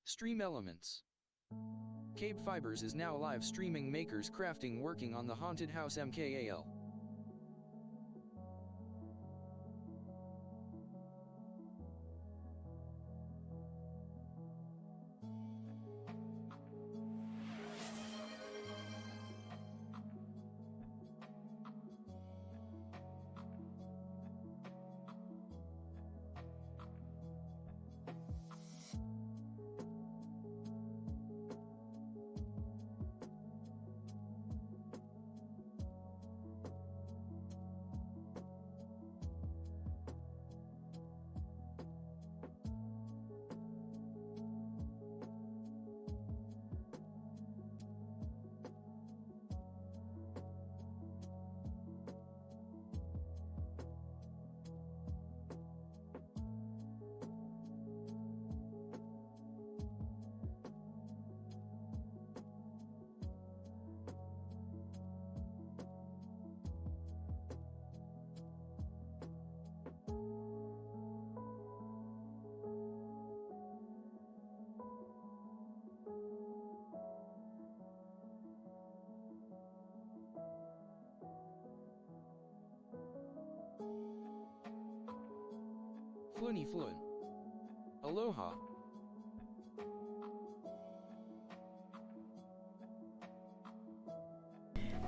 Stream elements. KBfibers is now live streaming makers crafting working on the haunted house MKAL. Floony Floon. Aloha.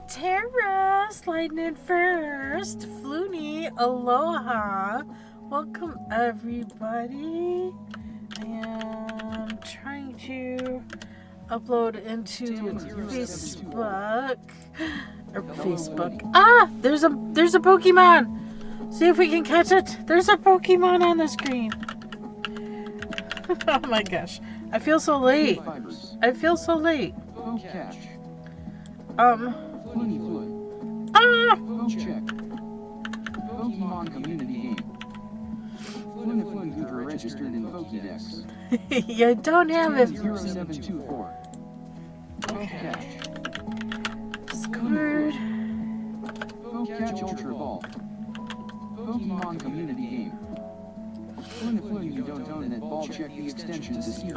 Tara, sliding in first. Floony, aloha. Welcome, everybody. I am trying to upload into Facebook. Or Facebook. Ah, there's a Pokemon. See if we can catch it. There's a Pokemon on the screen. Oh my gosh. I feel so late. I feel so late. Check. Pokemon community game. Flynn are registered in Pokédex. You don't have it. 0724. Okay. Scored. Catch Ultra Ball. Pokemon community game. Flynn, you don't own it. Ball check the extensions to see.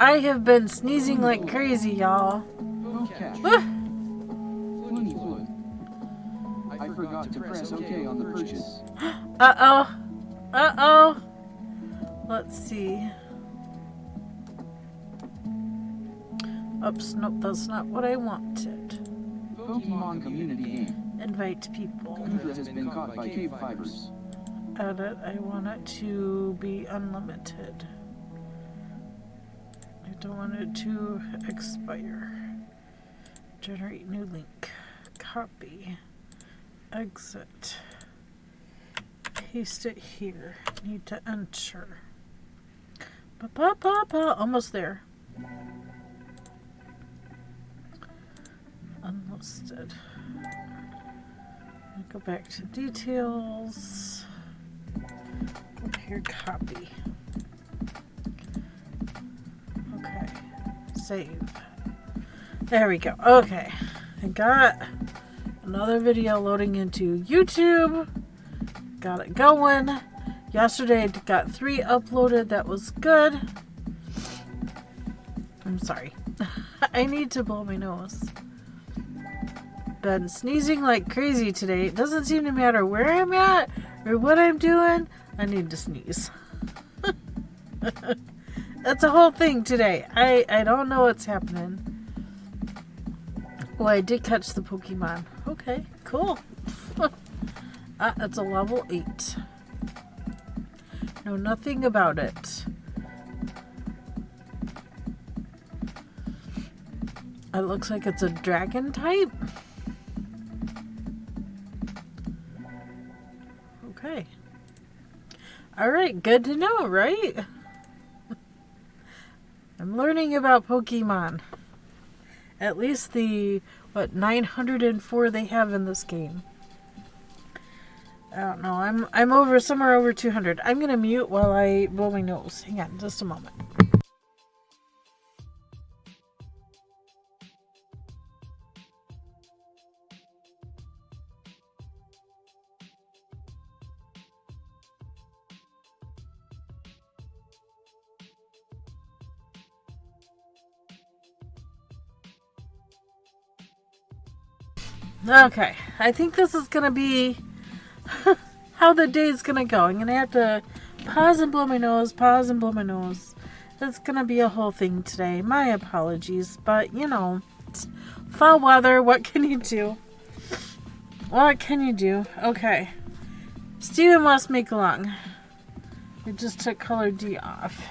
I have been sneezing like crazy, y'all. I forgot to press OK on the purchase. Uh-oh. Uh-oh. Let's see. Oops, nope, that's not what I wanted. Pokemon community game. Invite people. Kundra has been caught by KBfibers. Edit, I want it to be unlimited. I don't want it to expire. Generate new link. Copy. Exit. Paste it here. Need to enter. Almost there. Unlisted. Go back to details. Compare copy. Okay. Save. There we go. Okay. I got another video loading into YouTube. Got it going. Yesterday I got 3 uploaded. That was good. I'm sorry. I need to blow my nose. Been sneezing like crazy today. It doesn't seem to matter where I'm at or what I'm doing. I need to sneeze. That's a whole thing today. I don't know what's happening. Well, I did catch the Pokemon. Okay, cool. It's a level 8. Know nothing about it. It looks like it's a dragon type. Okay. Alright, good to know, right? I'm learning about Pokemon. At least the, 904 they have in this game. I don't know. I'm over somewhere over 200. I'm gonna mute while I blow my nose. Hang on, just a moment. Okay, I think this is gonna be how the day's gonna go. I'm gonna have to pause and blow my nose, pause and blow my nose. It's gonna be a whole thing today. My apologies, but you know, it's fall weather. What can you do? What can you do? Okay, Steven must make along. We just took color D off.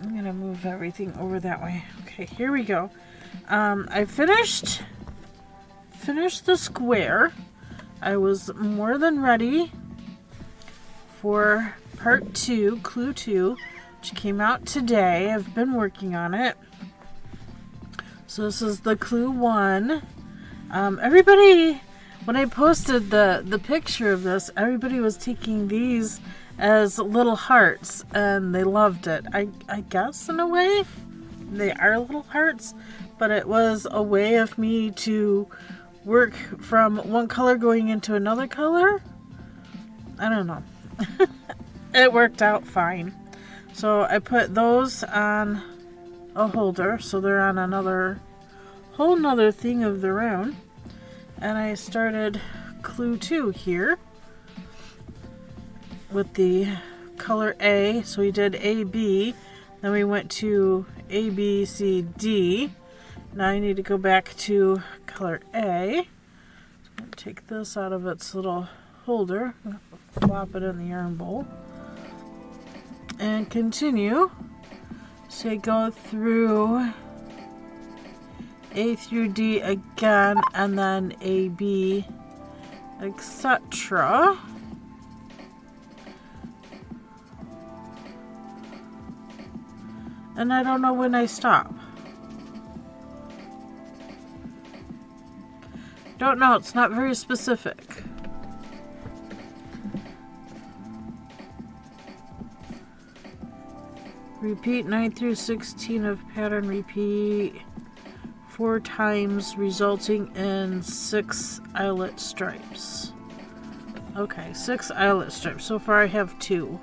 I'm gonna move everything over that way. Okay, here we go. I finished the square. I was more than ready for part 2, clue 2, which came out today. I've been working on it. So this is the clue 1. Everybody, when I posted the picture of this, everybody was taking these as little hearts, and they loved it. I guess in a way they are little hearts, but it was a way of me to work from one color going into another color. I don't know. It worked out fine. So I put those on a holder, so they're on another whole nother thing of their own. And I started clue 2 here with the color A. So we did A, B, then we went to A, B, C, D. Now I need to go back to color A. So I'm going to take this out of its little holder, flop it in the yarn bowl, and continue. So I go through A through D again, and then A, B, etc. And I don't know when I stop. Don't know, it's not very specific. Repeat 9 through 16 of pattern repeat 4 times, resulting in 6 eyelet stripes. Okay, 6 eyelet stripes. So far I have 2.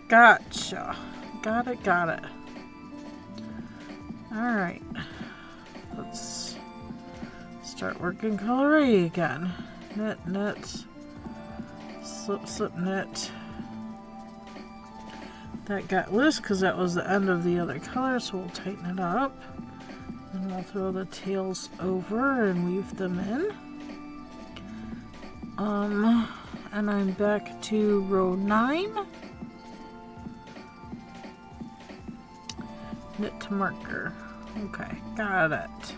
Gotcha. Got it. Alright. Let's start working color A again. Knit, slip, knit. That got loose because that was the end of the other color, so we'll tighten it up. And we'll throw the tails over and weave them in. And I'm back to row 9. Knit to marker. Okay, got it.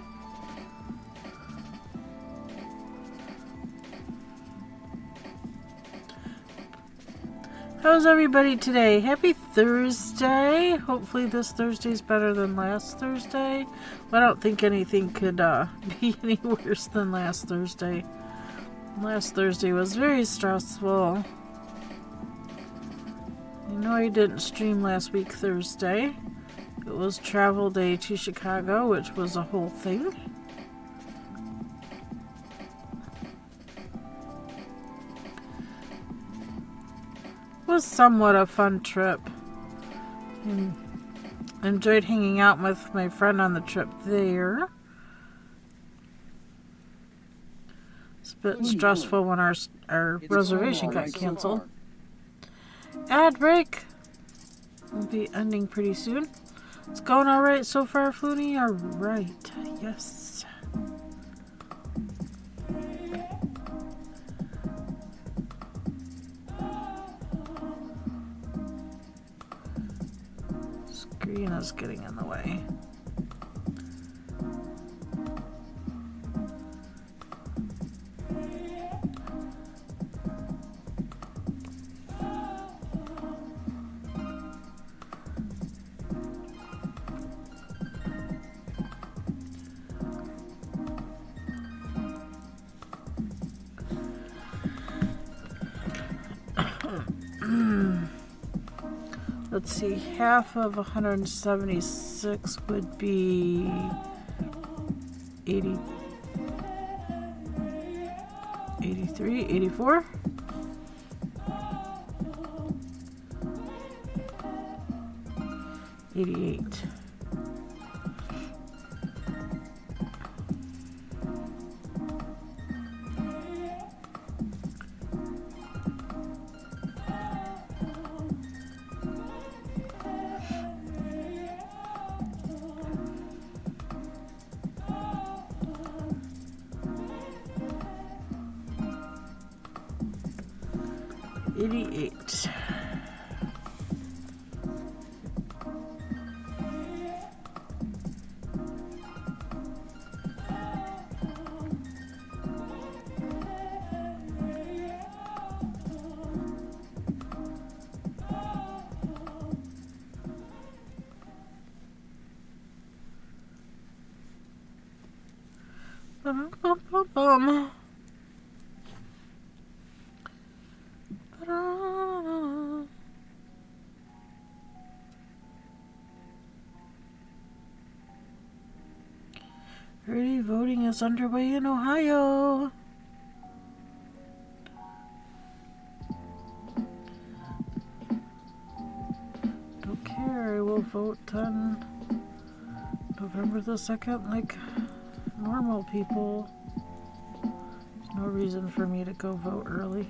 How's everybody today? Happy Thursday. Hopefully this Thursday's better than last Thursday. Well, I don't think anything could be any worse than last Thursday. Last Thursday was very stressful. I know I didn't stream last week Thursday. It was travel day to Chicago, which was a whole thing. It was somewhat a fun trip. And enjoyed hanging out with my friend on the trip there. It's a bit stressful when our reservation got canceled. Ad break will be ending pretty soon. It's going alright so far, Flooney? Alright, yes. Screen is getting in the way. Let's see, half of 176 would be 80, 83, 84. $88. 88. Bum. Early voting is underway in Ohio. Don't care, I will vote on November the 2nd like normal people. There's no reason for me to go vote early.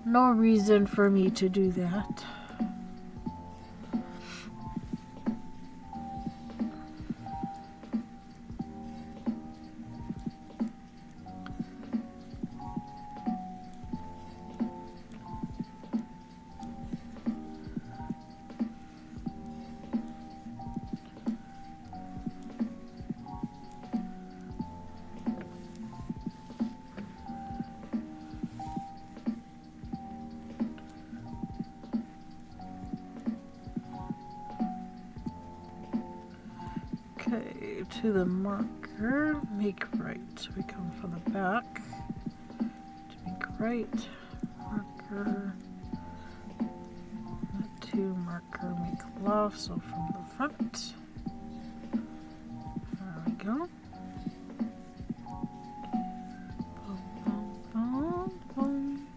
No reason for me to do that. Okay, to the marker, make right. We come from the back to make right, marker, to marker, make left, so from the front. There we go. Boom, boom, boom, boom.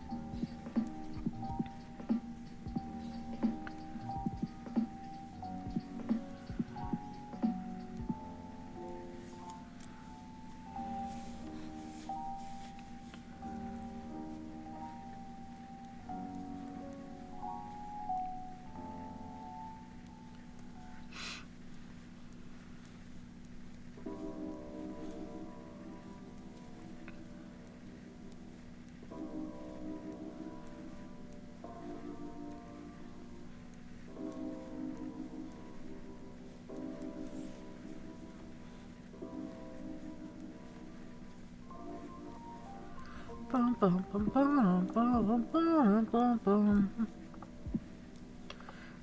Bum, bum, bum, bum, bum, bum, bum, bum.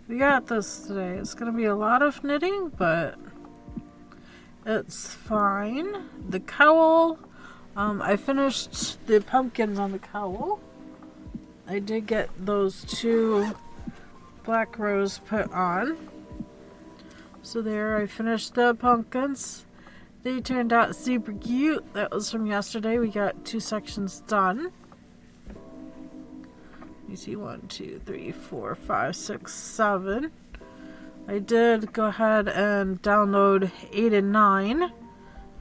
We got this today. It's gonna be a lot of knitting, but it's fine. The cowl, I finished the pumpkins on the cowl. I did get those 2 black rows put on. So there, I finished the pumpkins. They turned out super cute. That was from yesterday. We got 2 sections done. You see 1, 2, 3, 4, 5, 6, 7. I did go ahead and download 8 and 9.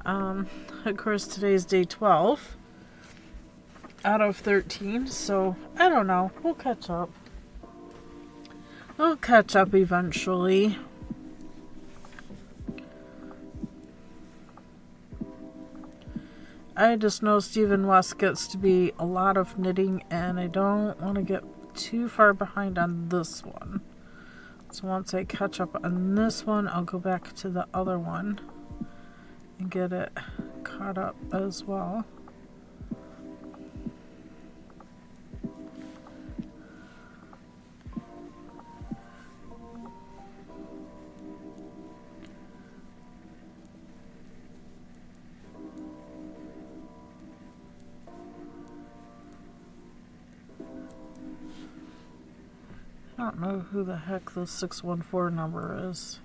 Of course, today's day 12 out of 13. So I don't know. We'll catch up. We'll catch up eventually. I just know Stephen West gets to be a lot of knitting, and I don't want to get too far behind on this one. So once I catch up on this one, I'll go back to the other one and get it caught up as well. I don't know who the heck the 614 number is.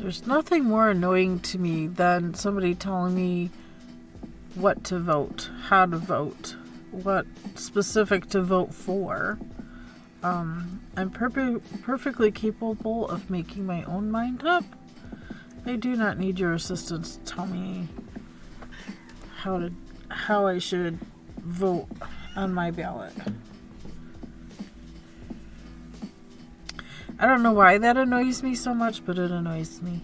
There's nothing more annoying to me than somebody telling me what to vote, how to vote, what specific to vote for. I'm perfectly capable of making my own mind up. I do not need your assistance to tell me how I should vote on my ballot. I don't know why that annoys me so much, but it annoys me.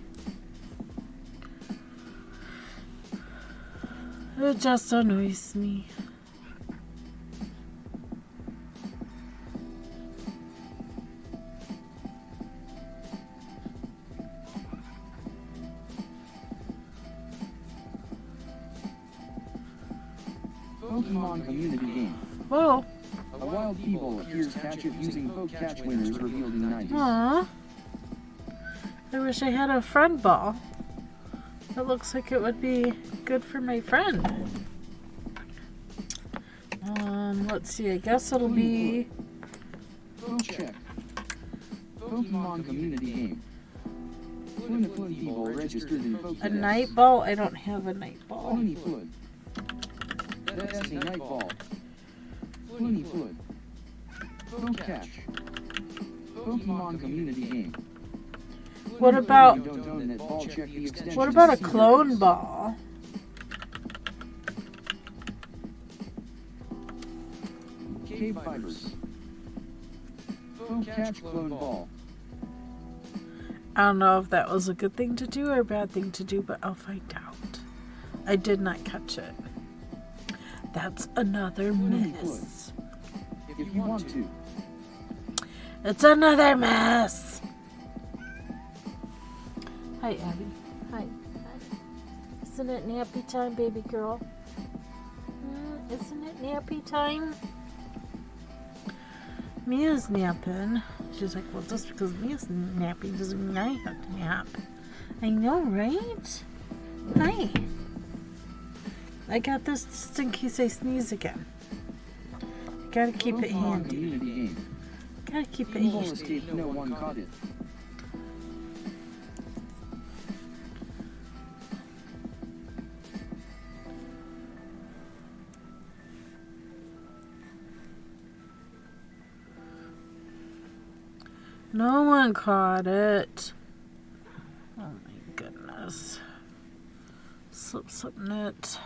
It just annoys me. Pokemon community game. Whoa. A wild people appears catch it using Poke Catch winners revealed in 90s. Aww. I wish I had a friend ball. It looks like it would be good for my friend. Let's see, I guess it'll be... Poke check. Pokemon community game. Plenty people registered in Poke a night ball? I don't have a night ball. Plenty foot. That's a night ball. Plenty foot. Poke catch. Pokemon community game. What about What a clone ball? KBfibers. Poke catch clone ball. I don't know if that was a good thing to do or a bad thing to do, but I'll find out. I did not catch it. That's another miss. If you want to. It's another miss. Hi, Abby. Hi. Isn't it nappy time, baby girl? Isn't it nappy time? Mia's napping. She's like, well, just because Mia's napping doesn't mean I have to nap. I know, right? Hi. I got this just in case I sneeze again. Gotta keep it handy. Gotta keep it handy. No one caught it. No one caught it. Oh my goodness. Slip it.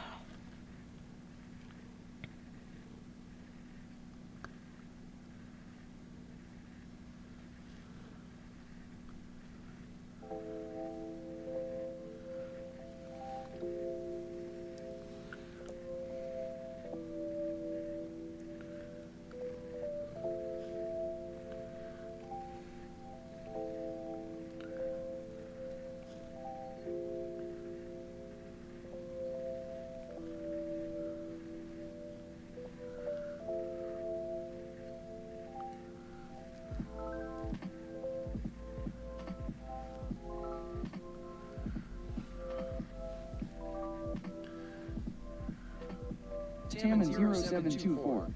Tamman0724.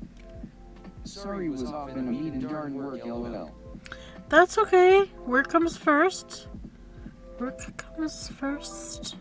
Sorry was off in a meeting, darn work, lol. That's okay. Work comes first. Work comes first.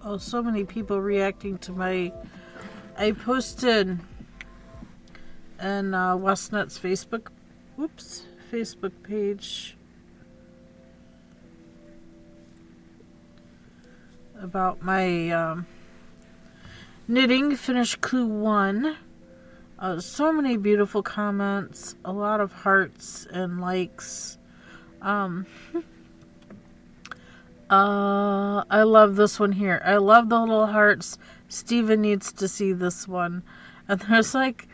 Oh, so many people reacting to I posted in Westnet's Facebook page about my knitting, finished clue 1. So many beautiful comments, a lot of hearts and likes. I love this one here. I love the little hearts. Steven needs to see this one. And there's like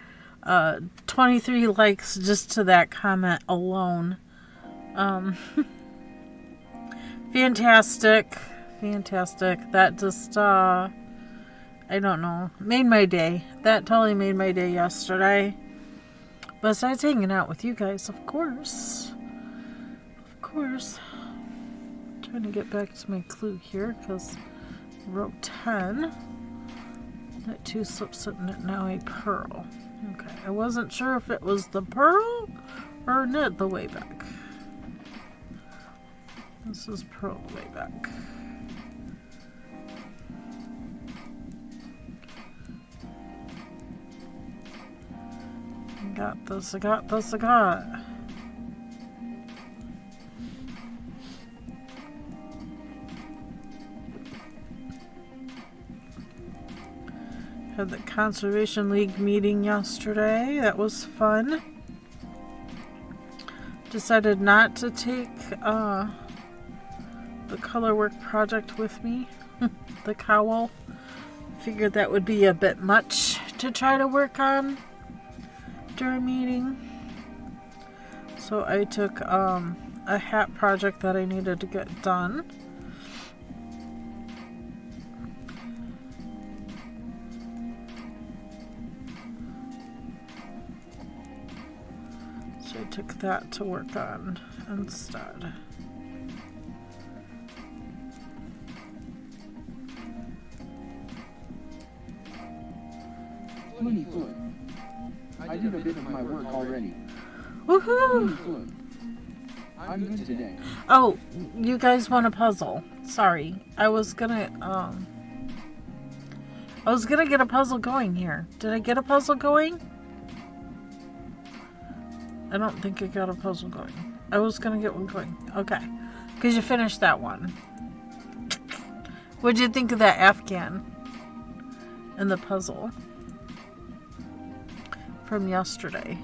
23 likes just to that comment alone. Fantastic. That just I don't know. Made my day. That totally made my day yesterday. Besides hanging out with you guys, of course. Of course. Trying to get back to my clue here because row 10. That 2 slip sitting at now a pearl. Okay, I wasn't sure if it was the pearl or knit the way back. This is pearl way back. I got this, I got this, I got. Had the Conservation League meeting yesterday. That was fun. Decided not to take the colorwork project with me. The cowl. Figured that would be a bit much to try to work on during meeting. So I took a hat project that I needed to get done. So I took that to work on instead. Looney Foot. I did a bit of my work already. Woohoo! Looney Foot. I'm good today. Oh, you guys want a puzzle? Sorry, I was gonna get a puzzle going here. Did I get a puzzle going? I don't think I got a puzzle going. I was gonna get one going. Okay, because you finished that one. What'd you think of that Afghan and the puzzle from yesterday?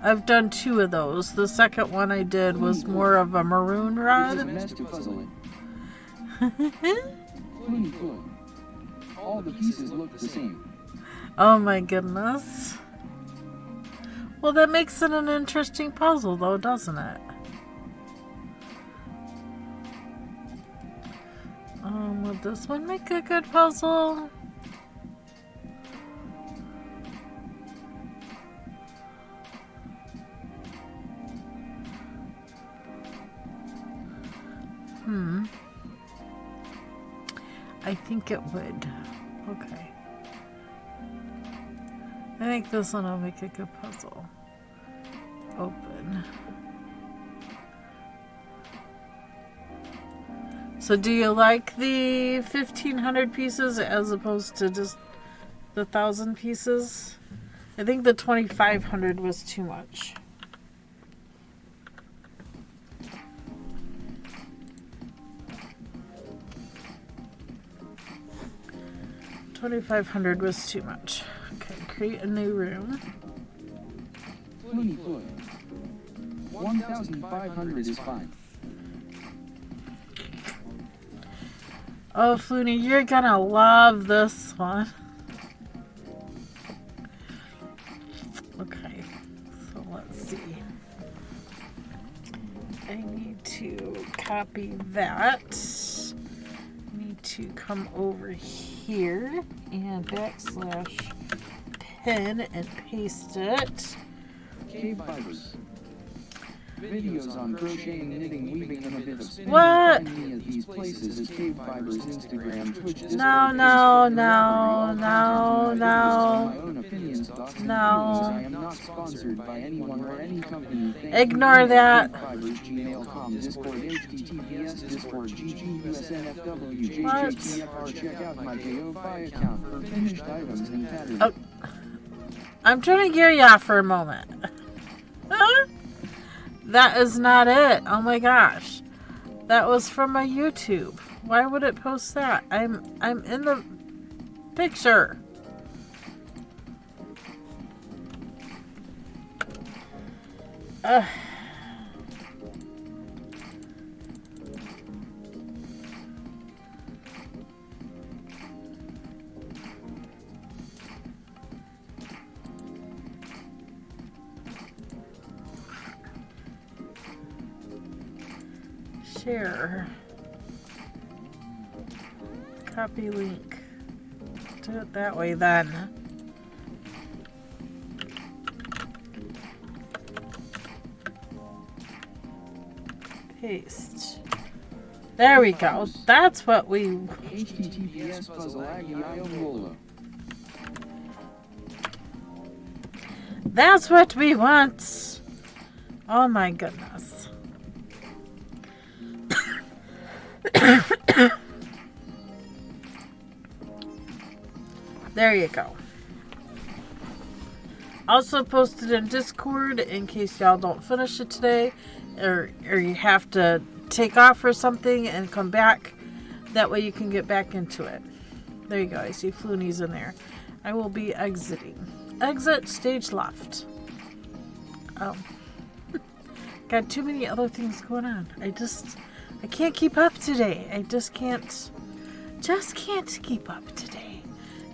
I've done 2 of those. The second one I did was more of a maroon It's a rod. mess to puzzle it. Looney Foot. All the pieces look the same. Oh my goodness. Well, that makes it an interesting puzzle though, doesn't it? Would this one make a good puzzle? I think it would. Okay. I think this one will make a good puzzle. Open. So do you like the 1,500 pieces as opposed to just the 1,000 pieces? I think the 2,500 was too much. $2,500 was too much. Okay, create a new room. Looney Foot. 1,500 is fine. Oh, Flooney, you're gonna love this one. Okay, so let's see. I need to copy that. I need to come over here and backslash pen and paste it. KBfibers. Videos on crocheting, knitting, weaving, and a bit of spinning. What? Find me at these places as KBfibers, Instagram, Twitch, Discord, No, Facebook, no, and no, wherever you no, are. My own opinions, thoughts, and no. feelings. I am not sponsored by anyone or any company. Thank Ignore you. that. KBfibers, gmail.com, Discord, HTTPS, Discord, GGUSNFW, What? JJTFR. Check out my KBfibers account for finished items and patterns. Oh, I'm trying to gear you off for a moment. Huh? That is not it. Oh my gosh. That was from my YouTube. Why would it post that? I'm in the picture. Share. Copy link. Do it that way then. Paste. There we go. That's what we... HTTPS puzzle That's what we want. Oh my goodness. There you go. Also posted in Discord in case y'all don't finish it today, or you have to take off or something and come back. That way you can get back into it. There you go. I see Flooney's in there. I will be exiting. Exit stage left. Oh. Got too many other things going on. I can't keep up today. I just can't keep up today.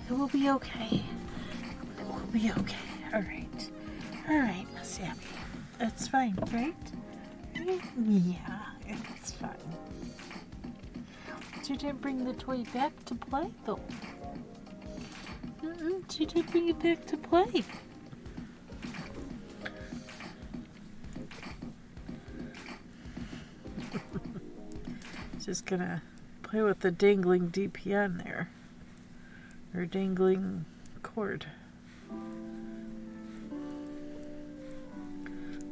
It will be okay. It will be okay. Alright. Alright, Miss Abby. It's fine, right? Yeah, it's fine. She didn't bring the toy back to play, though. She didn't bring it back to play. Just gonna play with the dangling DPN there. Or dangling cord.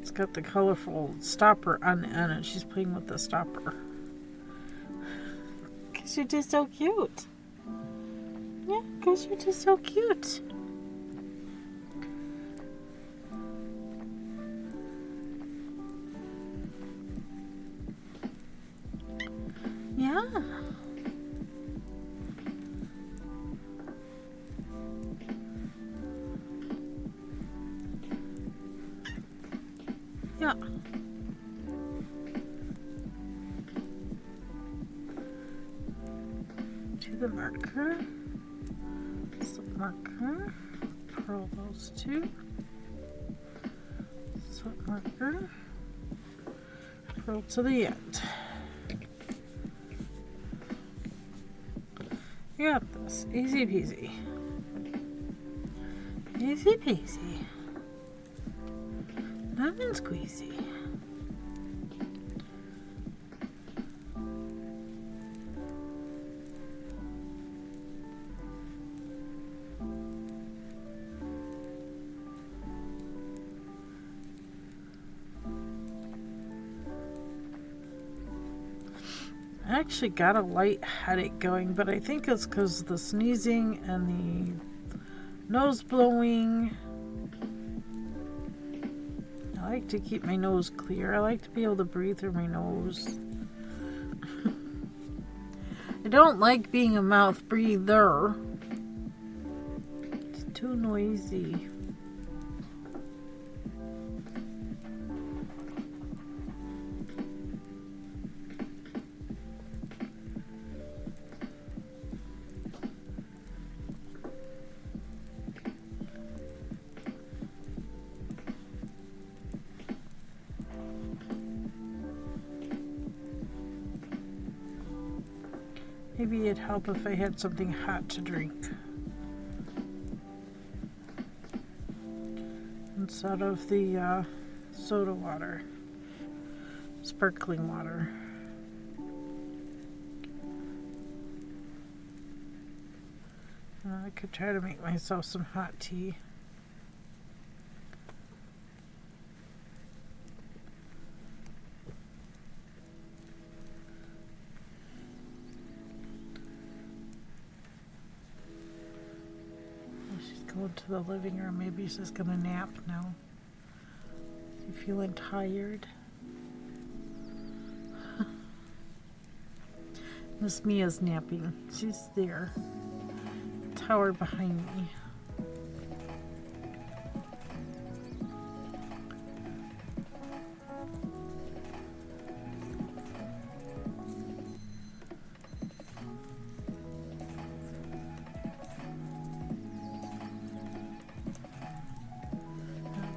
It's got the colorful stopper on the end and she's playing with the stopper. Because you're just so cute. Yeah, because you're just so cute. Yeah. Yeah. To the marker. Slip marker. Purl those two. Slip marker. Purl to the end. You got this. Easy peasy. Easy peasy. Lemon squeezy. I actually got a light headache going, but I think it's because of the sneezing and the nose blowing. I like to keep my nose clear. I like to be able to breathe through my nose. I don't like being a mouth breather. It's too noisy. Maybe it'd help if I had something hot to drink instead of the soda water, sparkling water. I could try to make myself some hot tea. Go to the living room. Maybe she's gonna nap now. You feeling tired? Miss Mia's napping. She's there. Tower behind me.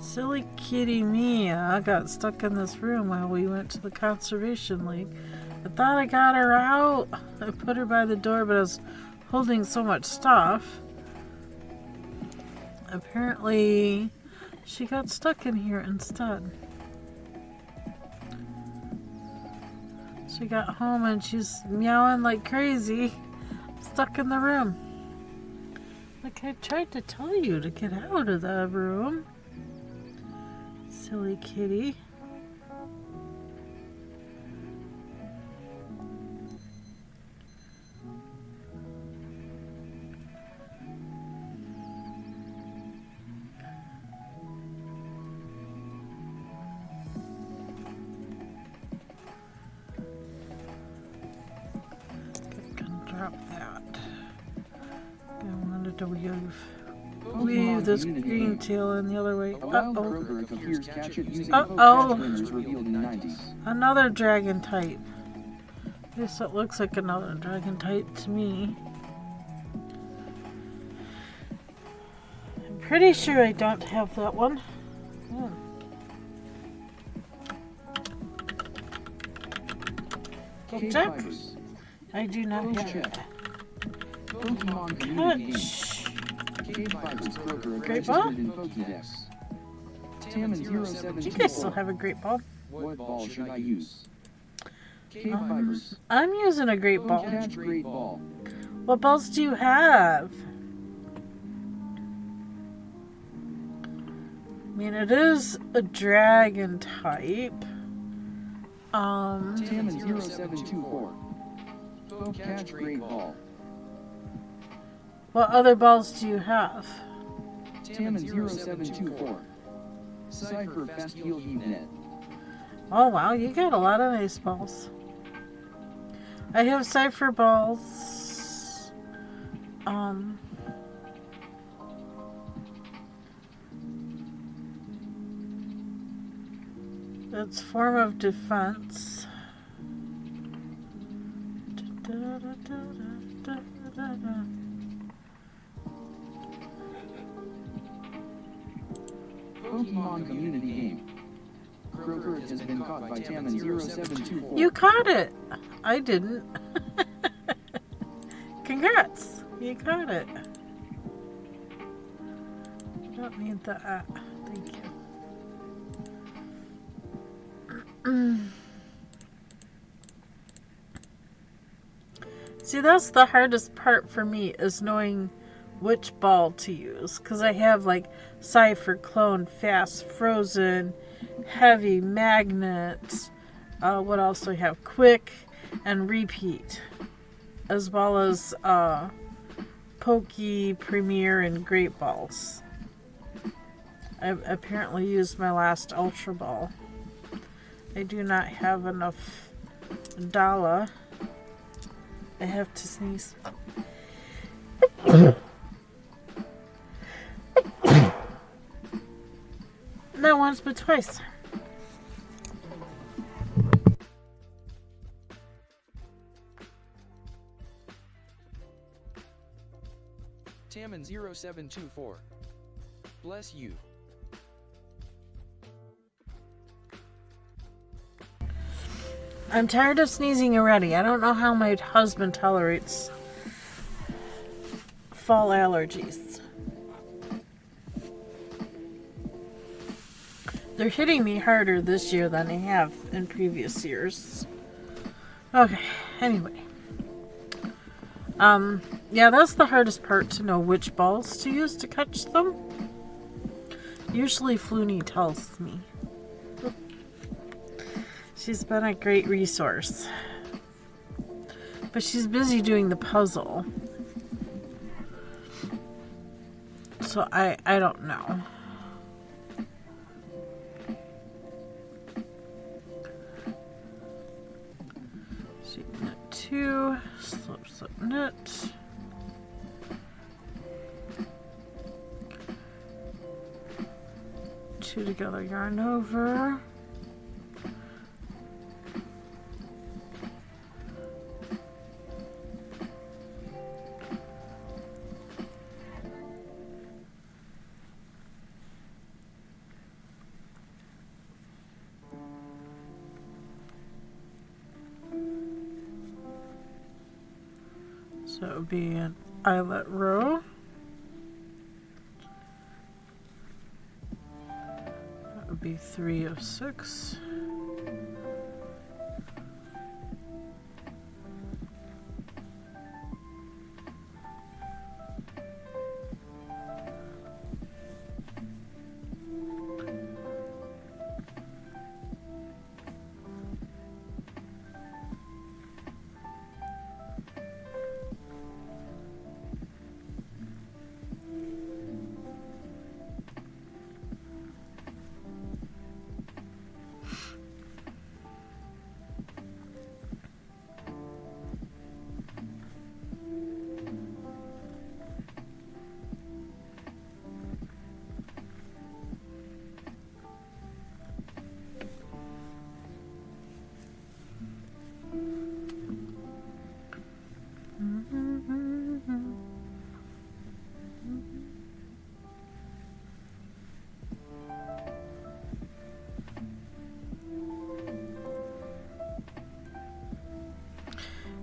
Silly kitty Mia got stuck in this room while we went to the conservation league. I thought I got her out. I put her by the door, but I was holding so much stuff. Apparently, she got stuck in here instead. She got home and she's meowing like crazy, stuck in the room. Like I tried to tell you to get out of the room. Silly kitty. Drop that. I wanted to weave this green tail in the other way. Another dragon type. Yes, it looks like another dragon type to me. I'm pretty sure I don't have that one. Check. I do not have it. Touch. Great ball? You guys still have a great ball. What ball should I use? KBfibers. I'm using a great ball. Great ball. What balls do you have? I mean, it is a dragon type. Tammin 0724. Catch great ball. What other balls do you have? Tammin 0724. Cypher fast heel heat net. Oh wow, you got a lot of nice balls. I have Cypher balls. It's form of defense. Pokemon community game. Croaker has been caught by Tammin 0724. You caught it! I didn't. Congrats! You caught it. I don't need that. Thank you. See, that's the hardest part for me, is knowing which ball to use, because I have like Cypher, Clone, Fast, Frozen, Heavy, Magnet, what else do I have? Quick and Repeat, as well as Pokey, Premier, and Great Balls. I've apparently used my last Ultra Ball. I do not have enough Dala. I have to sneeze. Not once, but twice. Tammin 0724. Bless you. I'm tired of sneezing already. I don't know how my husband tolerates fall allergies. They're hitting me harder this year than they have in previous years. Okay, anyway. Yeah, that's the hardest part, to know which balls to use to catch them. Usually Flooney tells me. She's been a great resource. But she's busy doing the puzzle. So I don't know. Sheet knit 2, slip knit. Two together, yarn over. So it would be an eyelet row. That would be 3 of 6.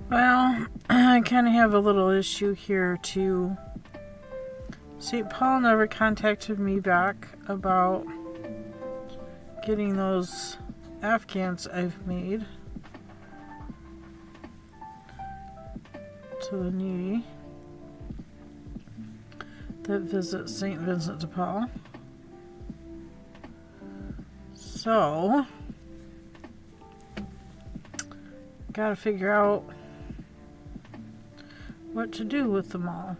Well, I kind of have a little issue here too. St. Paul never contacted me back about getting those Afghans I've made to the needy that visit St. Vincent de Paul. So, gotta figure out what to do with them all.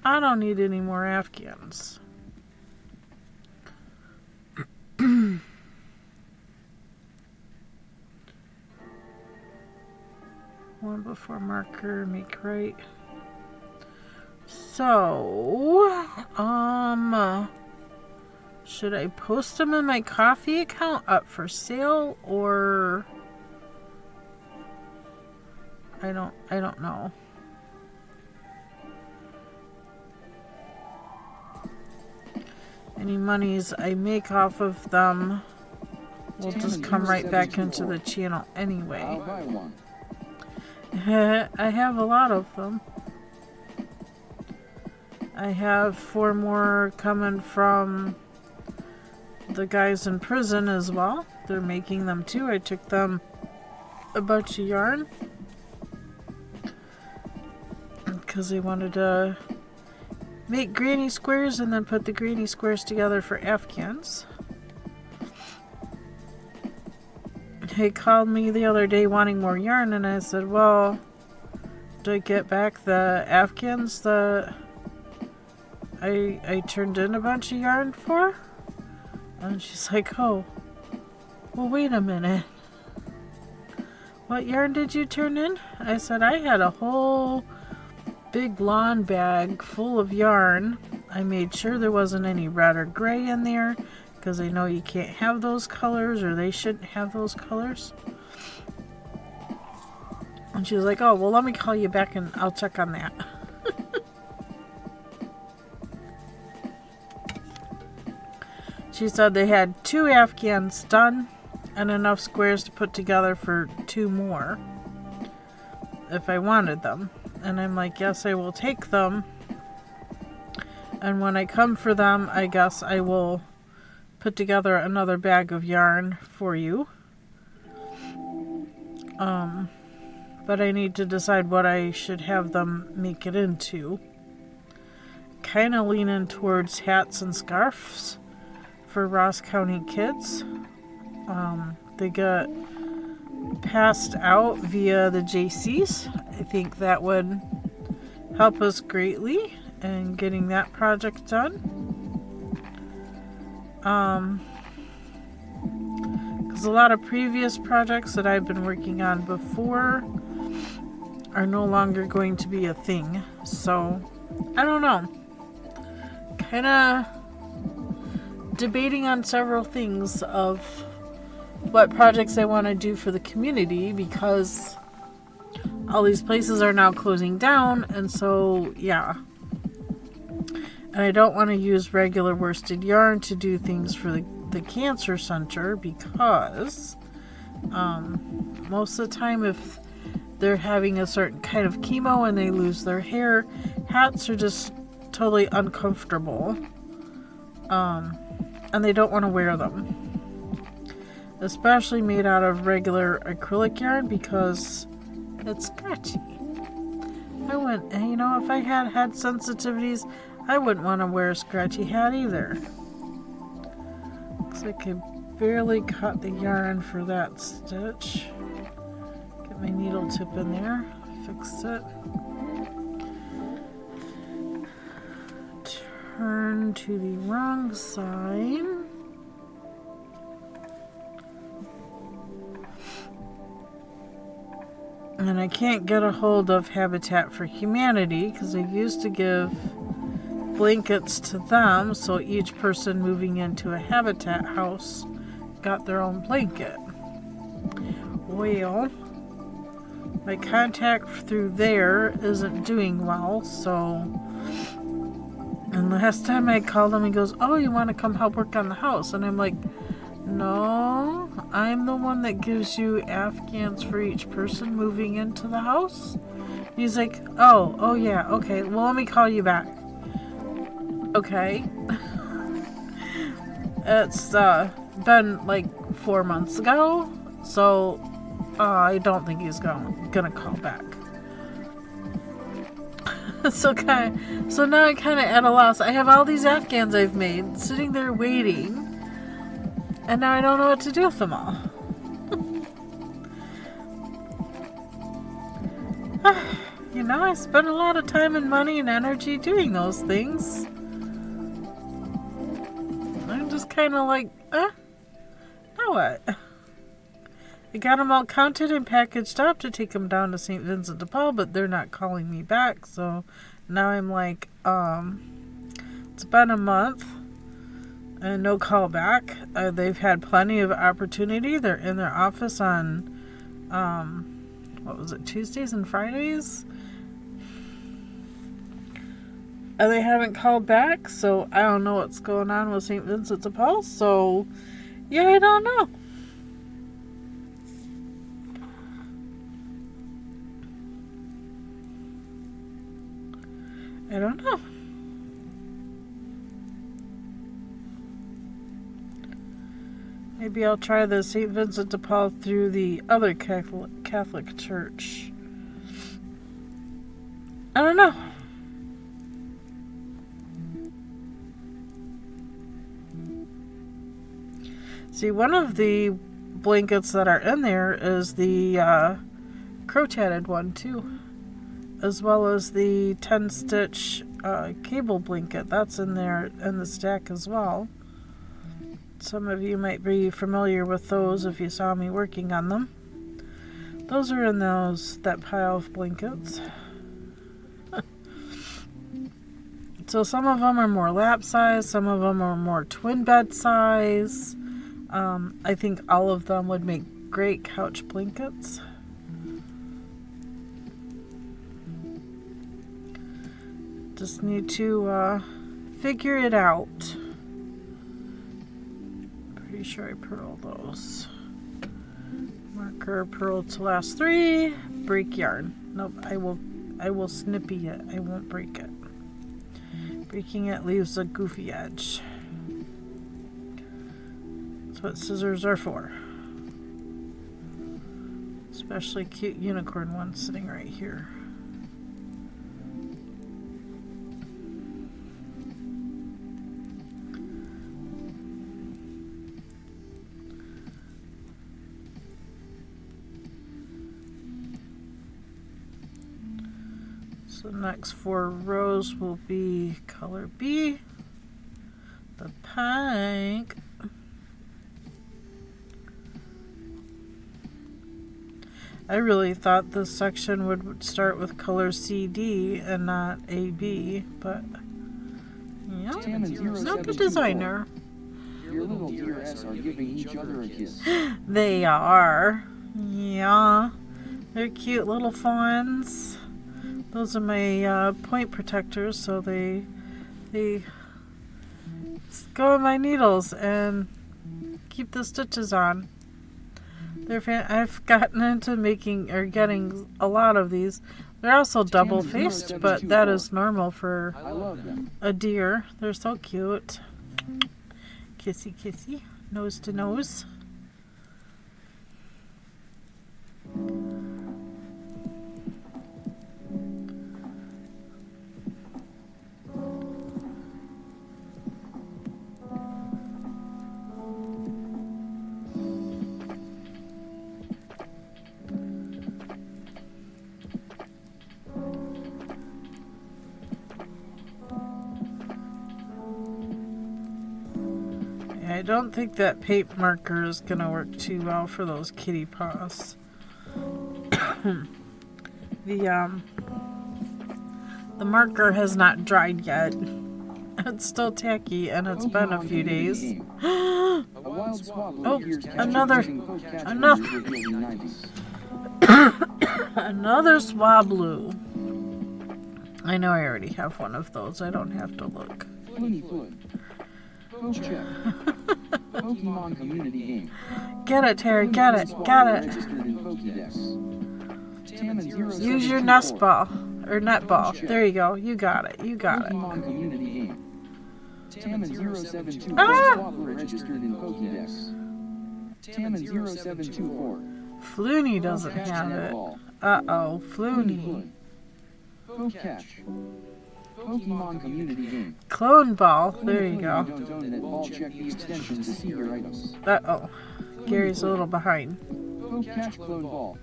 I don't need any more Afghans. One before marker, make right. So, should I post them in my coffee account up for sale, or I don't know. Any monies I make off of them will just come right back into the channel anyway. I'll buy one. I have a lot of them. I have 4 more coming from the guys in prison as well. They're making them too. I took them a bunch of yarn because they wanted to make granny squares and then put the granny squares together for Afghans. He called me the other day wanting more yarn, and I said, well, do I get back the Afghans that I turned in a bunch of yarn for? And she's like, oh, well, wait a minute. What yarn did you turn in? I said, I had a whole big lawn bag full of yarn. I made sure there wasn't any red or gray in there, because I know you can't have those colors, or they shouldn't have those colors. And she was like, oh, well, let me call you back and I'll check on that. She said they had 2 Afghans done and enough squares to put together for 2 more if I wanted them. And I'm like, yes, I will take them. And when I come for them, I guess I will put together another bag of yarn for you. But I need to decide what I should have them make it into. Kind of leaning towards hats and scarves for Ross County kids. They got passed out via the JCs. I think that would help us greatly in getting that project done. Because a lot of previous projects that I've been working on before are no longer going to be a thing. So, I don't know. Kind of debating on several things of what projects I want to do for the community, because all these places are now closing down, and so, yeah. And I don't want to use regular worsted yarn to do things for the cancer center, because most of the time, if they're having a certain kind of chemo and they lose their hair. Hats are just totally uncomfortable. And they don't want to wear them. Especially made out of regular acrylic yarn because it's scratchy. I wouldn't, you know, if I had sensitivities, I wouldn't want to wear a scratchy hat either. Looks like I barely cut the yarn for that stitch. Get my needle tip in there, fix it. Turn to the wrong side. And I can't get a hold of Habitat for Humanity because I used to give blankets to them, so each person moving into a Habitat house got their own blanket. Well, my contact through there isn't doing well, so... And last time I called him, he goes, "Oh, you want to come help work on the house?" And I'm like, "No, I'm the one that gives you Afghans for each person moving into the house." He's like, oh yeah, okay, well, let me call you back. Okay. It's been like 4 months ago, so I don't think he's gonna call back. So now I'm kind of at a loss. I have all these Afghans I've made sitting there waiting, and now I don't know what to do with them all. You know, I spent a lot of time and money and energy doing those things. I'm just kind of like, now what? I got them all counted and packaged up to take them down to St. Vincent de Paul, but they're not calling me back. So now I'm like, it's been a month and no call back. They've had plenty of opportunity. They're in their office on, Tuesdays and Fridays? And they haven't called back, so I don't know what's going on with St. Vincent de Paul. So, yeah, I don't know. I don't know. Maybe I'll try the St. Vincent de Paul through the other Catholic church. I don't know. See, one of the blankets that are in there is the crocheted one too, as well as the 10-stitch cable blanket. That's in there in the stack as well. Some of you might be familiar with those if you saw me working on them. Those are in that pile of blankets. So some of them are more lap size, some of them are more twin bed size. I think all of them would make great couch blankets. Just need to figure it out. Pretty sure I purled those. Marker purl to last 3. Break yarn. Nope, I will snippy it. I won't break it. Breaking it leaves a goofy edge. That's what scissors are for. Especially cute unicorn one sitting right here. So the next 4 rows will be color B, the pink, I really thought this section would start with color CD and not AB, but yeah, not the designer. Your little dearettes are giving each other a kiss. They are, yeah, they're cute little fawns. Those are my point protectors, so they go on my needles and keep the stitches on. I've gotten into making or getting a lot of these. They're also double-faced, but that is normal for I love them. a deer. They're so cute. Kissy, kissy. Nose to nose. I don't think that paint marker is going to work too well for those kitty paws. The marker has not dried yet. It's still tacky and it's been a few days. A wild swablu Oh, appears another swablu. I know I already have one of those. I don't have to look. Floony Flood. Check. Pokemon community game. Get it, Terry. Get it. Get it. Registered in Pokédex. Tammin 0724. Use your nest ball. Or net ball. There you go. You got it. You got it. Pokemon community game. Tammin 072 Ah! Swablu registered in Pokédex. Tammin 0724. Floony doesn't have it. Uh-oh. Floony. Catch. Pokemon community game. Clone ball. There you go. Don't own an ball. Check the extensions to see your items. Uh-oh. Gary's a little behind. Catch clone ball.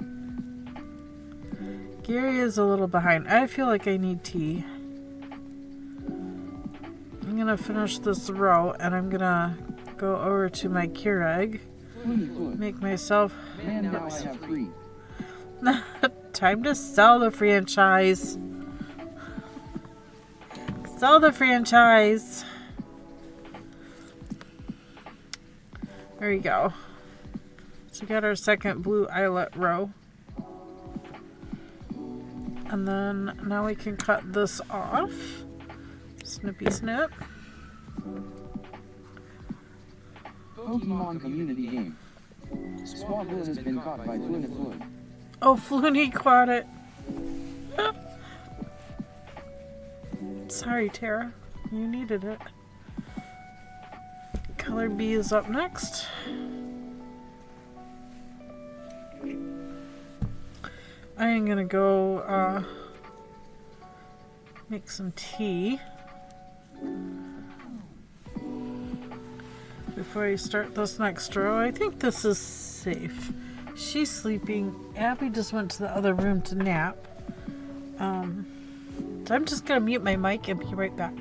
Gary is a little behind. I feel like I need tea. I'm going to finish this row and I'm going to go over to my Keurig. Make myself... Man, now I have 3. Time to sell the franchise. Sell the franchise. There you go. So we got our second blue eyelet row. And then now we can cut this off. Snippy snip. Pokemon community game. Swablu has been caught by Floony Flood. Oh, Floony caught it. Sorry, Tara. You needed it. Color B is up next. I am gonna go make some tea before I start this next row. I think this is safe. She's sleeping. Abby just went to the other room to nap. So I'm just gonna mute my mic and be right back.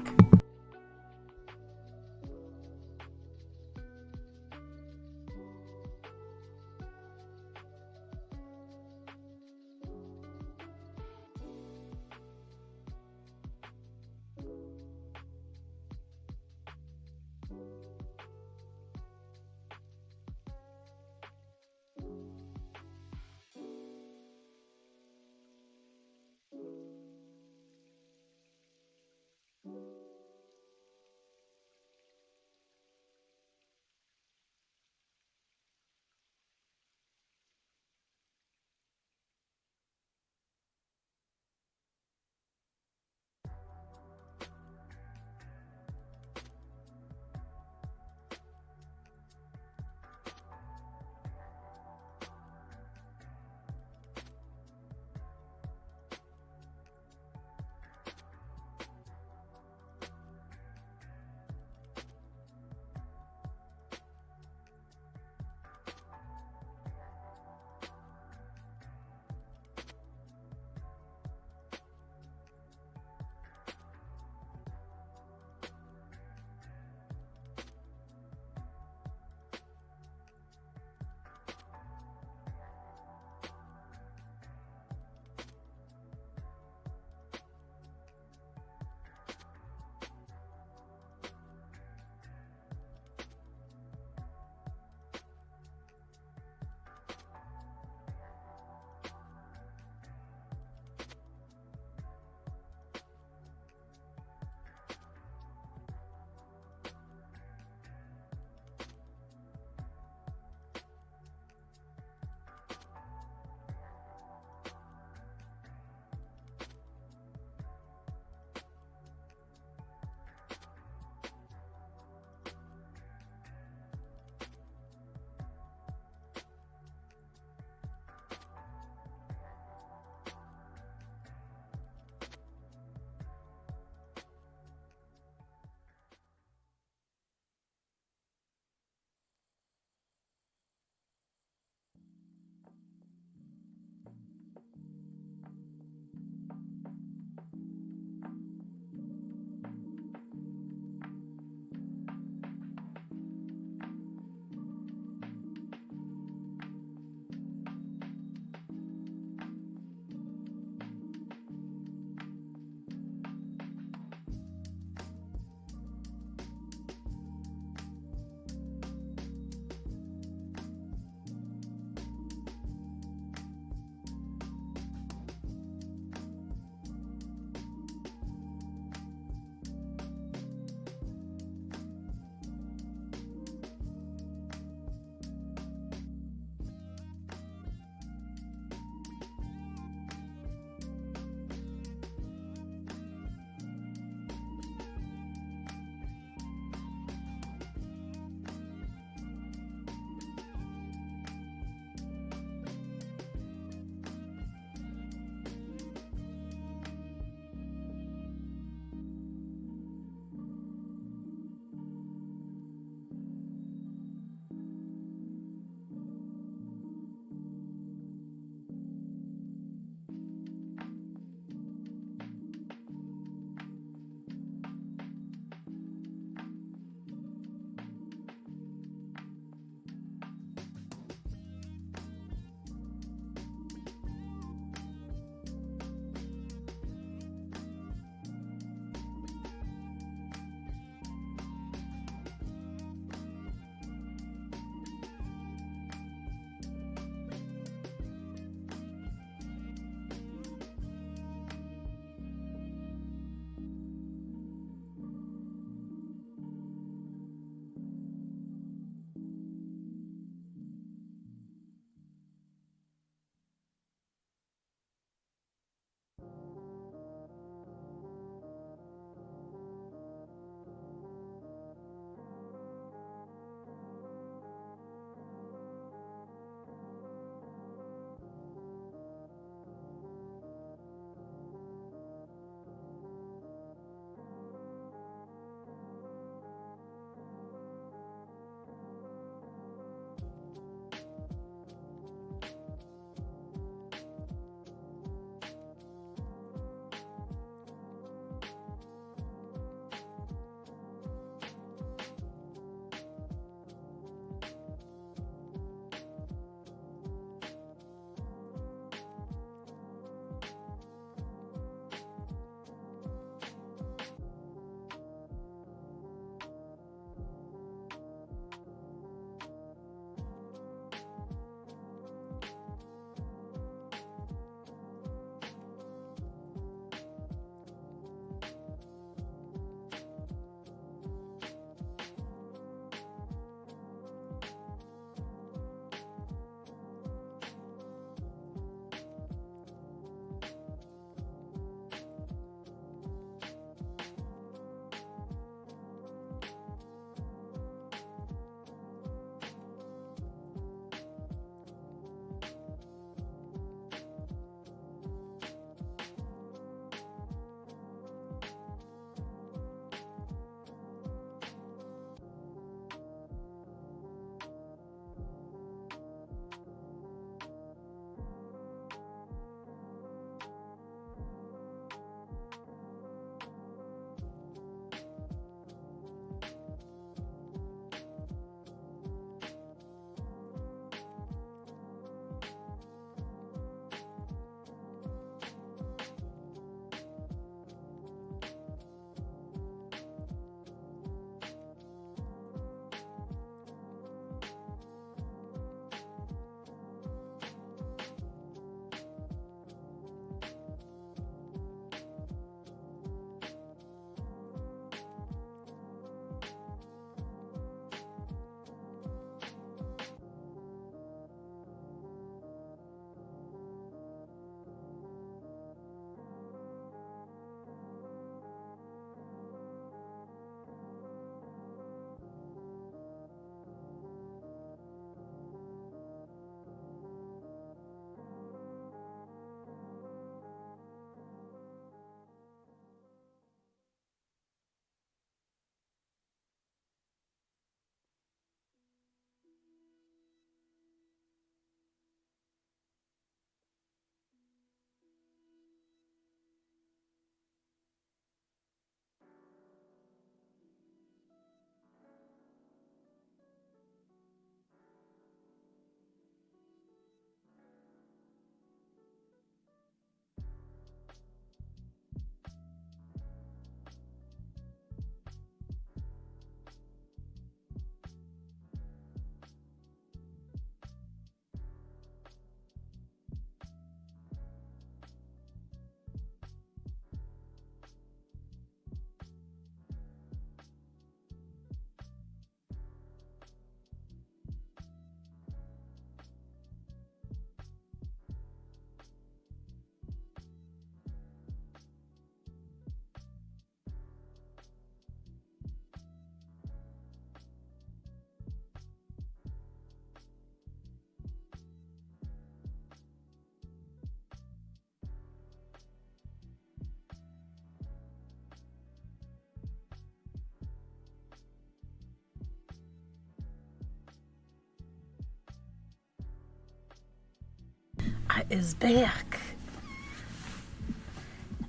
is back.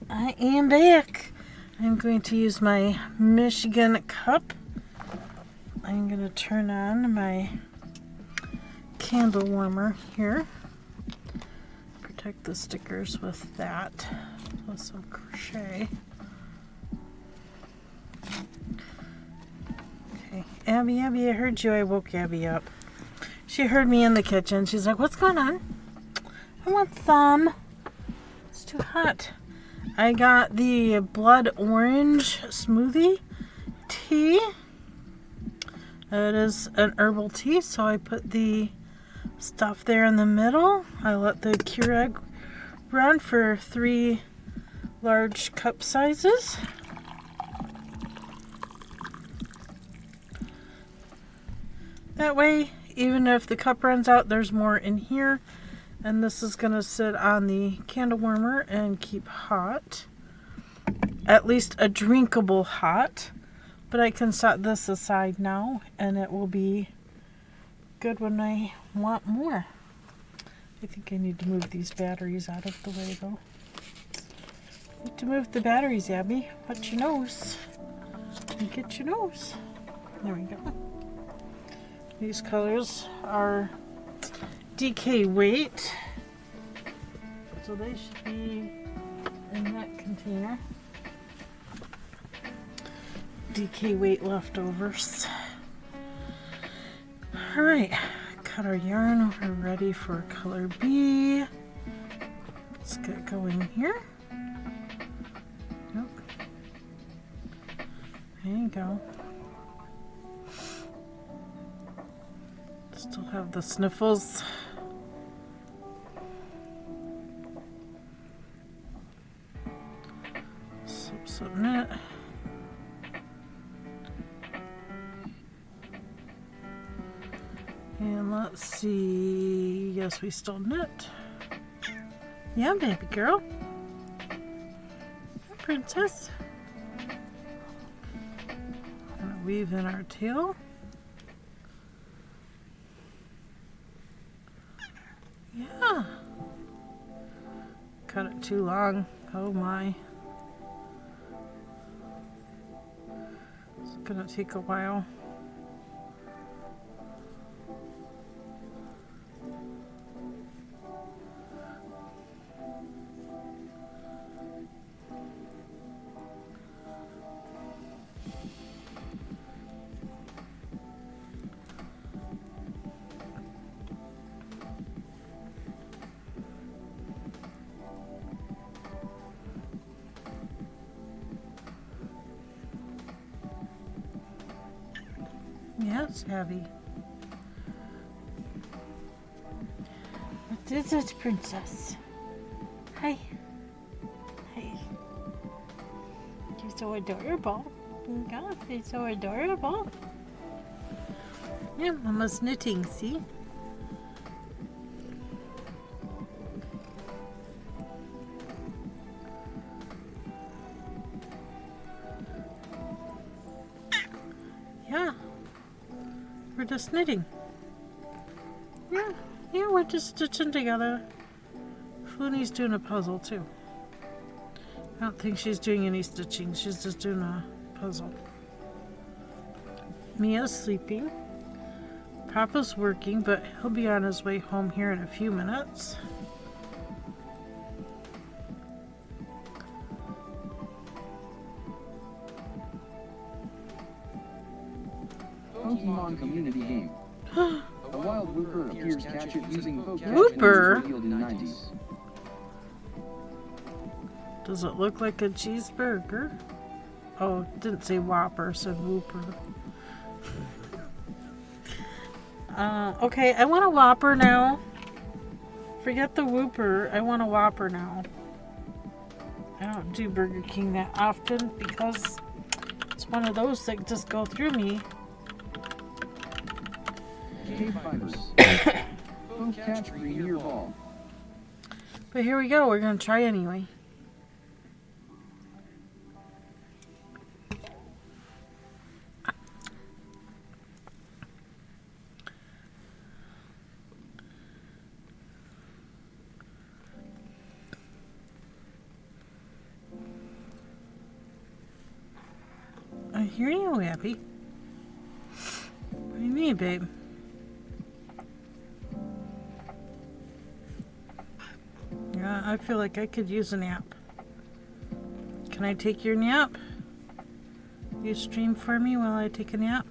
I am back. I'm going to use my Michigan cup. I'm going to turn on my candle warmer here. Protect the stickers with that, with some crochet. Okay, Abby, I heard you. I woke Abby up. She heard me in the kitchen. She's like, what's going on? I want some. It's too hot. I got the blood orange smoothie tea. It is an herbal tea, so I put the stuff there in the middle. I let the Keurig run for 3 large cup sizes. That way, even if the cup runs out, there's more in here. And this is going to sit on the candle warmer and keep hot. At least a drinkable hot. But I can set this aside now, and it will be good when I want more. I think I need to move these batteries out of the way, though. Need to move the batteries, Abby. Watch your nose. And get your nose. There we go. These colors are DK weight, so they should be in that container. DK weight leftovers. Alright, cut our yarn. We're ready for color B. Let's get going here. Nope. There you go. Still have the sniffles. Slip knit. And let's see. Yes, we still knit. Yeah, baby girl. Princess. Gonna weave in our tail. Yeah. Cut it too long. Oh my. It's gonna take a while. Yes, Abby. What is it, princess? Hi. Hi. You're so adorable. God, you're so adorable. Yeah, Mama's knitting, see? Yeah. We're just knitting. Yeah, we're just stitching together. Flooney's doing a puzzle too. I don't think she's doing any stitching. She's just doing a puzzle. Mia's sleeping. Papa's working, but he'll be on his way home here in a few minutes. Pokemon community game. A wild whooper appears, catch it using Pokemon. Whooper? Revealed in 90s. Does it look like a cheeseburger? Oh, it didn't say Whopper, it said Whooper. Okay, I want a Whopper now. Forget the Whooper. I want a Whopper now. I don't do Burger King that often because it's one of those that just go through me. KBfibers. Boom catch premier ball. But here we go. We're going to try anyway. hear you, Abby. What do you mean, babe? Yeah, I feel like I could use a nap. Can I take your nap? You stream for me while I take a nap?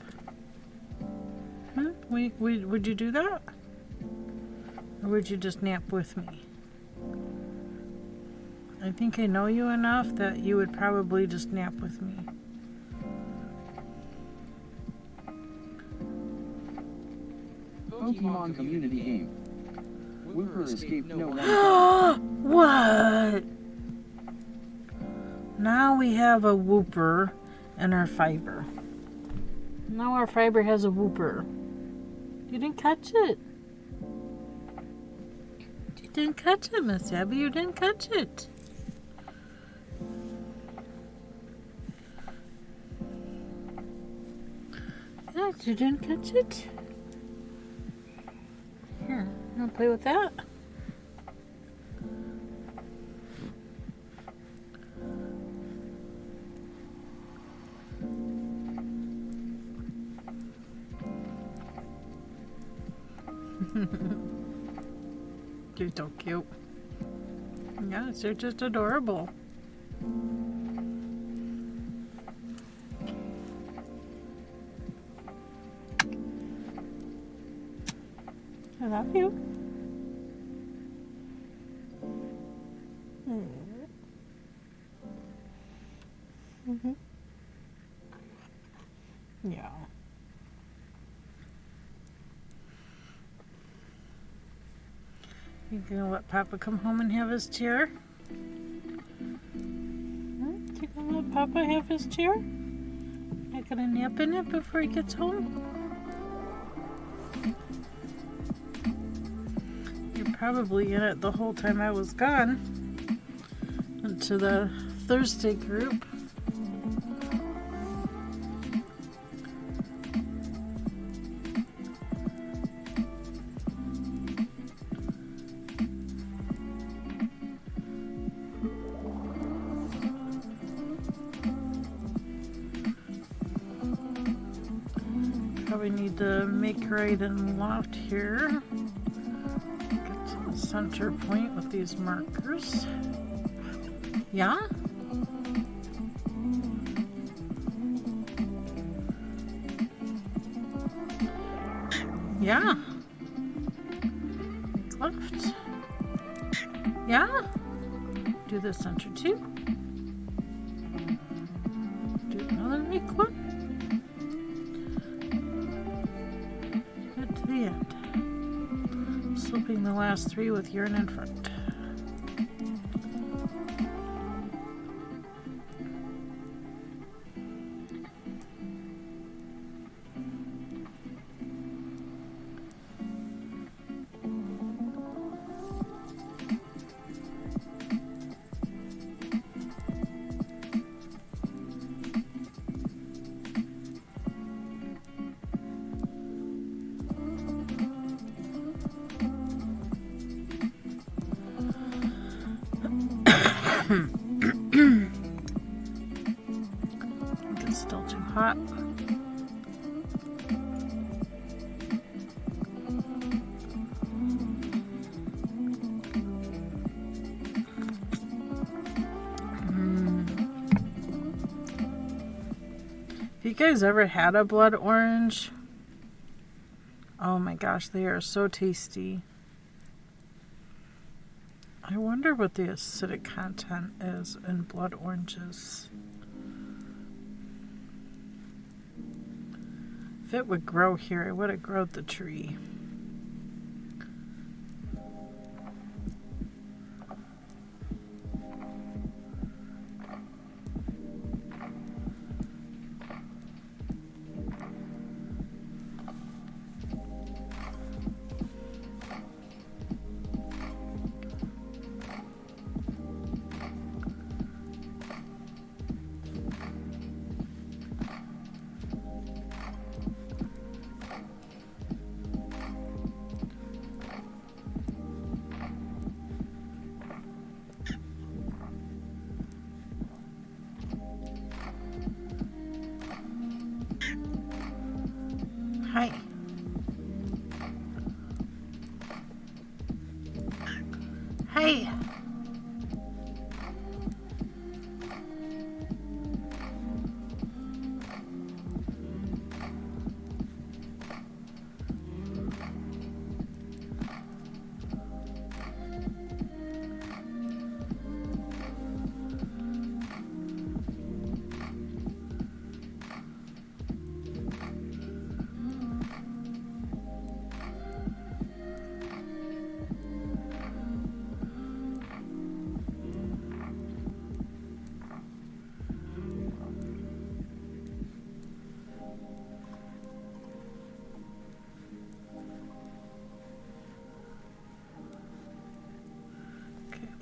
Would you do that? Or would you just nap with me? I think I know you enough that you would probably just nap with me. Pokemon community game. Wooper escaped no one. What? Now we have a Wooper and our fiber. Now our fiber has a Wooper. You didn't catch it. You didn't catch it, Miss Abby. You didn't catch it. Yes, you didn't catch it. Here, you want to play with that? You're so cute. Yes, you're just adorable. I love you. Mm-hmm. Yeah. You gonna let Papa come home and have his chair? You gonna let Papa have his chair? Not gonna nap in it before he gets home? You're probably in it the whole time I was gone. Into the Thursday group. Probably need to make right and left here. Get to the center point with these markers. Yeah? Yeah. Left. Yeah? Do the center too. Do another make one. To the end. Slipping the last three with yarn in front. It's still too hot. Have you guys ever had a blood orange? Oh my gosh, they are so tasty. I wonder what the acidic content is in blood oranges. If it would grow here, I would have grown the tree. Hey.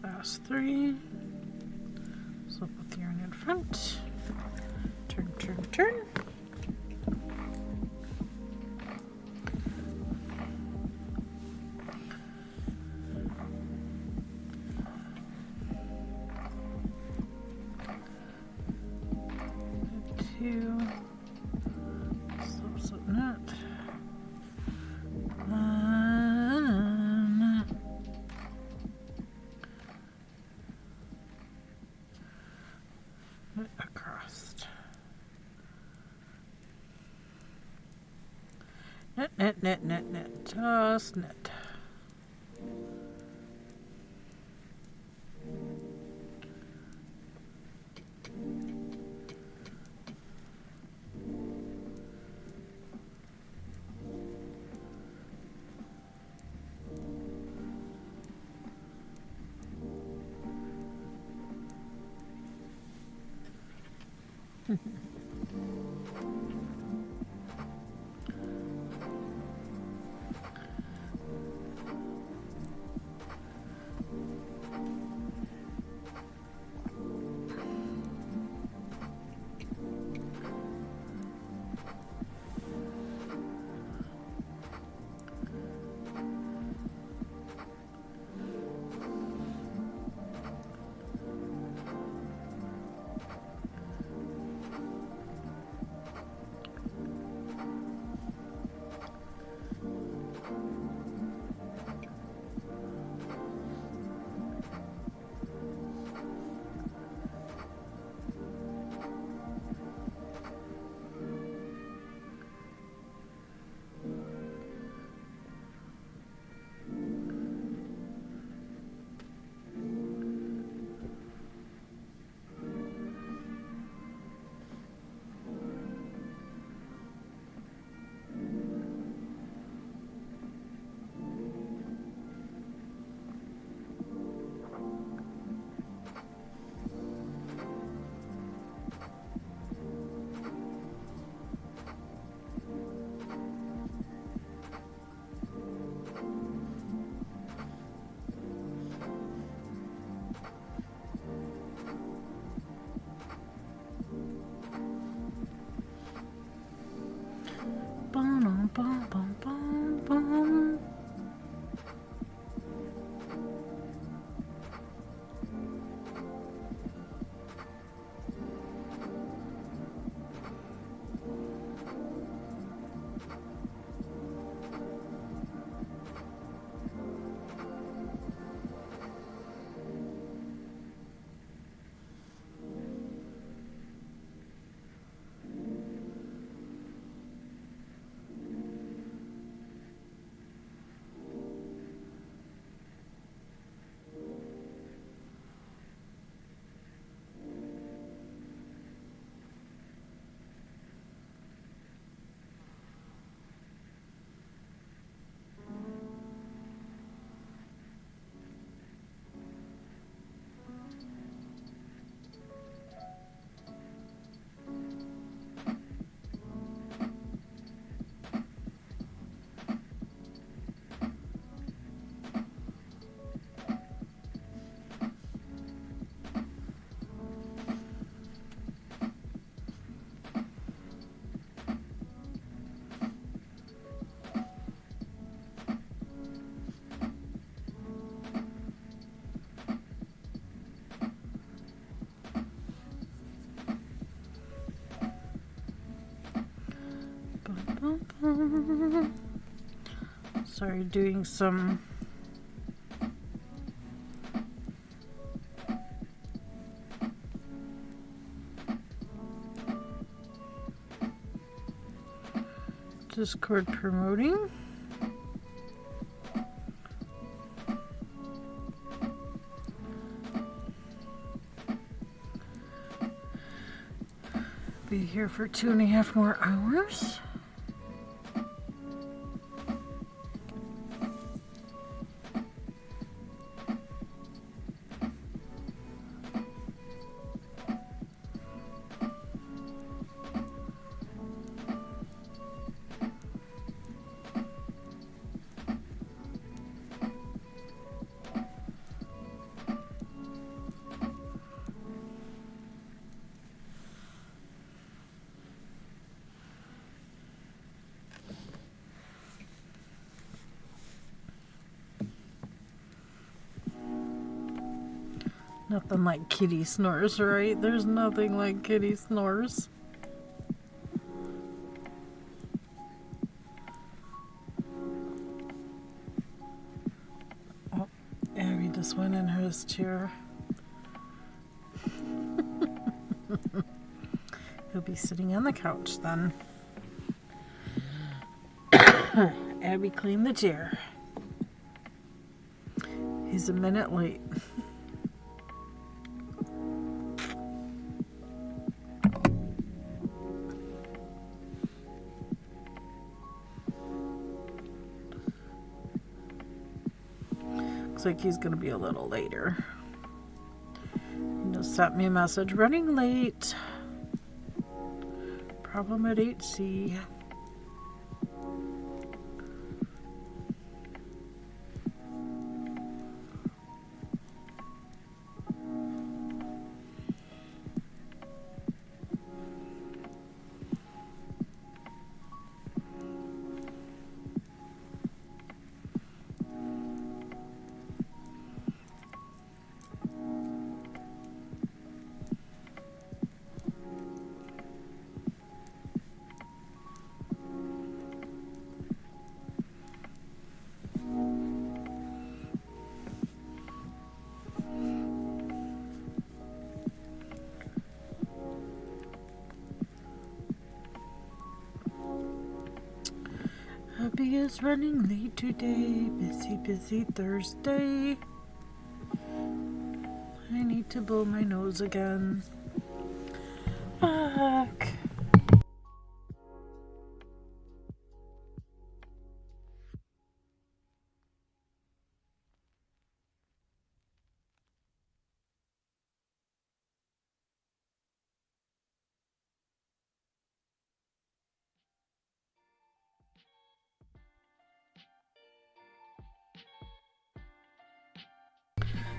Last 3. So put the yarn in front. Turn, turn, turn. Two. Slip knot. Across. Knit, knit, knit, knit, knit. Just knit. Bum, bum, bum, bum, bum. Sorry, doing some Discord promoting. Be here for 2.5 more hours. Nothing like kitty snores, right? There's nothing like kitty snores. Oh, Abby just went in his chair. He'll be sitting on the couch then. Abby cleaned the chair. He's a minute late. Looks like he's gonna be a little later. He just sent me a message, running late. Problem at 8C. Hubby is running late today. Busy, busy Thursday. I need to blow my nose again. Fuck.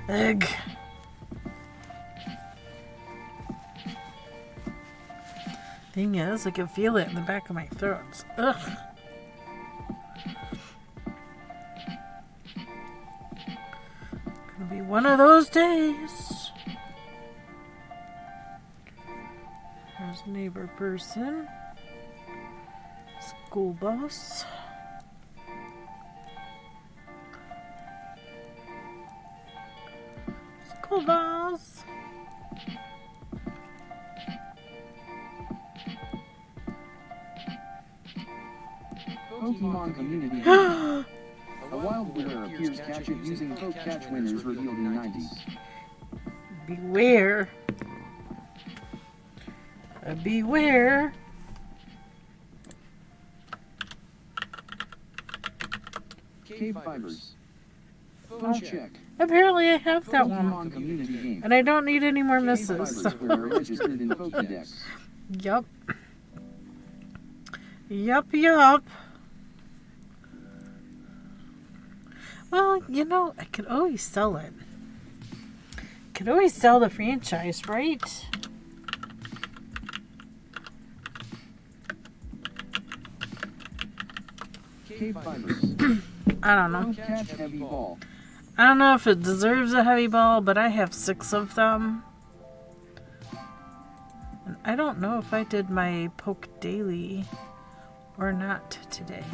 Egg. Thing is, I can feel it in the back of my throat. Ugh. Gonna be one of those days. There's neighbor person. School bus. School bus. Pokemon Community. A wild winner appears catch it using Poke Catch winners revealed in 90s. Beware. Beware. KBfibers. Poke check. Apparently I have that Pokemon one. Community game. And I don't need any more misses. KBfibers winner registered in Pokedex. Yup. Yup. Well, you know, I could always sell it. Could always sell the franchise, right? KBfibers. I don't know. Poke catch heavy ball. I don't know if it deserves a heavy ball, but I have 6 of them. And I don't know if I did my poke daily or not today.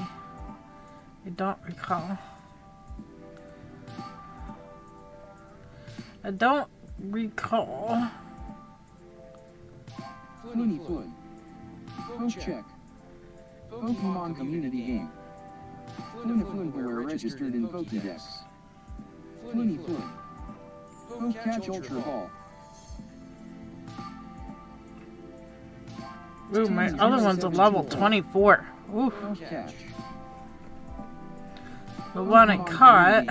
I don't recall. I don't recall. Looney Floyd. Poke check. Pokemon community game. Flynn registered in Pokédex. Flynny Flynn. Catch Ultra Ball. Ooh, my other one's a level 24. Ooh. Catch. The one I caught.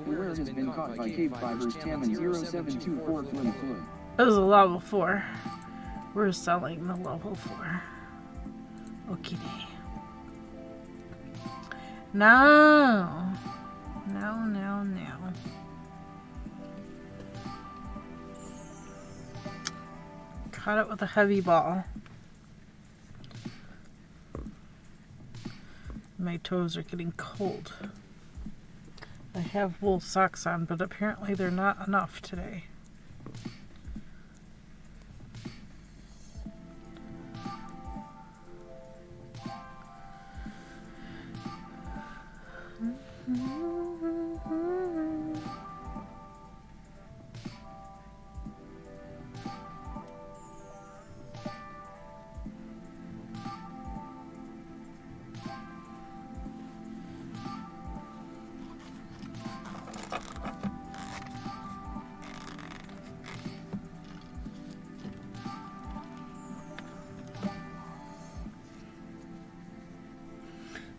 Where has been caught by KBfibers Tammin 0724 Flynny Flynn. Is a level 4. We're selling the level 4. Okay. No. Caught it with a heavy ball. My toes are getting cold. I have wool socks on, but apparently they're not enough today.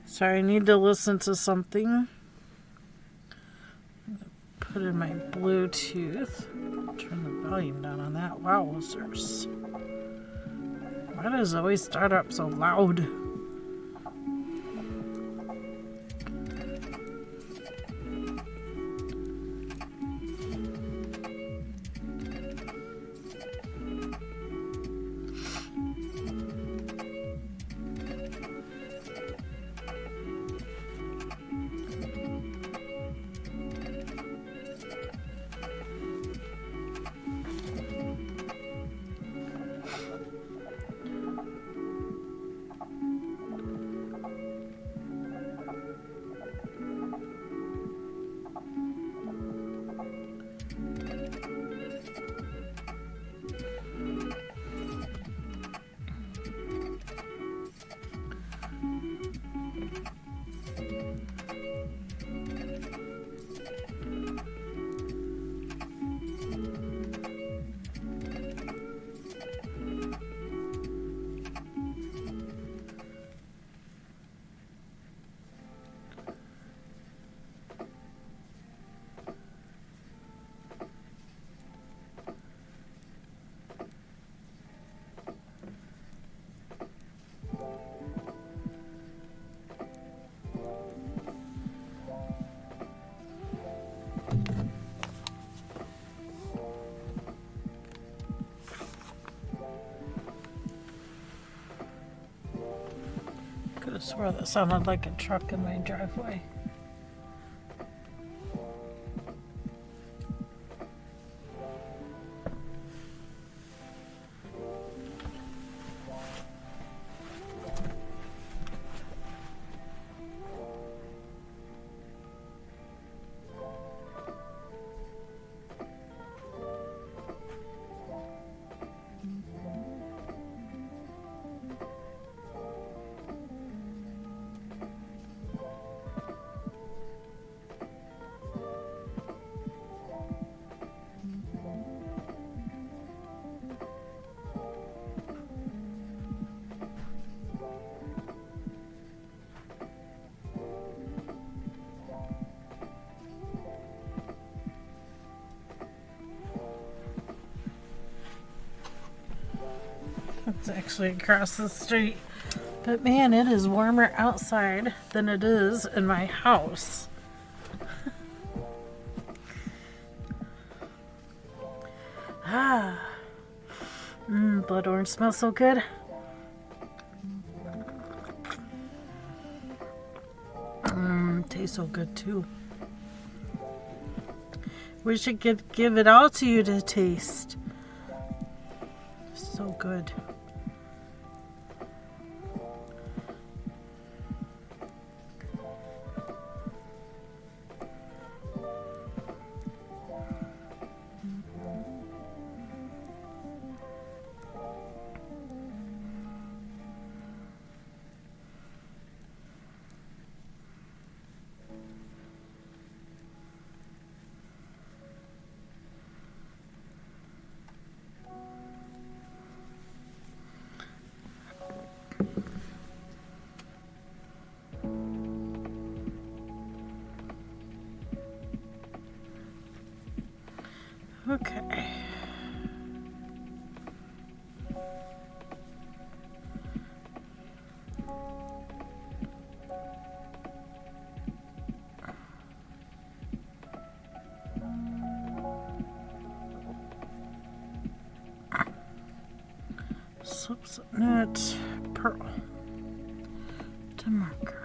Sorry, I need to listen to something. Put in my Bluetooth. Turn the volume down on that. Wowzers. Why does it always start up so loud? Could have swore that sounded like a truck in my driveway. It's actually across the street. But man, it is warmer outside than it is in my house. Blood orange smells so good. Tastes so good too. We should give it all to you to taste. So good. Okay. Slip knit, pearl to marker.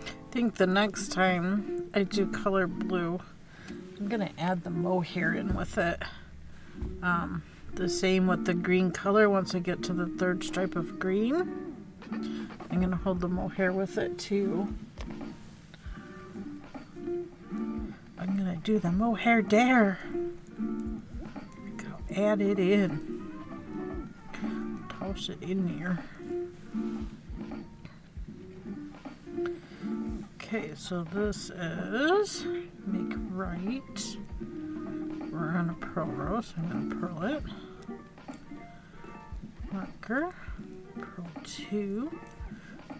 I think the next time I do color blue, I'm going to add the mohair in with it. The same with the green color. Once I get to the third stripe of green, I'm going to hold the mohair with it too. I'm going to do the mohair dare. Go add it in. Toss it in there. Okay, so this is make right. We're on a purl row, so I'm going to purl it. Marker, purl 2,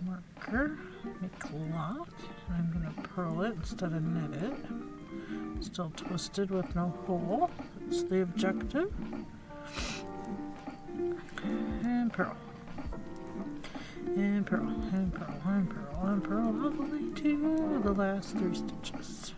marker, make lock. I'm going to purl it instead of knit it. Still twisted with no hole. That's the objective. And purl. And purl, and purl, and purl, and purl all the way to the last 3 stitches.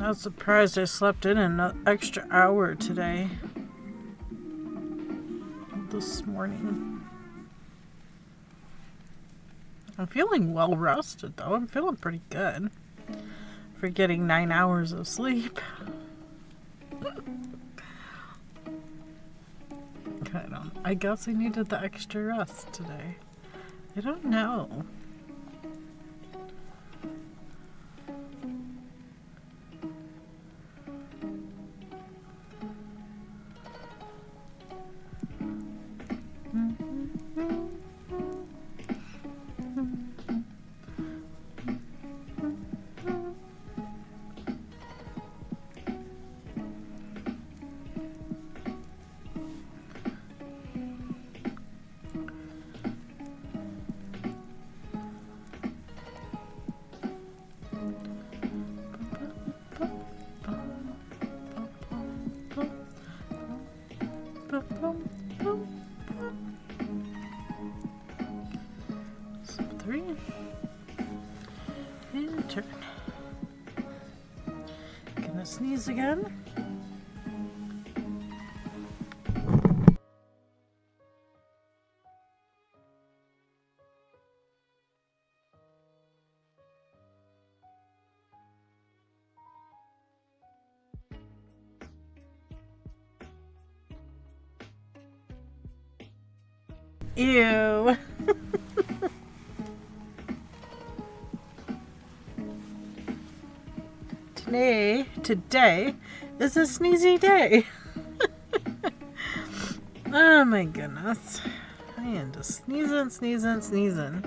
I was surprised I slept in an extra hour today. This morning. I'm feeling well rested though. I'm feeling pretty good for getting 9 hours of sleep. I guess I needed the extra rest today. I don't know. Step 3 and turn. Gonna sneeze again. Ew. Today is a sneezy day. Oh my goodness. I am just sneezing.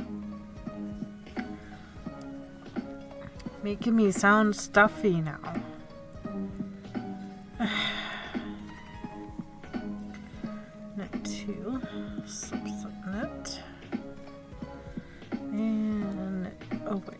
Making me sound stuffy now. Knit 2, subset, and knit away.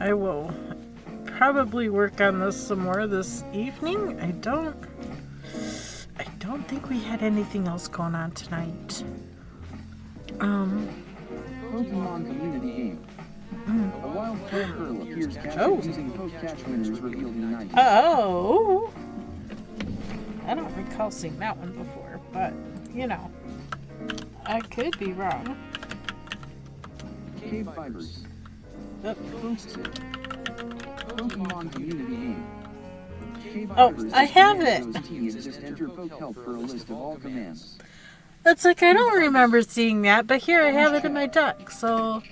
I will probably work on this some more this evening. I don't think we had anything else going on tonight. Pokemon community game. A wild clam pearl appears captured using post-catch winners revealed tonight. Oh! I don't recall seeing that one before, but, you know, I could be wrong. KBfibers. Oops. Pokemon community game. Oh, I have it! Just enter PokeHelp for a list of all commands. It's like I don't remember seeing that, but here I have it in my deck, so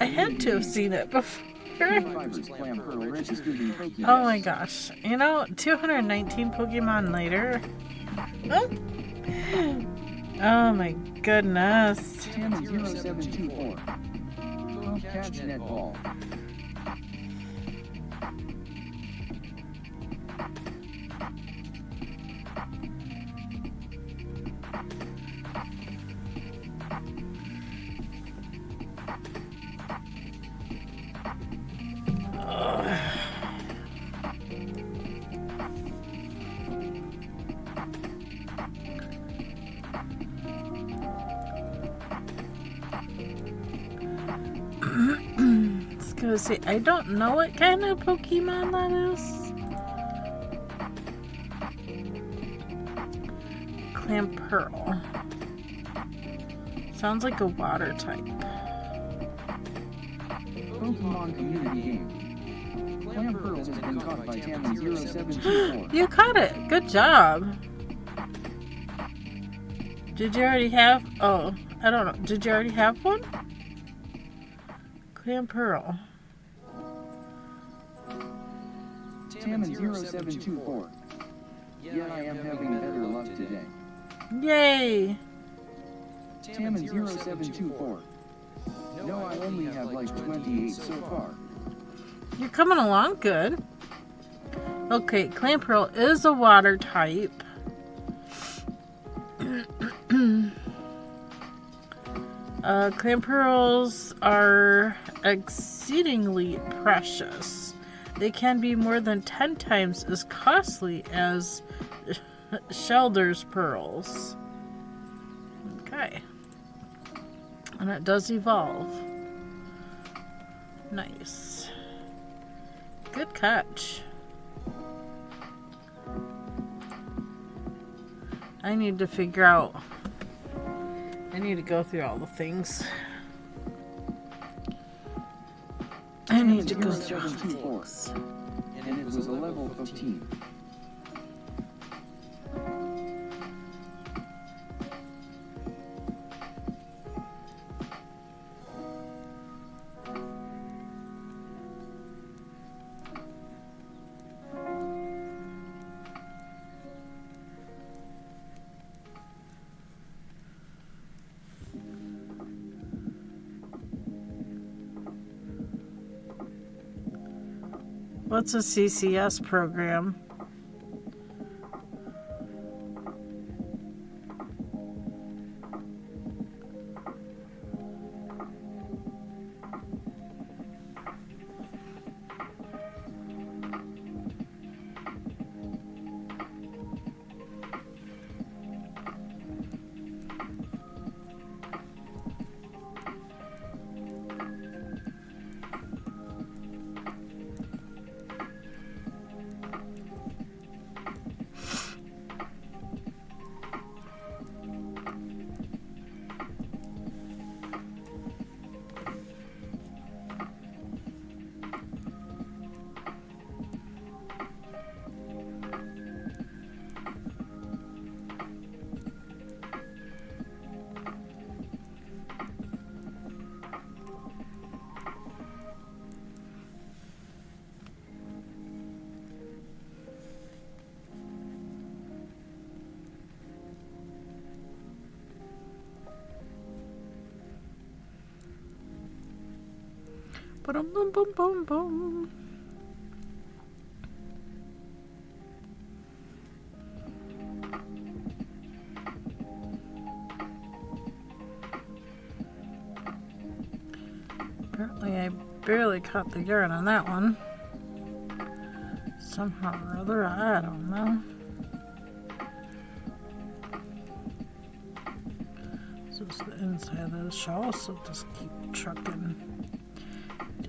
I had to have seen it before. Oh my gosh. You know, 219 Pokemon later. Oh my goodness. 0724. Catch netball. See, I don't know what kind of Pokemon that is. Clam Pearl. Sounds like a water type. Pokemon community game. Clam Pearl has been caught by Tammy0724. You caught it. Good job. Did you already have... Oh, I don't know. Did you already have one? Clam Pearl. Tammin0724. Yet I am having better luck today. Yay! Tammin0724. No, I only have like 28 so far. You're coming along good. Okay, clam pearl is a water type. Clam pearls are exceedingly precious. They can be more than 10 times as costly as Shelder's pearls. Okay. And it does evolve. Nice. Good catch. I need to figure out. I need to go through all the things. I need to go through all the things. And it was a level 15. What's a CCS program? Boom, boom, boom, boom, boom. Apparently I barely caught the yarn on that one. Somehow or other, I don't know. This is the inside of the shawl, so just keep trucking.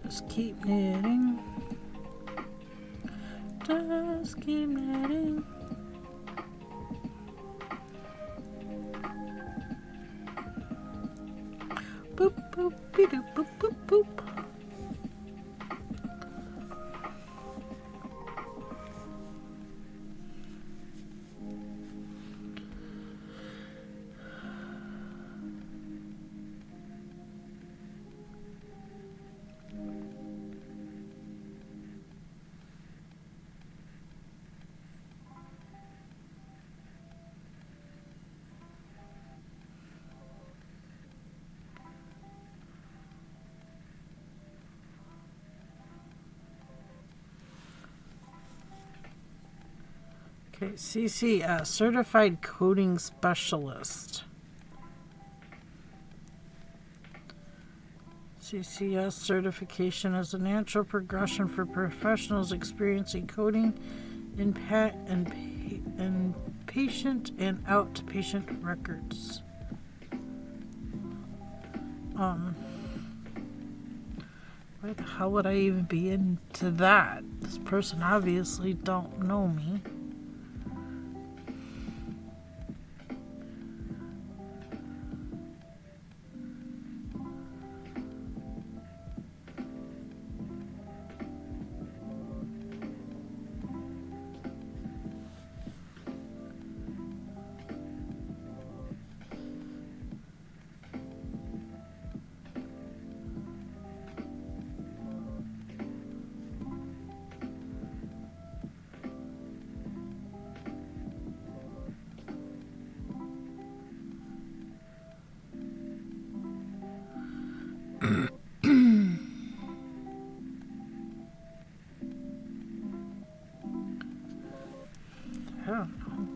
Just keep knitting. Just keep knitting. Boop, boop, beep, boop, boop, boop, boop. Okay, CCS, Certified Coding Specialist. CCS certification is a natural progression for professionals experiencing coding in patient and outpatient records. Why the hell would I even be into that? This person obviously don't know me. don't know.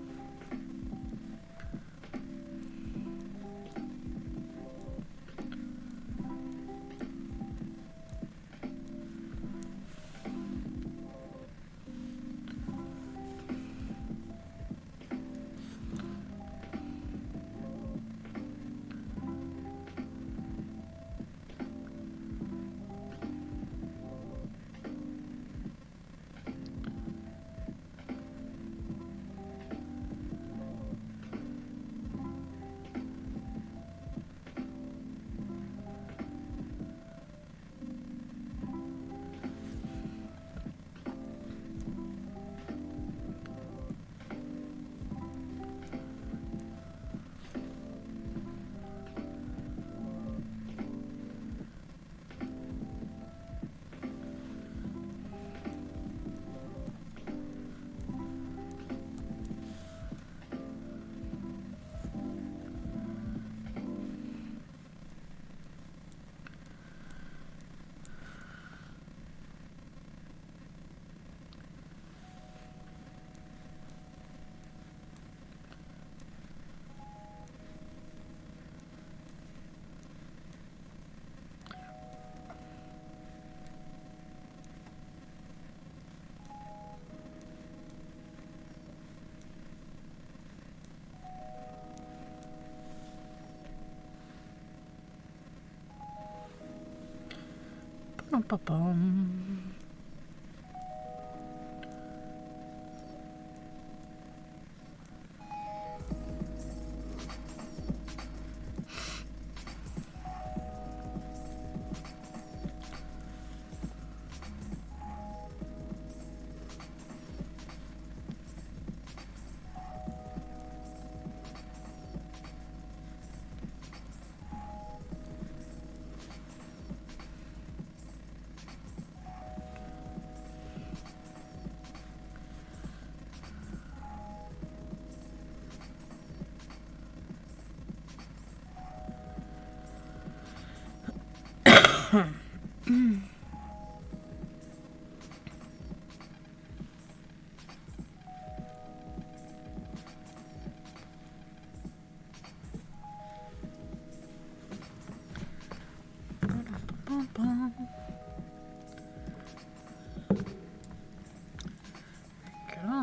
Bum, bum, bum.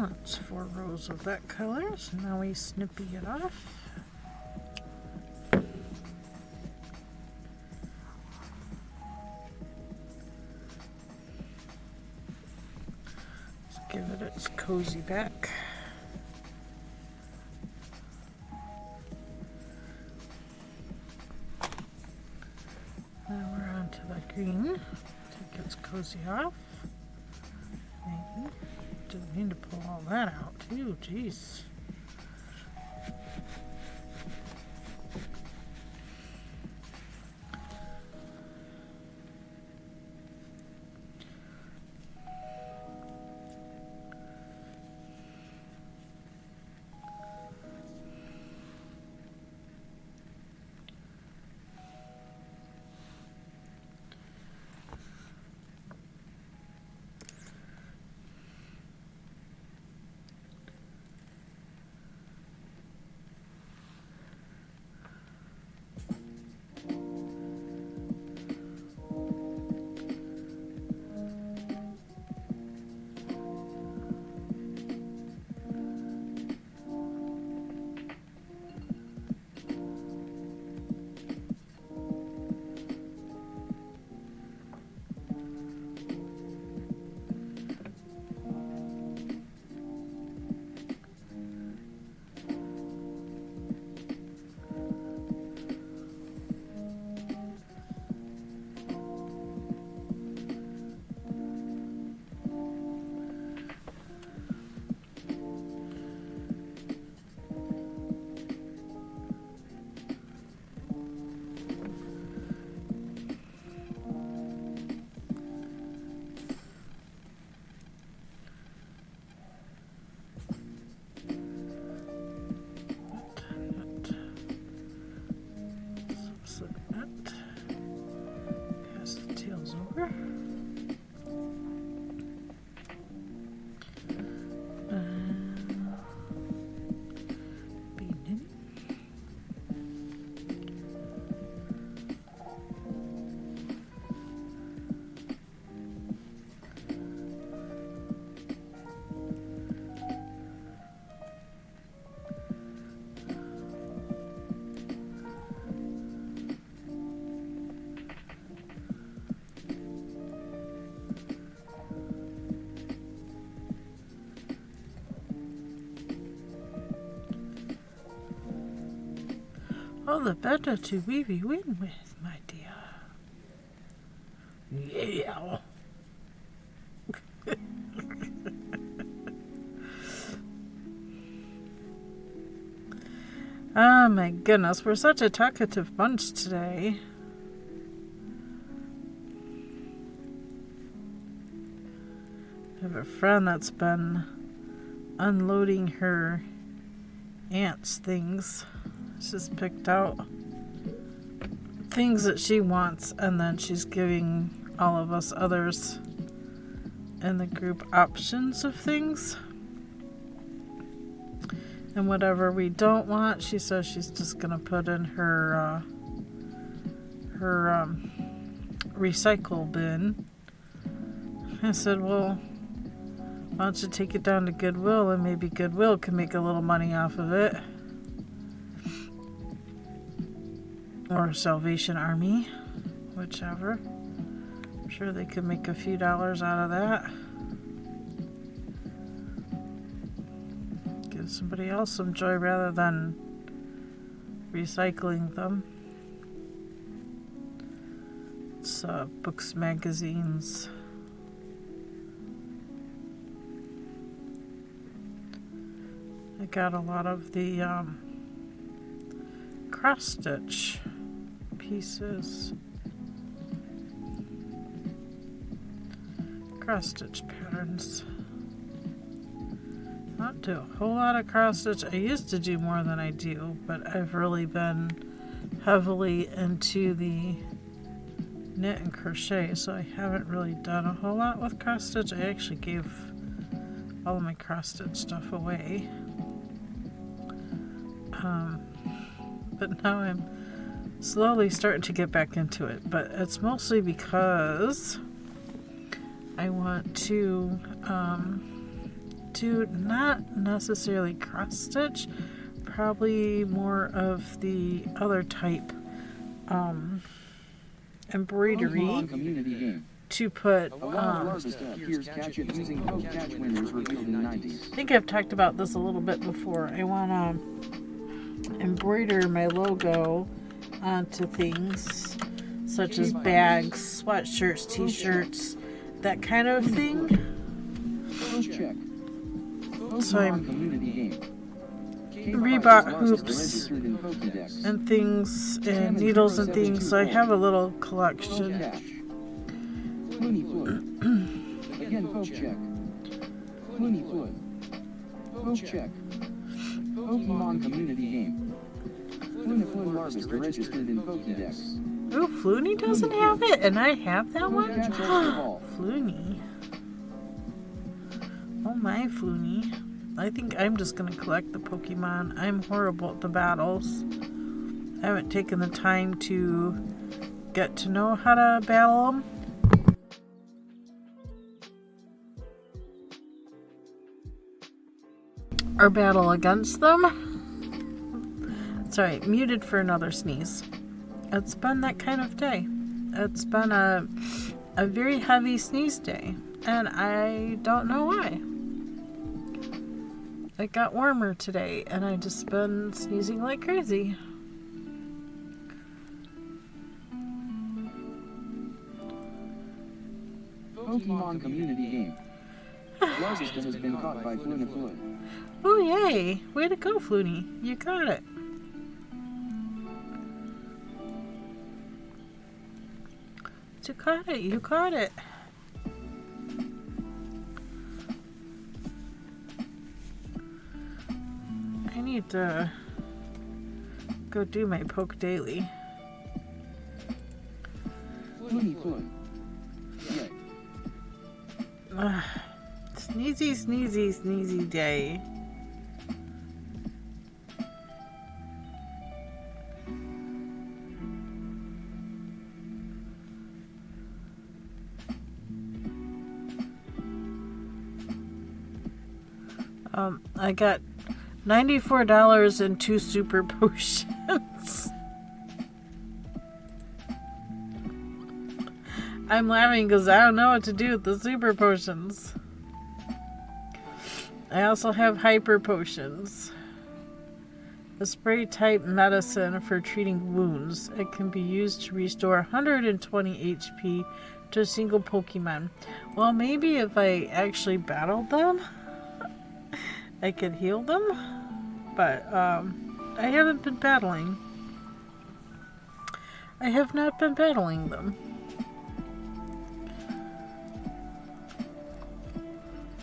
That's 4 rows of that color, so now we snippy it off. Let's give it its cozy back. Now we're on to the green. Take its cozy off. Maybe. Didn't mean to pull all that out too, jeez. All the better to we win with, my dear. Yeah. Oh my goodness, we're such a talkative bunch today. I have a friend that's been unloading her aunt's things. She's picked out things that she wants, and then she's giving all of us others in the group options of things. And whatever we don't want, she says she's just going to put in her recycle bin. I said, well, why don't you take it down to Goodwill, and maybe Goodwill can make a little money off of it. Or Salvation Army, whichever. I'm sure they could make a few dollars out of that. Give somebody else some joy rather than recycling them. It's books, magazines. I got a lot of the cross-stitch pieces. Cross-stitch patterns. I don't do a whole lot of cross-stitch. I used to do more than I do, but I've really been heavily into the knit and crochet, so I haven't really done a whole lot with cross-stitch. I actually gave all of my cross-stitch stuff away. But now I'm slowly starting to get back into it. But it's mostly because I want to do not necessarily cross-stitch, probably more of the other type embroidery to put I think I've talked about this a little bit before. I want to embroider my logo onto things such as bags, sweatshirts, t-shirts, that kind of thing. So I'm rebought hoops and things and needles and things, so I have a little collection. Again, poke check. Looney Foot. Poke check. Pokemon community game. Fluniflun Harvest registered in Pokédex. Oh, Flooney doesn't have it, and I have that one? Flooney. Oh my, Flooney. I think I'm just going to collect the Pokemon. I'm horrible at the battles. I haven't taken the time to get to know how to battle them. Or battle against them. Sorry, muted for another sneeze. It's been that kind of day. It's been a very heavy sneeze day, and I don't know why. It got warmer today, and I just been sneezing like crazy. Pokemon community game. Largest has been caught by Fluniflun. Oh yay! Way to go, Flooney. You got it. You caught it. You caught it. I need to go do my poke daily. Fluniflun. Yeah. Sneezy, sneezy, sneezy day. I got $94 and 2 super potions. I'm laughing because I don't know what to do with the super potions. I also have hyper potions. A spray-type medicine for treating wounds. It can be used to restore 120 HP to a single Pokemon. Well, maybe if I actually battled them, I could heal them. But I haven't been battling. I have not been battling them.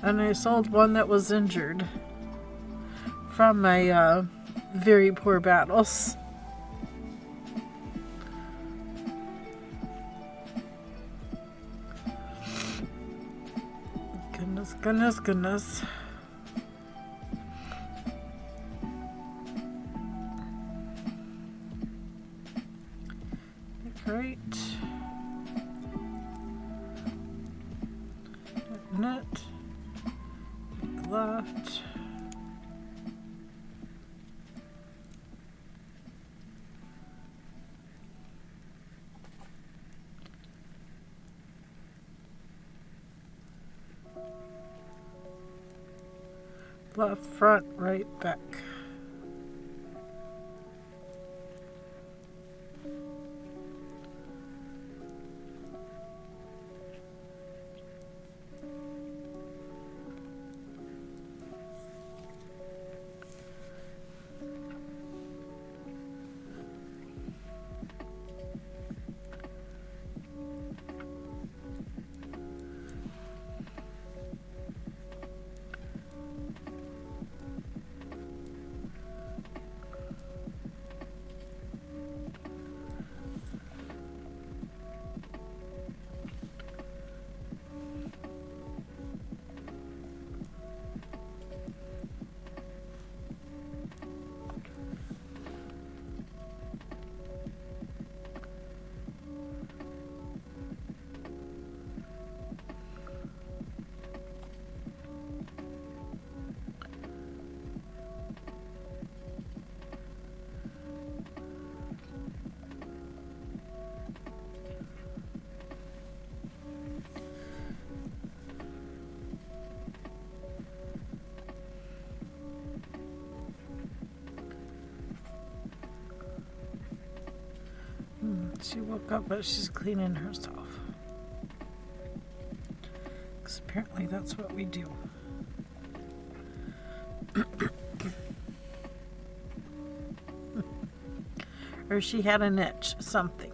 And I sold one that was injured from my very poor battles. Goodness, goodness, goodness. Great. Net. That. Left, front, right, back. She woke up, but she's cleaning herself. Because apparently that's what we do. Or she had an itch, something.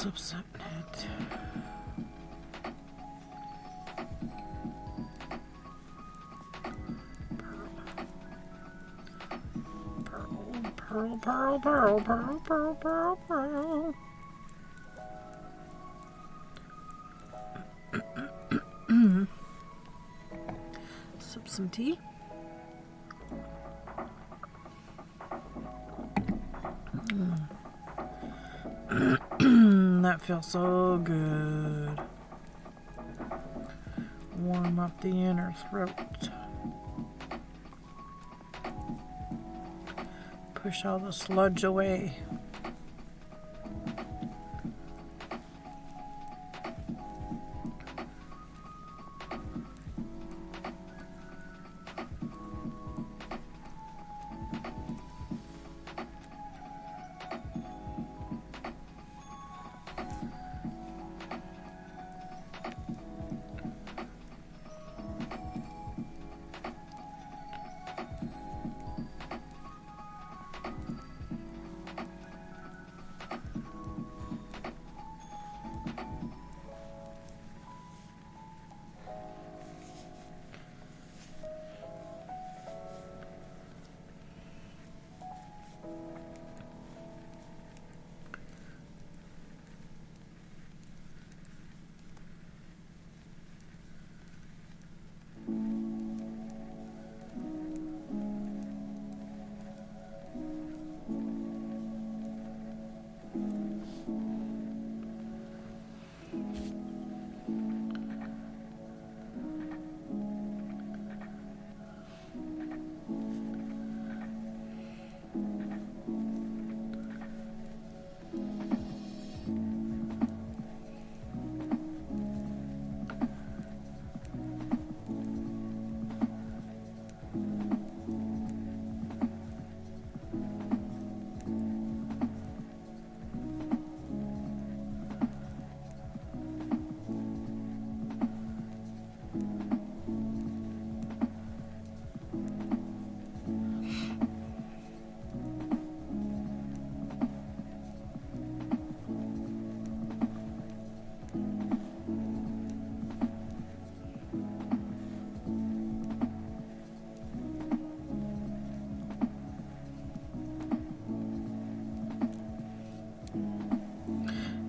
Slip knit. Pearl, pearl, pearl, pearl, pearl, pearl, pearl. Sip some tea. That feels so good. Warm up the inner throat. Push all the sludge away.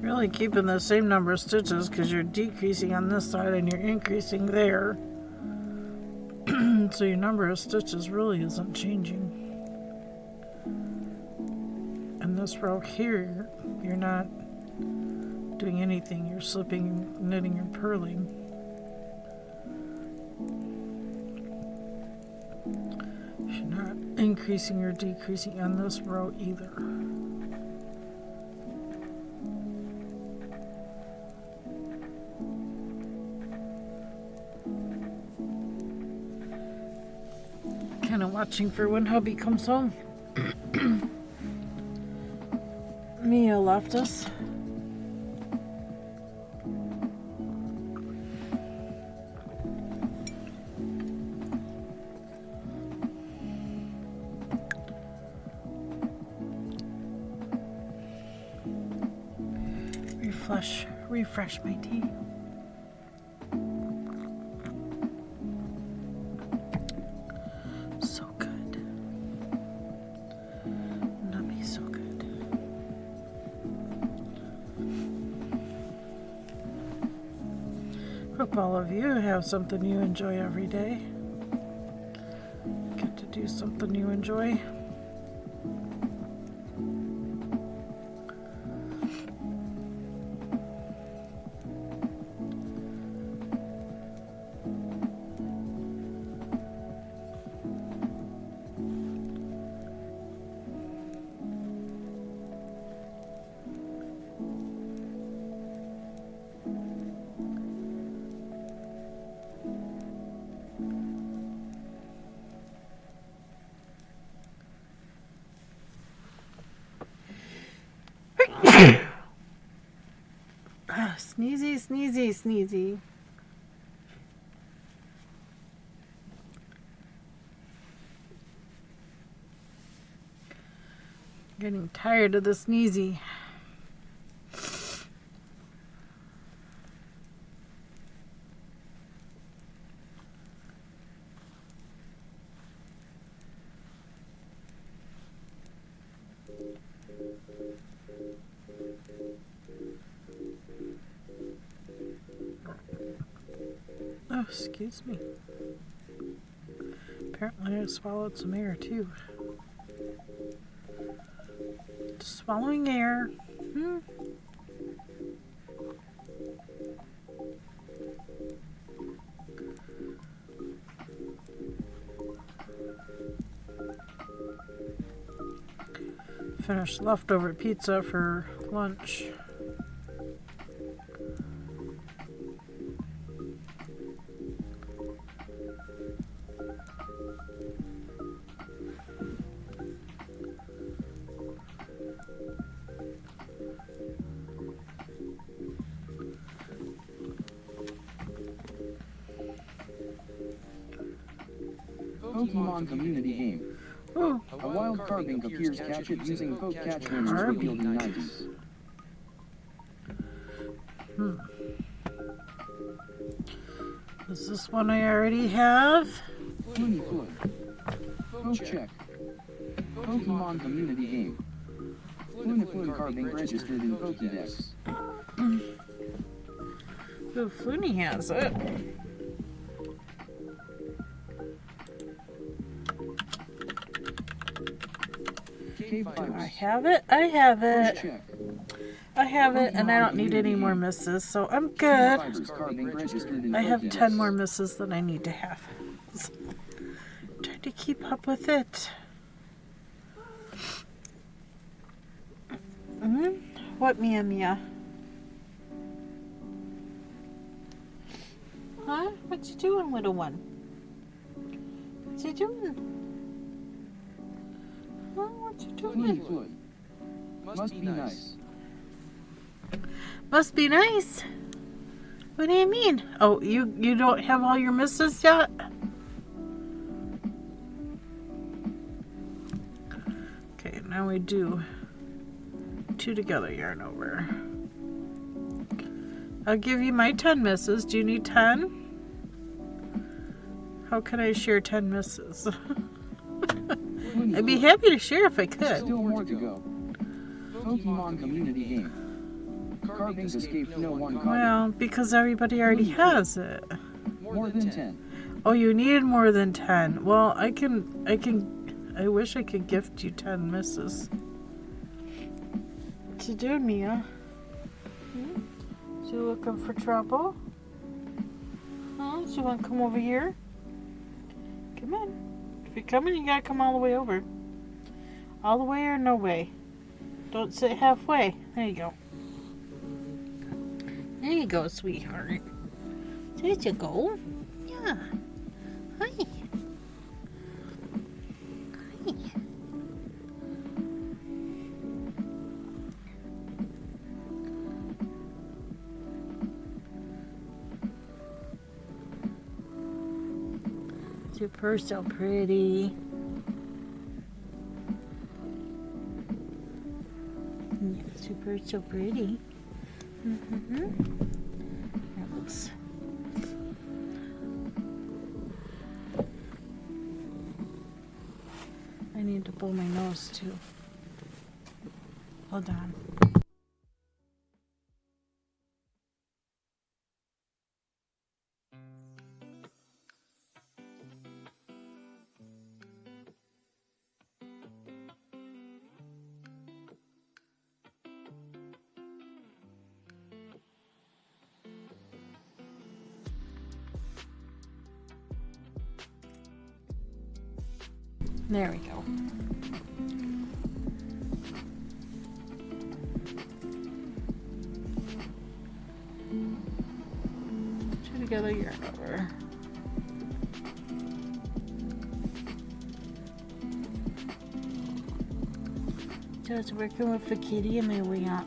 Really keeping the same number of stitches because you're decreasing on this side and you're increasing there. So your number of stitches really isn't changing. And this row here, you're not doing anything. You're slipping, knitting, and purling. You're not increasing or decreasing on this row either. Kind of watching for when hubby comes home. Mia left us. Refresh my tea. So good. Nummy, so good. Hope all of you have something you enjoy every day. Get to do something you enjoy. Sneezy, sneezy, sneezy. Getting tired of the sneezy. Oh, excuse me. Apparently I swallowed some air too. Swallowing air. Finished leftover pizza for lunch. Pokemon community game. Ooh, A wild carving appears, catch it using poke catch winners revealed in 90s. is this one I already have? Looney Foot. Poke check. Pokemon community game. Looney Foot carving registered in Pokédex. Ooh, Flooney has it. KBfibers. I have it. I have Poke it. check. I have it, and I don't need any more misses, so I'm good. KBfibers carving registered in I have Pokédex. 10 more misses than I need to have. Trying to keep up with it. What, Mia Mia? Huh? What you doing, little one? What you doing? Huh? What you Looney doing? Foot. Must be nice. Must be nice. What do you mean? Oh, you don't have all your misses yet? Okay, now we do 2 together yarn over. I'll give you my 10 misses. Do you need 10? How can I share 10 misses? I'd be happy to share if I could. Still more to go. Pokemon community game. Carvings escaped, no one caught Well, because everybody already has it. it. More than 10. Oh, you needed more than 10. Well, I wish I could gift you 10 misses. What you doing, Mia? You looking for trouble? Huh? Do you want to come over here? Come on. If you're coming, you gotta come all the way over. All the way or no way? Don't sit halfway. There you go. There you go, sweetheart. There you go. Yeah. Hi. Hi. Super so pretty. Yeah, super so pretty. That looks. I need to blow my nose too. Hold on. There we go. Two together, yarn over. Just working with the kitty on my way up.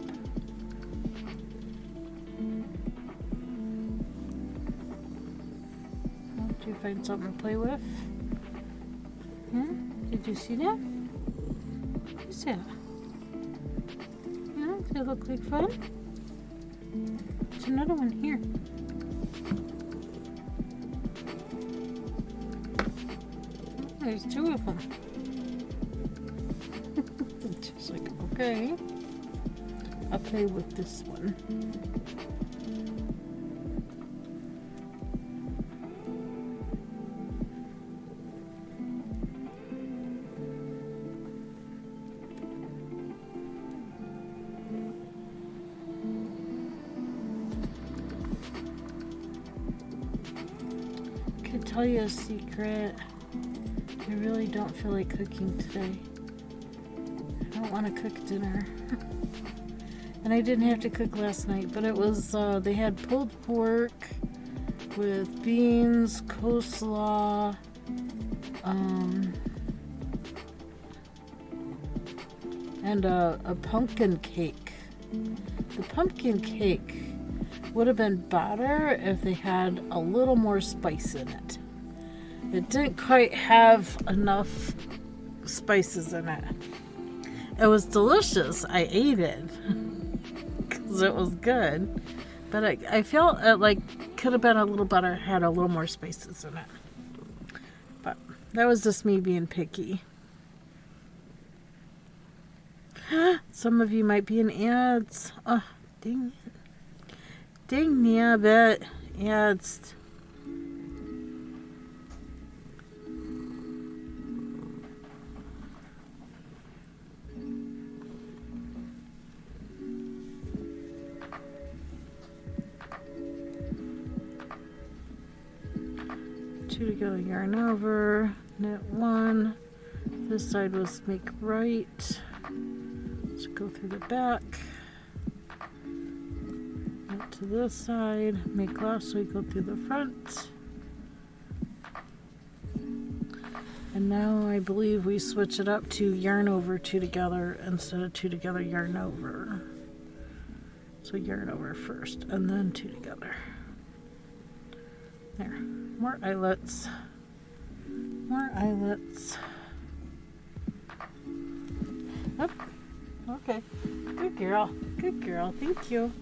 Do you find something to play with? Did you see that? What's that? Yeah, does it look like fun? There's another one here. There's 2 of them. Just like Okay. I'll play with this one. I can tell you a secret. I really don't feel like cooking today. I don't want to cook dinner. And I didn't have to cook last night, but it was, they had pulled pork with beans, coleslaw, and a pumpkin cake. The pumpkin cake would have been better if they had a little more spice in it. It didn't quite have enough spices in it. It was delicious. I ate it because it was good, but I felt it like could have been a little better, had a little more spices in it. But that was just me being picky. Some of you might be in ads. Oh, dang it. Dang nabbit. Ads. Two together, yarn over, knit one. This side was make right. Let's go through the back. Knit to this side, make last, so we go through the front. And now I believe we switch it up to yarn over, two together instead of two together, yarn over. So yarn over first and then two together. There. More eyelets. More eyelets. Oh, okay. Good girl. Good girl. Thank you.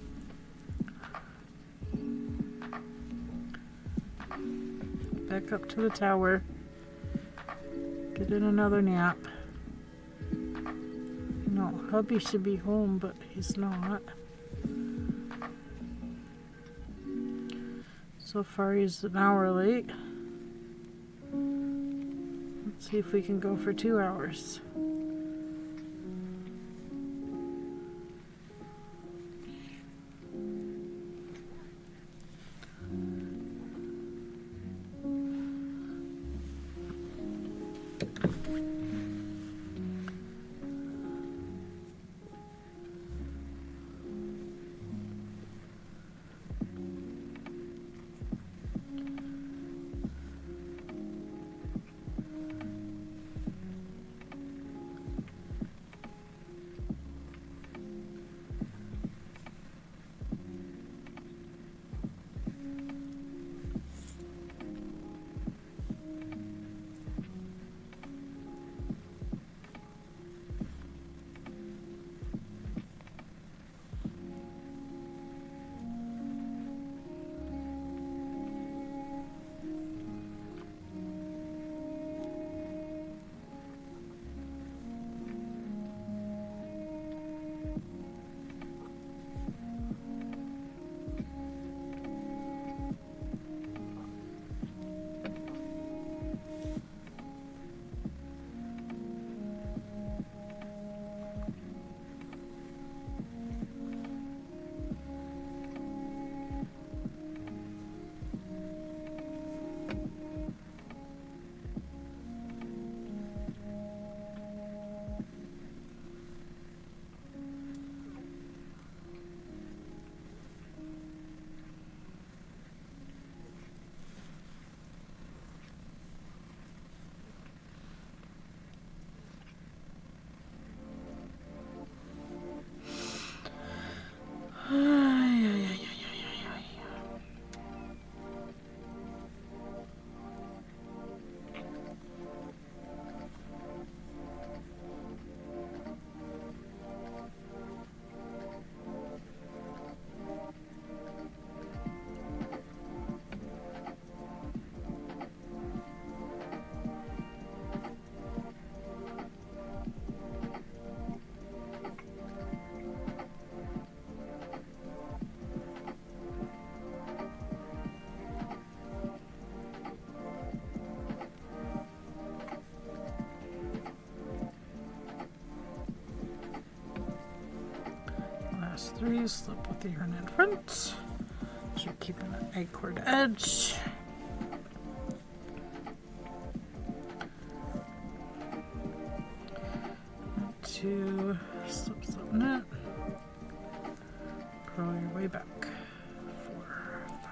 Back up to the tower. Get in another nap. No, hubby should be home, but he's not. So far he's an hour late. Let's see if we can go for 2 hours. Press 3, slip with the yarn in front. Should keep an egg cord edge. Two, slip, slip, knit. Purl your way back. 4, 5.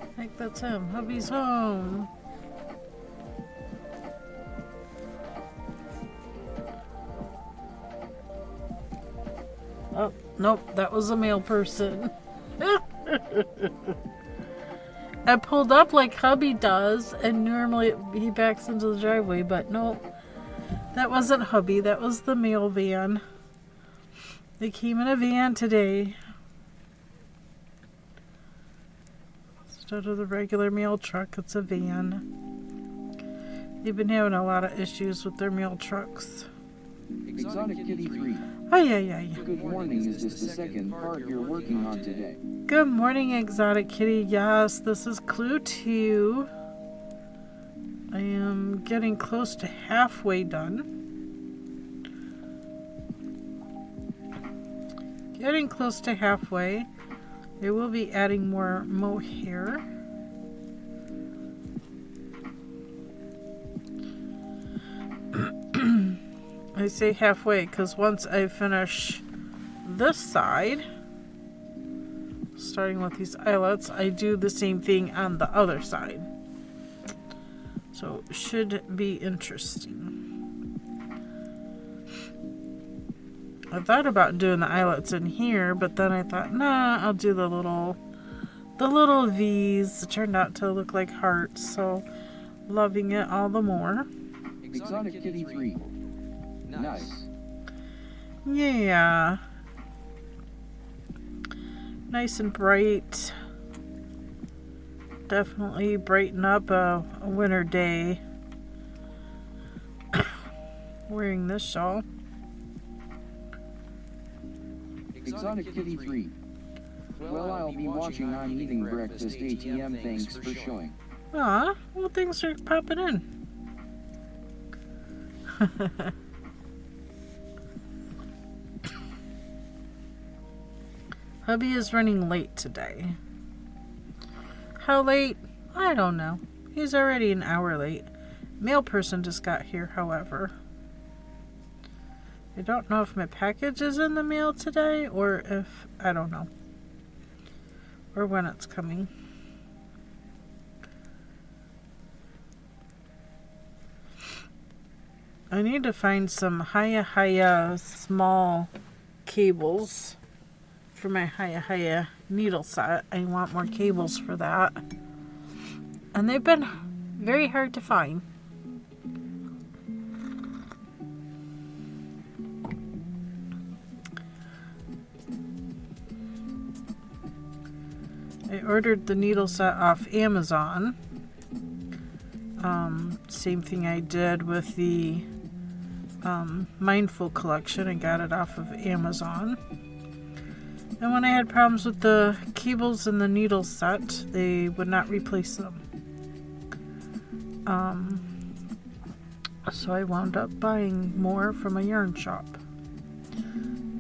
I think that's him. Hubby's home. Oh, nope, that was a male person. I pulled up like hubby does, and normally he backs into the driveway, but nope. That wasn't hubby, that was the male van. They came in a van today. Instead of the regular mail truck, it's a van. They've been having a lot of issues with their mail trucks. Exotic Kitty 3. Ay. Good morning. Is this the second part you're working on today? Good morning, Exotic Kitty. Yes, this is Clue 2. I am getting close to halfway done. Getting close to halfway. I will be adding more mohair. I say halfway because once I finish this side, starting with these eyelets, I do the same thing on the other side. So it should be interesting. I thought about doing the eyelets in here, but then I thought, nah, I'll do the little V's. It turned out to look like hearts, so loving it all the more. Exotic Kitty 3. Nice. Yeah. Nice and bright. Definitely brighten up a winter day. Wearing this shawl. Exotic Kitty 3. Well, I'll be watching on eating breakfast ATM. Thanks for showing. Aw, well, things are popping in. Hubby is running late today. How late? I don't know. He's already an hour late. Mail person just got here, however. I don't know if my package is in the mail today or if, I don't know. Or when it's coming. I need to find some Hiya small cables for my Hiya needle set. I want more cables for that. And they've been very hard to find. I ordered the needle set off Amazon. Same thing I did with the Mindful collection. I got it off of Amazon. And when I had problems with the cables and the needle set, they would not replace them. So I wound up buying more from a yarn shop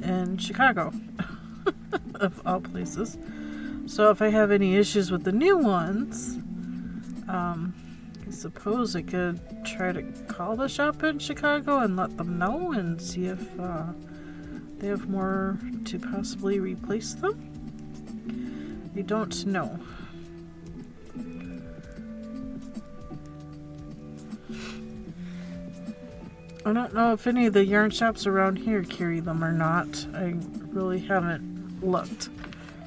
in Chicago, of all places. So if I have any issues with the new ones, I suppose I could try to call the shop in Chicago and let them know and see if they have more to possibly replace them. I don't know. I don't know if any of the yarn shops around here carry them or not. I really haven't looked.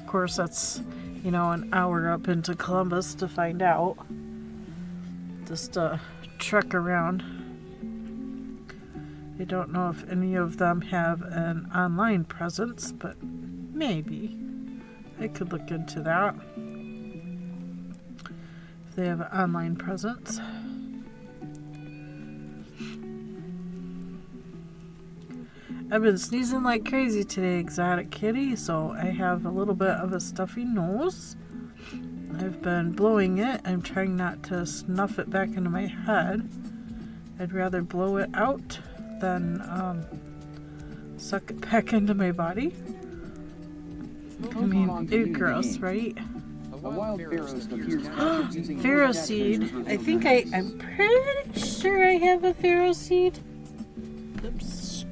Of course, that's, an hour up into Columbus to find out. just trek around. I don't know if any of them have an online presence, but maybe. I could look into that. If they have an online presence. I've been sneezing like crazy today, Exotic Kitty, so I have a little bit of a stuffy nose. I've been blowing it. I'm trying not to snuff it back into my head. I'd rather blow it out than suck it back into my body. I mean, ew, gross, right? Pharaoh seed. I think I'm pretty sure I have a Pharaoh seed. Oops.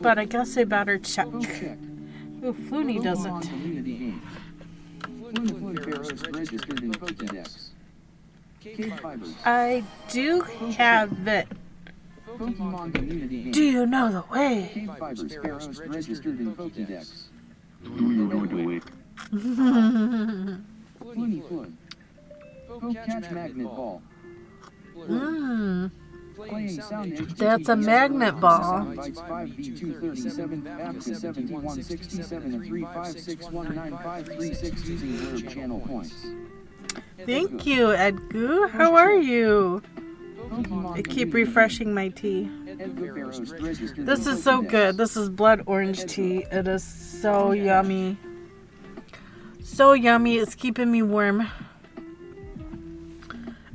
But I guess I better check. Ooh, Flooney doesn't. I do have it. Do you know the way? KBfibers Pharaohs registered in Pokédex. Flooney Flood. Catch magnet ball. Playing sound HD. That's a magnet ball. Bytes 5v237, APCA 7167 and 356195336 using blurb channel points. Thank you, Edgu. How are you? I keep refreshing my tea. This is so good. This is blood orange tea. It is so yummy. So yummy. It's keeping me warm.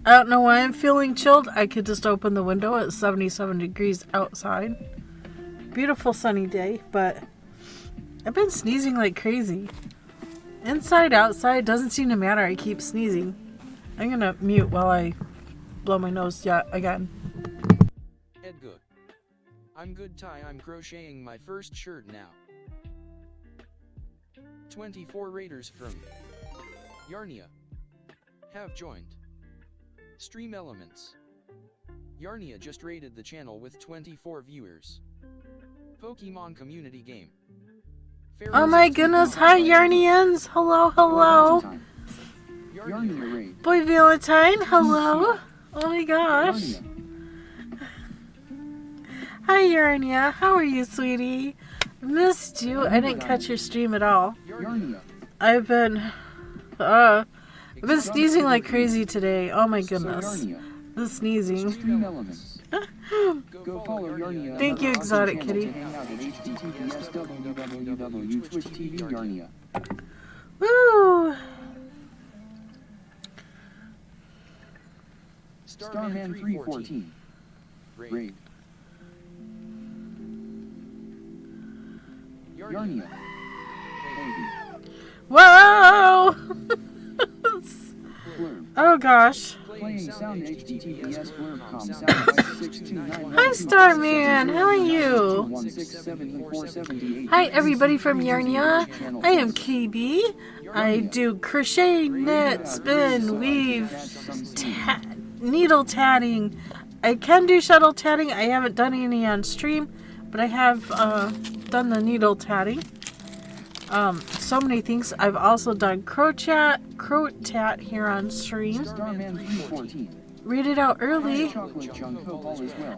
I don't know why I'm feeling chilled. I could just open the window at 77 degrees outside. Beautiful sunny day, but I've been sneezing like crazy. Inside, outside, doesn't seem to matter. I keep sneezing. I'm gonna mute while I blow my nose yet again. Edgood. I'm good, Ty. I'm crocheting my first shirt now. 24 raiders from Yarnia have joined. Stream Elements. Yarnia just raided the channel with 24 viewers. Pokemon community game. Oh my goodness, hi Yarnians! Hello, hello! Boy Valentine, hello! Oh my gosh! Hi Yarnia, how are you, sweetie? Missed you. I didn't catch your stream at all. I've been sneezing like crazy today. Oh my goodness. The sneezing. Thank you, Exotic Kitty. Woo! Starman 314. Raid. Yarnia. Whoa! Oh gosh. Hi Starman, how are you? Hi everybody from Yarnia. I am KB. I do crochet, knit, spin, weave, needle tatting. I can do shuttle tatting. I haven't done any on stream, but I have done the needle tatting. So many things. I've also done crow-tat here on stream. Read it out early.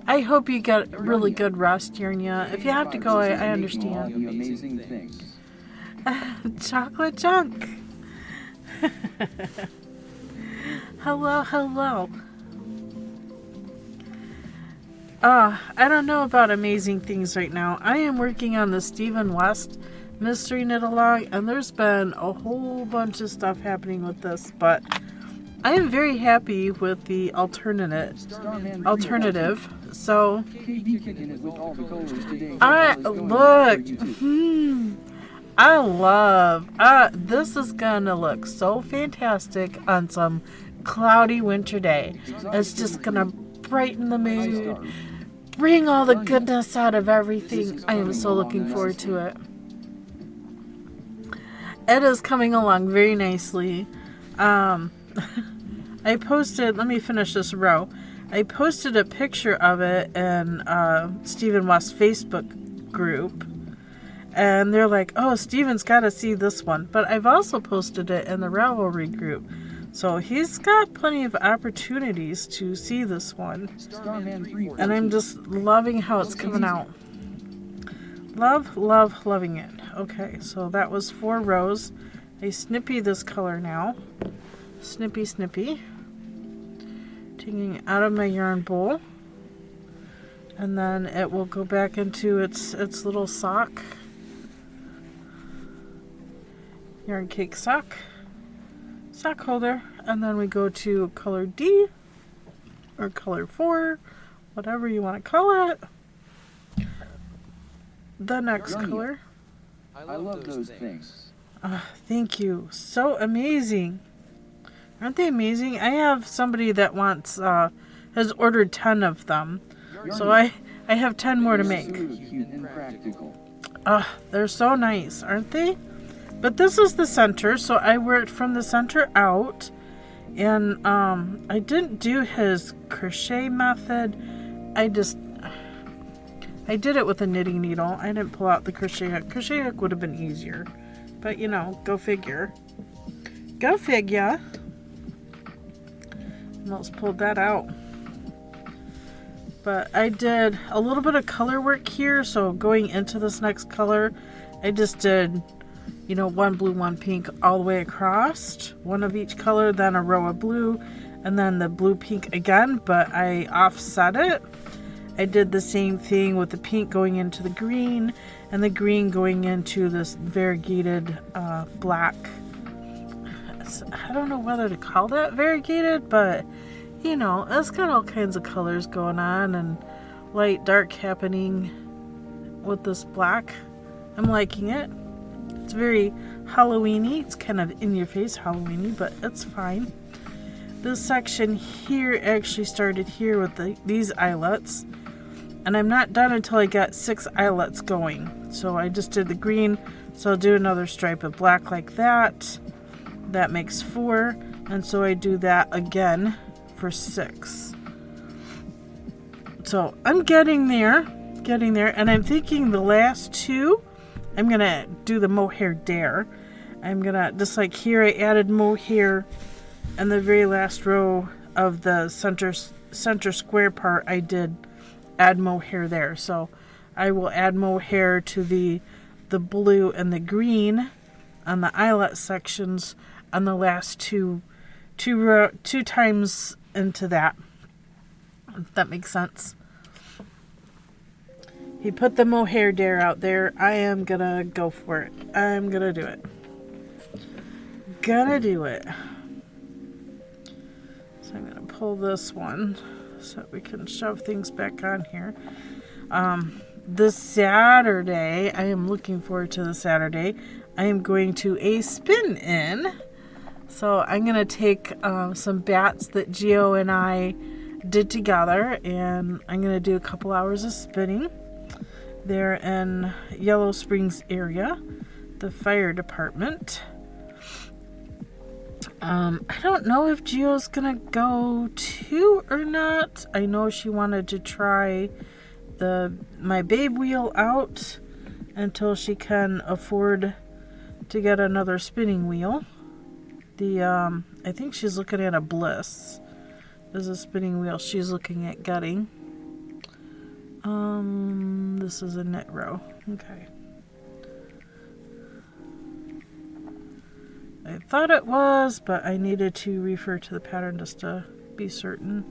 I hope you get really good rest, Yarnia. If you have to go, I understand. Chocolate junk. Hello, hello. I don't know about amazing things right now. I am working on the Stephen West mystery knit along, and there's been a whole bunch of stuff happening with this, but I am very happy with the alternative. So I love this is gonna look so fantastic on some cloudy winter day. It's just gonna brighten the mood, bring all the goodness out of everything. I am so looking forward to it. It is coming along very nicely. I posted, let me finish this row. I posted a picture of it in Stephen West's Facebook group. And they're like, oh, Stephen's got to see this one. But I've also posted it in the Ravelry group. So he's got plenty of opportunities to see this one. Starman 3. And I'm just loving how it's coming out. Loving it. Okay, so that was 4 rows. I snippy this color now. Snippy. Taking out of my yarn bowl. And then it will go back into its little sock. Yarn cake sock holder, and then we go to color D or color 4, whatever you want to call it. The next color. I love those things. Thank you. So amazing. Aren't they amazing? I have somebody that wants has ordered 10 of them. So I have 10 more to make. So cute and practical. They're so nice, aren't they? But this is the center, so I wear it from the center out. And I didn't do his crochet method. I did it with a knitting needle. I didn't pull out the crochet hook. Crochet hook would have been easier. But you know, go figure. Go figure. And let's pull that out. But I did a little bit of color work here, so going into this next color, I just did, you know, 1 blue, 1 pink all the way across, 1 of each color, then a row of blue, and then the blue pink again, but I offset it. I did the same thing with the pink going into the green, and the green going into this variegated black. I don't know whether to call that variegated, but you know, it's got all kinds of colors going on and light, dark happening with this black. I'm liking it. It's very Halloween-y. It's kind of in-your-face Halloween-y, but it's fine. This section here actually started here with these eyelets. And I'm not done until I got 6 eyelets going. So I just did the green, so I'll do another stripe of black like that. That makes 4. And so I do that again for 6. So I'm getting there, and I'm thinking the last 2, I'm gonna do the mohair dare. I'm gonna, just like here, I added mohair, and the very last row of the center square part, I did add mohair there. So I will add mohair to the blue and the green on the eyelet sections on the last two times into that. If that makes sense. He put the mohair dare out there. I am gonna go for it. I'm gonna do it. Gonna do it. So I'm gonna pull this one so we can shove things back on here. This Saturday, I am looking forward to the Saturday. I am going to a spin in. So I'm going to take some bats that Gio and I did together, and I'm going to do a couple hours of spinning there in Yellow Springs area, the fire department. I don't know if Gio's going to go too or not. I know she wanted to try my babe wheel out until she can afford to get another spinning wheel. I think she's looking at a Bliss. There's a spinning wheel she's looking at getting. This is a knit row. Okay. I thought it was, but I needed to refer to the pattern just to be certain.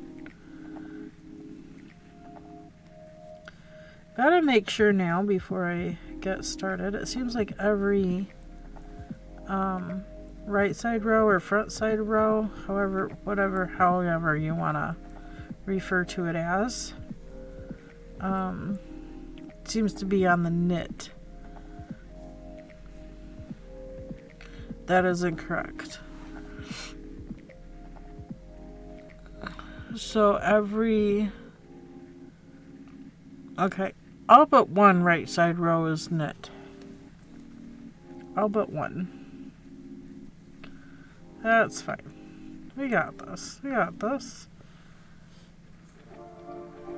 Gotta make sure now before I get started. It seems like every right side row or front side row, however you want to refer to it as, seems to be on the knit. That is incorrect. So okay, all but one right side row is knit. All but one. That's fine. We got this.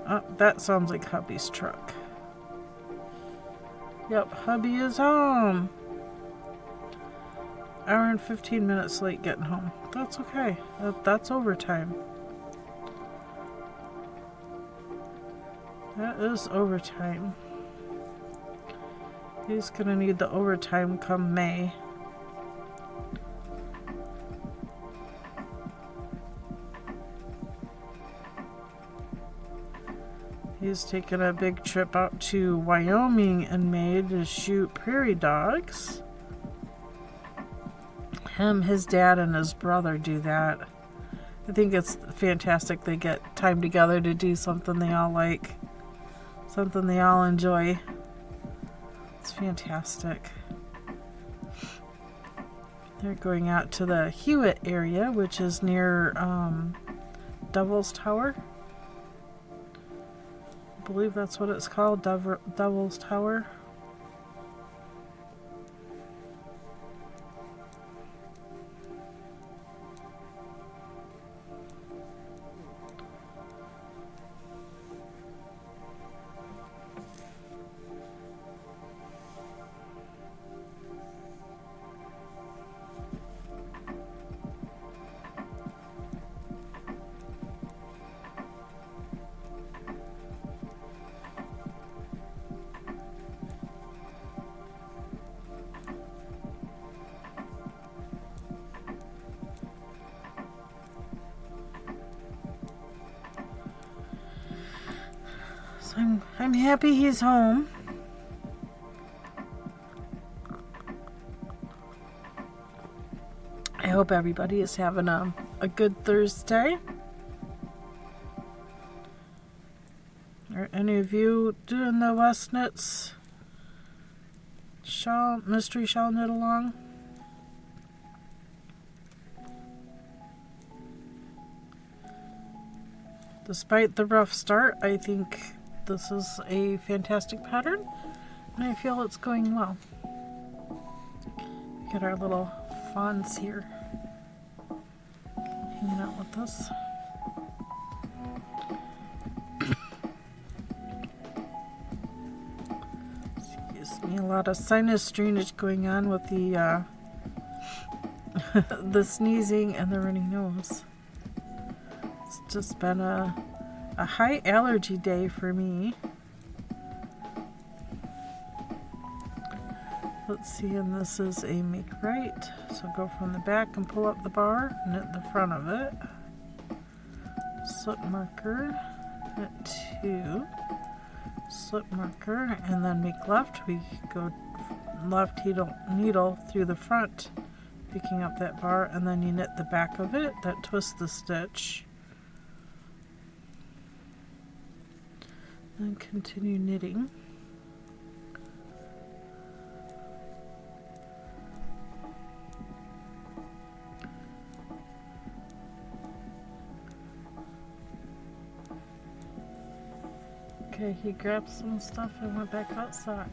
Oh, that sounds like hubby's truck. Yep, hubby is home. Hour and 15 minutes late getting home. That's okay. That's overtime. That is overtime. He's gonna need the overtime come May. He's taking a big trip out to Wyoming in May to shoot prairie dogs. His dad, and his brother do that. I think it's fantastic they get time together to do something they all like. Something they all enjoy. It's fantastic. They're going out to the Hewitt area, which is near Devil's Tower. I believe that's what it's called, Devil's Tower. So I'm happy he's home. I hope everybody is having a good Thursday. Are any of you doing the West Knits mystery shawl knit along? Despite the rough start, I think this is a fantastic pattern, and I feel it's going well. Get our little fawns here hanging out with us. Excuse me, a lot of sinus drainage going on with the the sneezing and the runny nose. It's just been a high allergy day for me. Let's see, and this is a make right. So go from the back and pull up the bar, knit the front of it. Slip marker, knit 2, slip marker, and then make left. We go left needle through the front, picking up that bar, and then you knit the back of it. That twists the stitch. And continue knitting. Okay, he grabbed some stuff and went back outside.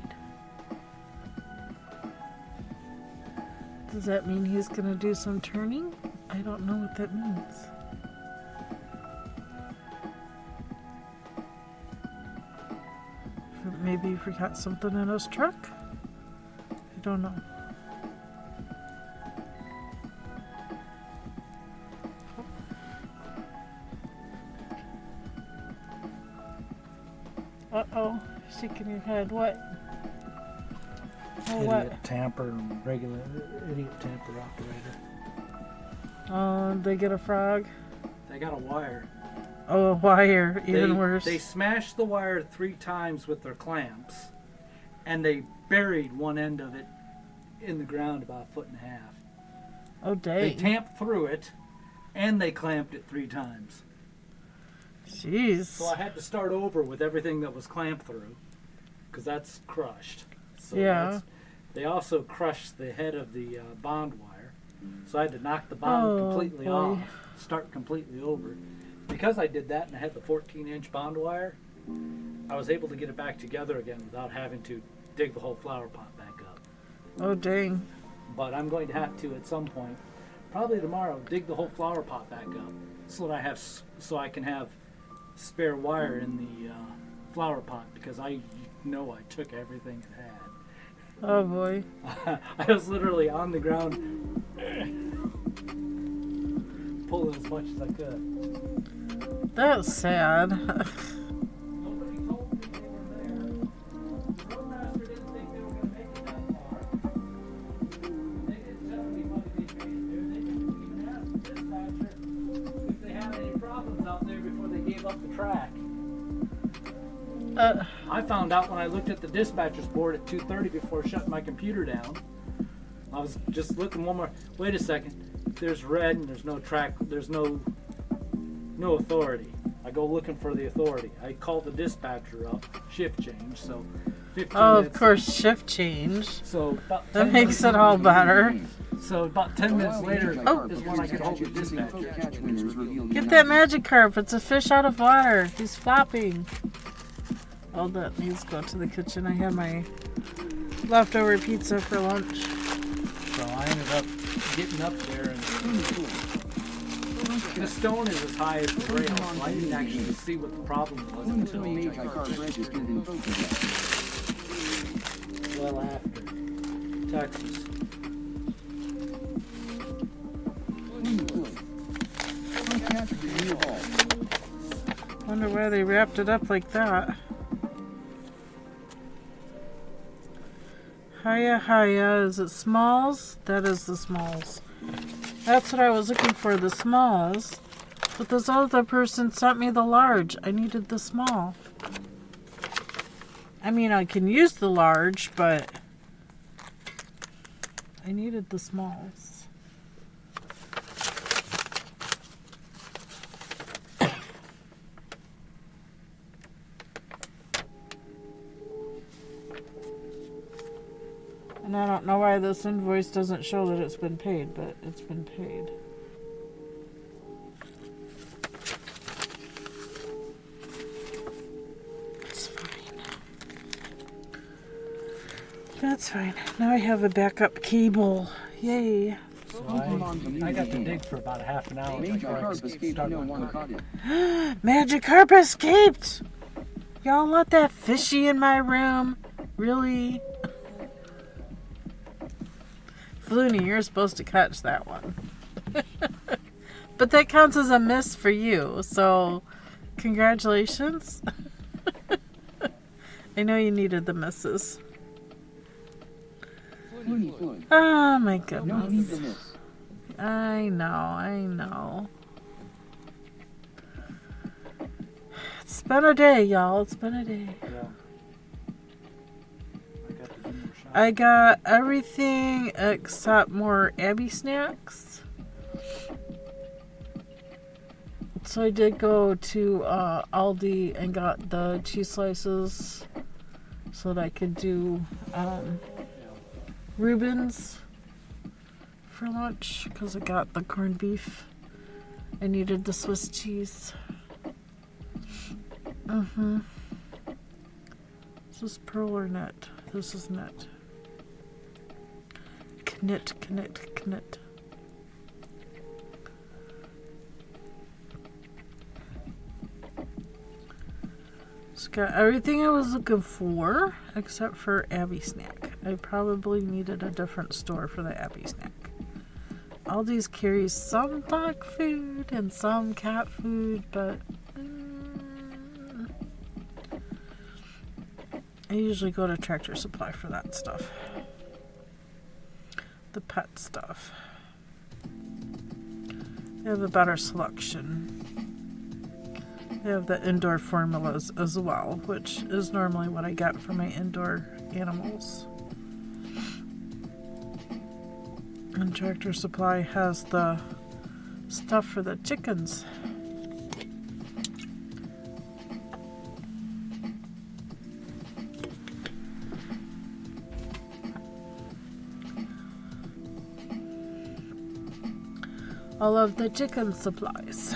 Does that mean he's going to do some turning? I don't know what that means. Maybe he forgot something in his truck? I don't know. Uh-oh, shaking your head. What? Oh, Idiot what? tamper, regular idiot tamper operator. Oh, they get a frog? They got a wire. Oh, a wire. Even worse. They smashed the wire 3 times with their clamps, and they buried one end of it in the ground about 1.5 feet. Oh, dang. They tamped through it, and they clamped it 3 times. Jeez. So I had to start over with everything that was clamped through, because that's crushed. So Yeah. They also crushed the head of the bond wire, so I had to knock the bond completely boy. off, start completely over. Because I did that and I had the 14-inch bond wire, I was able to get it back together again without having to dig the whole flower pot back up. Oh, dang. But I'm going to have to at some point, probably tomorrow, dig the whole flower pot back up so that I can have spare wire in the flower pot, because I know I took everything it had. Oh, boy. I was literally on the ground Pull as much as I could. That's sad. Nobody told me they were there. The roadmaster didn't think they were going to make it that far. They didn't tell anybody they made it there. They didn't even ask the dispatcher if they had any problems out there before they gave up the track. I found out when I looked at the dispatcher's board at 2:30 before shutting my computer down. I was just looking one more. Wait a second. There's red and there's no track. There's no authority. I go looking for the authority. I call the dispatcher up. Shift change. So 15 Oh, minutes. of course, shift change. So about That 10 makes minutes, it all better. So about 10 minutes later Oh. is when I get hold of the dispatcher. Get that magic carp. It's a fish out of water. He's flopping. Oh, that needs to go to the kitchen. I had my leftover pizza for lunch. So I ended up getting up there, and the stone is as high as the rail, so I didn't actually see what the problem was until well after Texas. Wonder why they wrapped it up like that. Hiya, hiya. Is it smalls? That is the smalls. That's what I was looking for, the smalls. But this other person sent me the large. I needed the small. I mean, I can use the large, but I needed the smalls. And I don't know why this invoice doesn't show that it's been paid, but it's been paid. It's fine. That's fine. Now I have a backup cable. Yay. So I got to dig for about half an hour before I could start my work. Magic carp escaped! Y'all let that fishy in my room? Really? Flooney, you're supposed to catch that one. But that counts as a miss for you, so congratulations. I know you needed the misses. Oh my goodness. I know. It's been a day, y'all. It's been a day. Yeah. I got everything except more Abby snacks. So I did go to Aldi and got the cheese slices so that I could do Reubens for lunch because I got the corned beef. I needed the Swiss cheese. Is this pearl or net? This is net. Knit. Just got everything I was looking for except for Abby snack. I probably needed a different store for the Abby snack. Aldi's carries some dog food and some cat food, but I usually go to Tractor Supply for that stuff. The pet stuff. They have a better selection. They have the indoor formulas as well, which is normally what I get for my indoor animals. And Tractor Supply has the stuff for the chickens. All of the chicken supplies.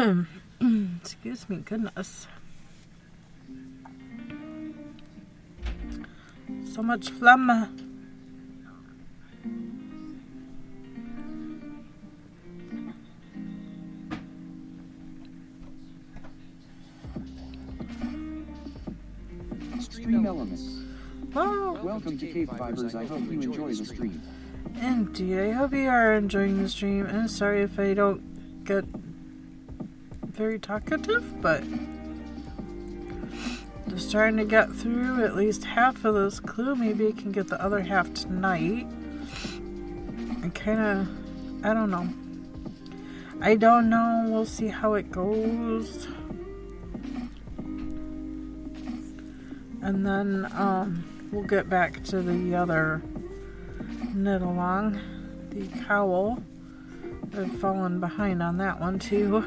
Excuse me, goodness. So much phlegm. Stream elements. Oh, Welcome to KBfibers. I hope you enjoy the stream. indeed. I hope you are enjoying the stream. I'm sorry if I don't get very talkative, but just trying to get through at least half of this clue. Maybe I can get the other half tonight. I don't know. I don't know. We'll see how it goes. And then we'll get back to the other knit along. The cowl. I've fallen behind on that one too.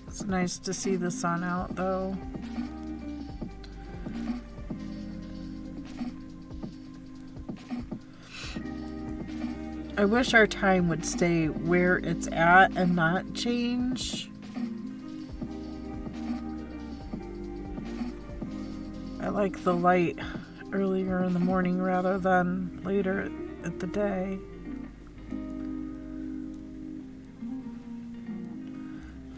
It's nice to see the sun out though. I wish our time would stay where it's at and not change. I like the light earlier in the morning rather than later at the day.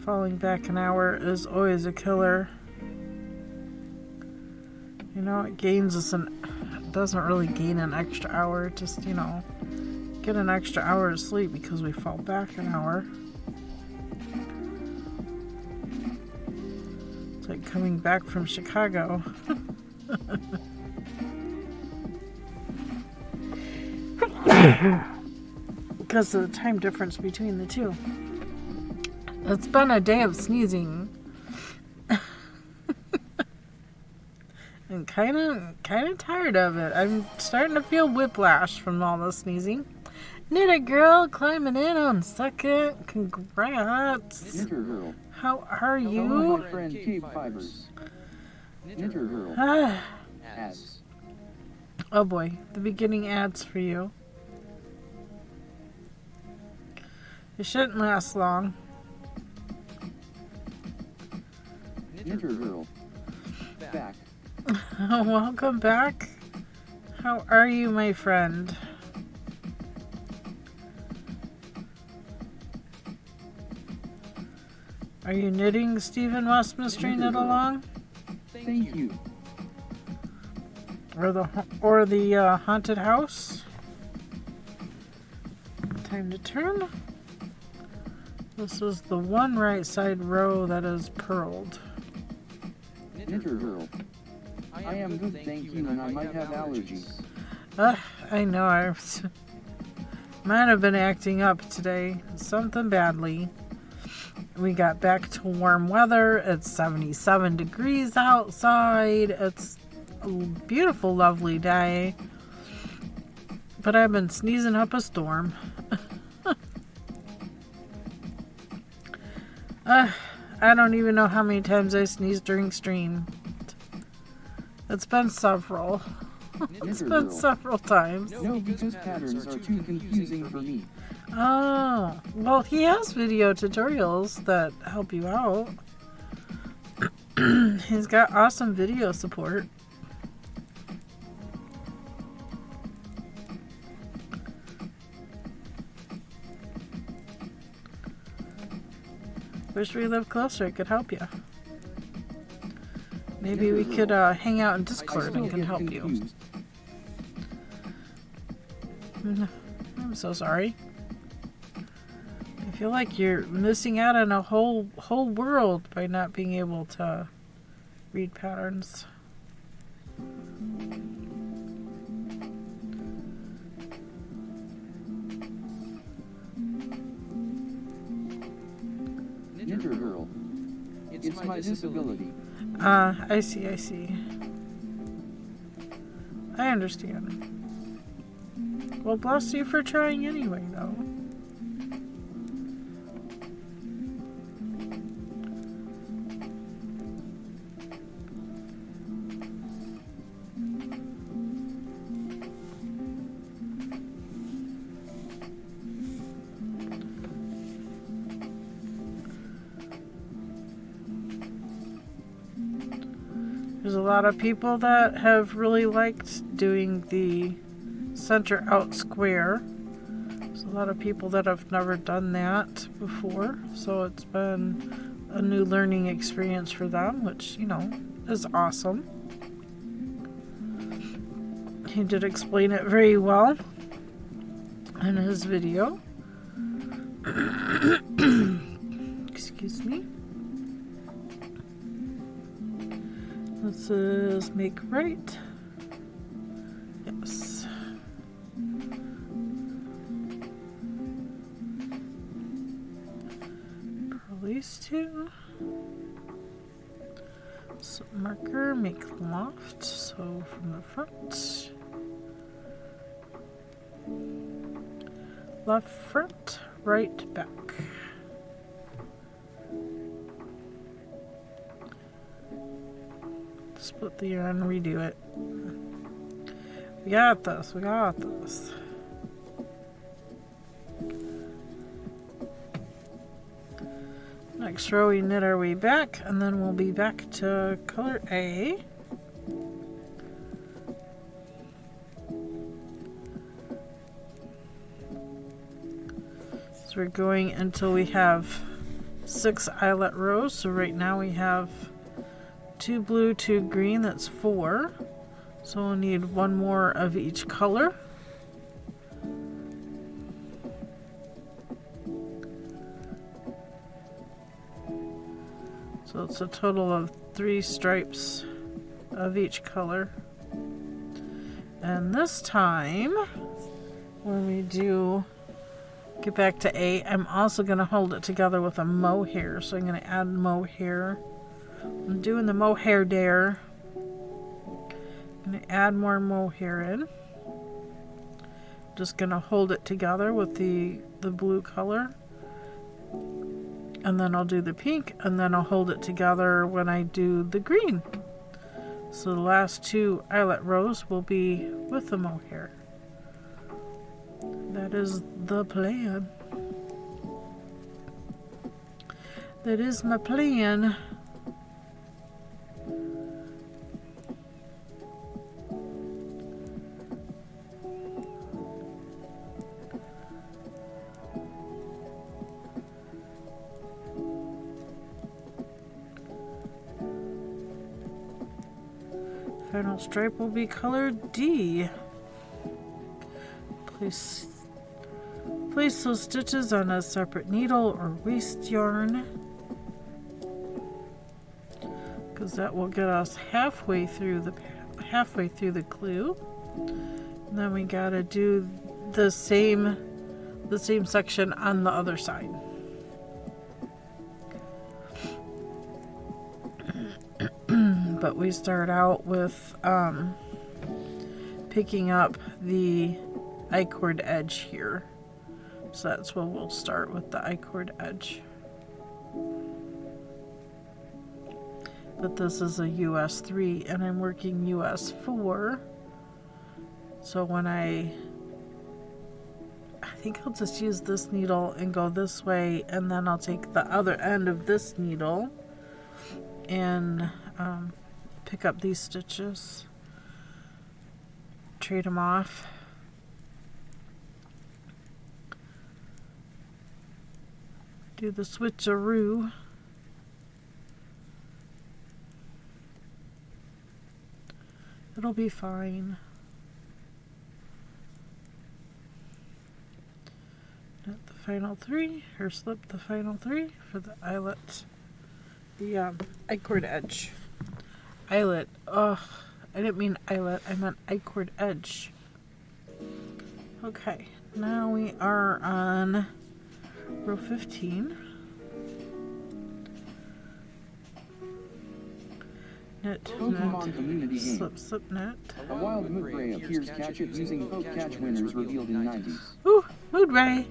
Falling back an hour is always a killer. You know, it gains us it doesn't really gain an extra hour, just, you know, get an extra hour of sleep because we fall back an hour. It's like coming back from Chicago. Because of the time difference between the two. It's been a day of sneezing. I'm kind of tired of it. I'm starting to feel whiplash from all the sneezing. Knit a girl climbing in on second. Congrats. Knitter girl. How are Hello, you? my friend KBfibers. Knitter girl. Ah, As. oh boy, the beginning ads for you. It shouldn't last long. Knitter girl. Back. Welcome back. How are you, my friend? Are you knitting Stephen Westminster Knit Along? Thank you. Or the haunted house? Time to turn. This is the one right side row that is purled. Knitter girl. I am good, thank you, and I might have allergies. I know, I might have been acting up today. Something badly. We got back to warm weather. It's 77 degrees outside. It's a beautiful, lovely day. But I've been sneezing up a storm. I don't even know how many times I sneezed during stream. It's been several. It's been several times. No, because patterns are too confusing for me. Oh, well, he has video tutorials that help you out. He's got awesome video support. Wish we lived closer, I could help you. Maybe we could hang out in Discord and can help you. I'm so sorry. I feel like you're missing out on a whole world by not being able to read patterns. Knitter girl. It's my disability. I see. I understand. Well, bless you for trying anyway, though. lot of people that have really liked doing the center out square. There's a lot of people that have never done that before, so it's been a new learning experience for them, which, you know, is awesome. He did explain it very well in his video. Excuse me. This is make right. Yes. These two. So marker, make loft. So from the front. Left front, right back. Split the yarn, redo it. We got this, we got this. Next row we knit our way back, and then we'll be back to color A. So we're going until we have 6 eyelet rows. So right now we have 2 blue, 2 green, that's 4. So we'll need 1 more of each color. So it's a total of 3 stripes of each color. And this time, when we do get back to A, I'm also going to hold it together with a mohair. So I'm going to add mohair. I'm doing the mohair there. I'm going to add more mohair in. Just going to hold it together with the blue color. And then I'll do the pink, and then I'll hold it together when I do the green. So the last 2 eyelet rows will be with the mohair. That is the plan. That is my plan. Final stripe will be color D. Place those stitches on a separate needle or waste yarn, because that will get us halfway through the glue. And then we gotta do the same section on the other side. But we start out with picking up the I-cord edge here. So that's where we'll start, with the I-cord edge. But this is a US 3 and I'm working US 4. So when I think I'll just use this needle and go this way, and then I'll take the other end of this needle and pick up these stitches, trade them off. Do the switcheroo. It'll be fine. Knit the final 3, or slip the final 3 for the eyelet. The I-cord edge. Eyelet. Ugh. I didn't mean eyelet. I meant I-cord edge. Okay. Now we are on row 15. Knit, Pokemon knit, Community Game. slip, slip, knit. A wild mood ray appears. Catch it using Poke Catch winners revealed in 90s. Ooh, mood ray.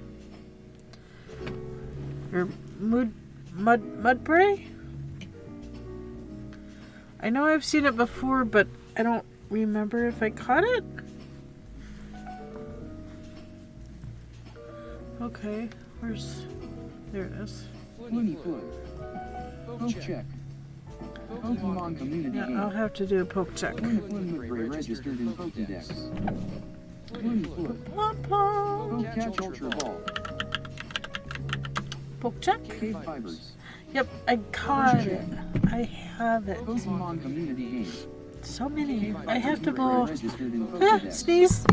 Your mud ray? I know I've seen it before, but I don't remember if I caught it. Okay, there it is. Looney Foot. Poke check. Pokemon Community Yeah, Game. I'll have to do a poke check. Flynn registered in Pokédex. Flynn. Plop, plop. Catch Ultra Ball. Poke check. KBfibers. Yep, I caught it. I have it. Pokemon Community Game. So many. I have to blow. Registered in Ah, Pokédex. sneeze.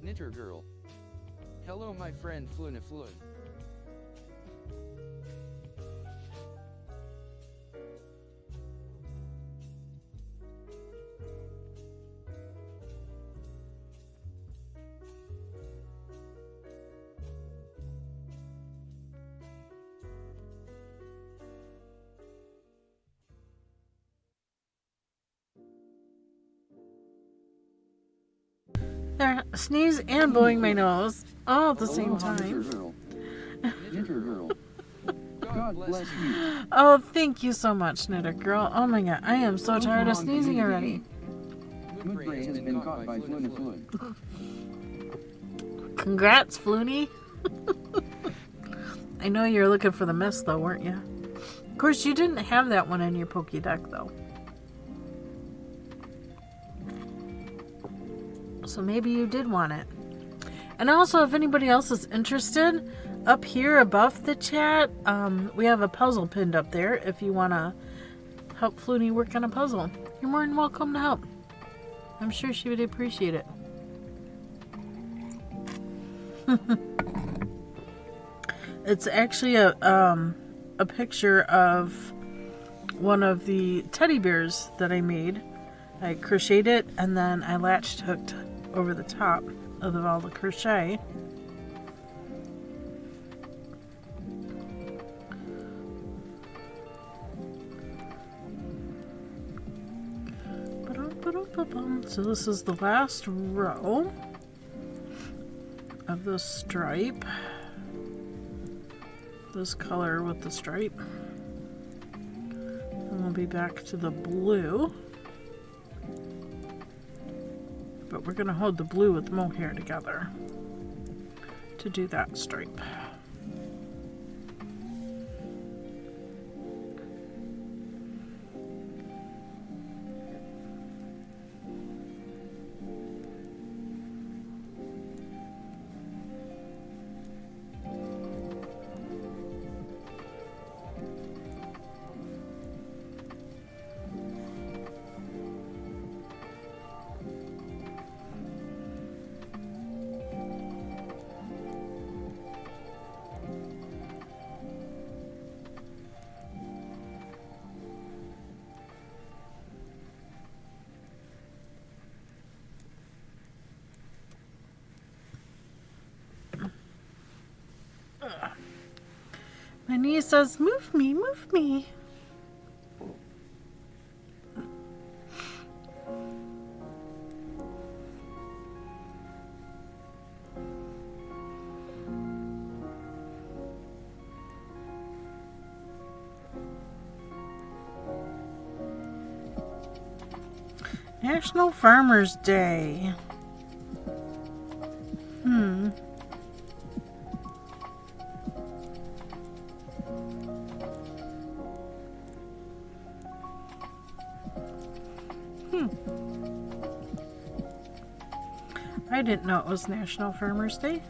Knitter girl. Hello my friend Fluna Flun. There, sneeze and blowing my nose all at the same Aloha, time. Knitter Girl. Knitter Girl. God bless you. Oh, thank you so much, Knitter Girl. Oh my god, I am so tired of sneezing already. Moonbray has been caught by Flynn. Congrats, Flooney. I know you're looking for the mist though, weren't you? Of course, you didn't have that one in your Pokédex though. So maybe you did want it. And also, if anybody else is interested, up here above the chat, we have a puzzle pinned up there. If you want to help Flooney work on a puzzle, you're more than welcome to help. I'm sure she would appreciate it. It's actually a picture of one of the teddy bears that I made. I crocheted it and then I latched hooked over the top of all the crochet. So this is the last row of the stripe. This color with the stripe. And we'll be back to the blue. But we're going to hold the blue with the mohair together to do that stripe. My niece says, move me, move me. National Farmers Day. I didn't know it was National Farmers Day.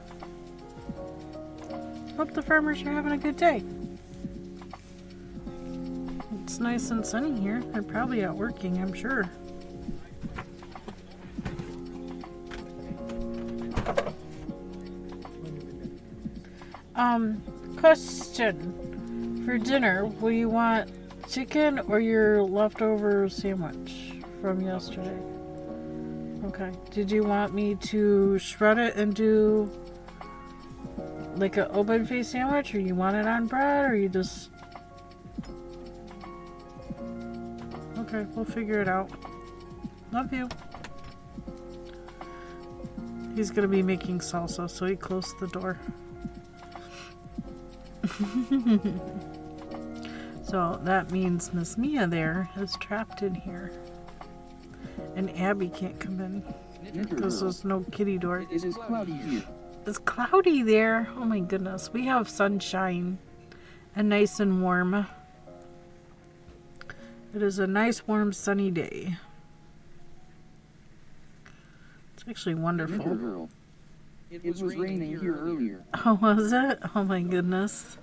Hope the farmers are having a good day. It's nice and sunny here. They're probably out working, I'm sure. Question. For dinner, will you want chicken or your leftover sandwich from yesterday? Okay. Did you want me to shred it and do like an open face sandwich, or you want it on bread, or you just... Okay, we'll figure it out. Love you. He's gonna be making salsa, so he closed the door. So that means Miss Mia there is trapped in here. And Abby can't come in because there's no kitty door. It is cloudy here. It's cloudy there. Oh my goodness. We have sunshine and nice and warm. It is a nice, warm, sunny day. It's actually wonderful. Girl. It was raining here earlier. Oh, was it? Oh my goodness.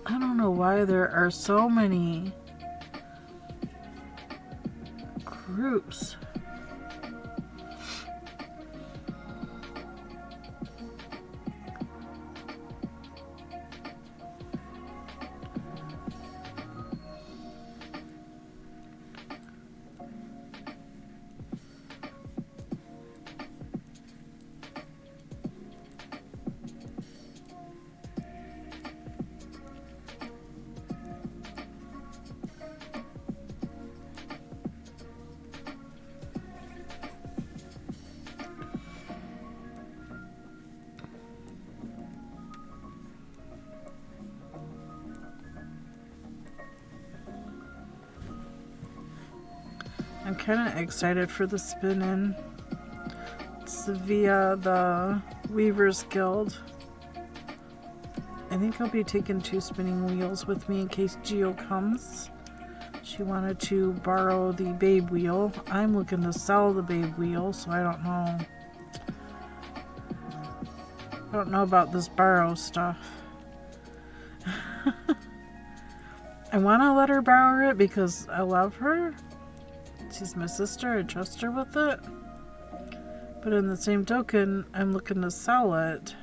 I don't know why there are so many groups. I'm kind of excited for the spin-in. It's via the Weavers Guild. I think I'll be taking 2 spinning wheels with me in case Geo comes. She wanted to borrow the babe wheel. I'm looking to sell the babe wheel, so I don't know. I don't know about this borrow stuff. I want to let her borrow it because I love her. She's my sister, I trust her with it. But in the same token, I'm looking to sell it.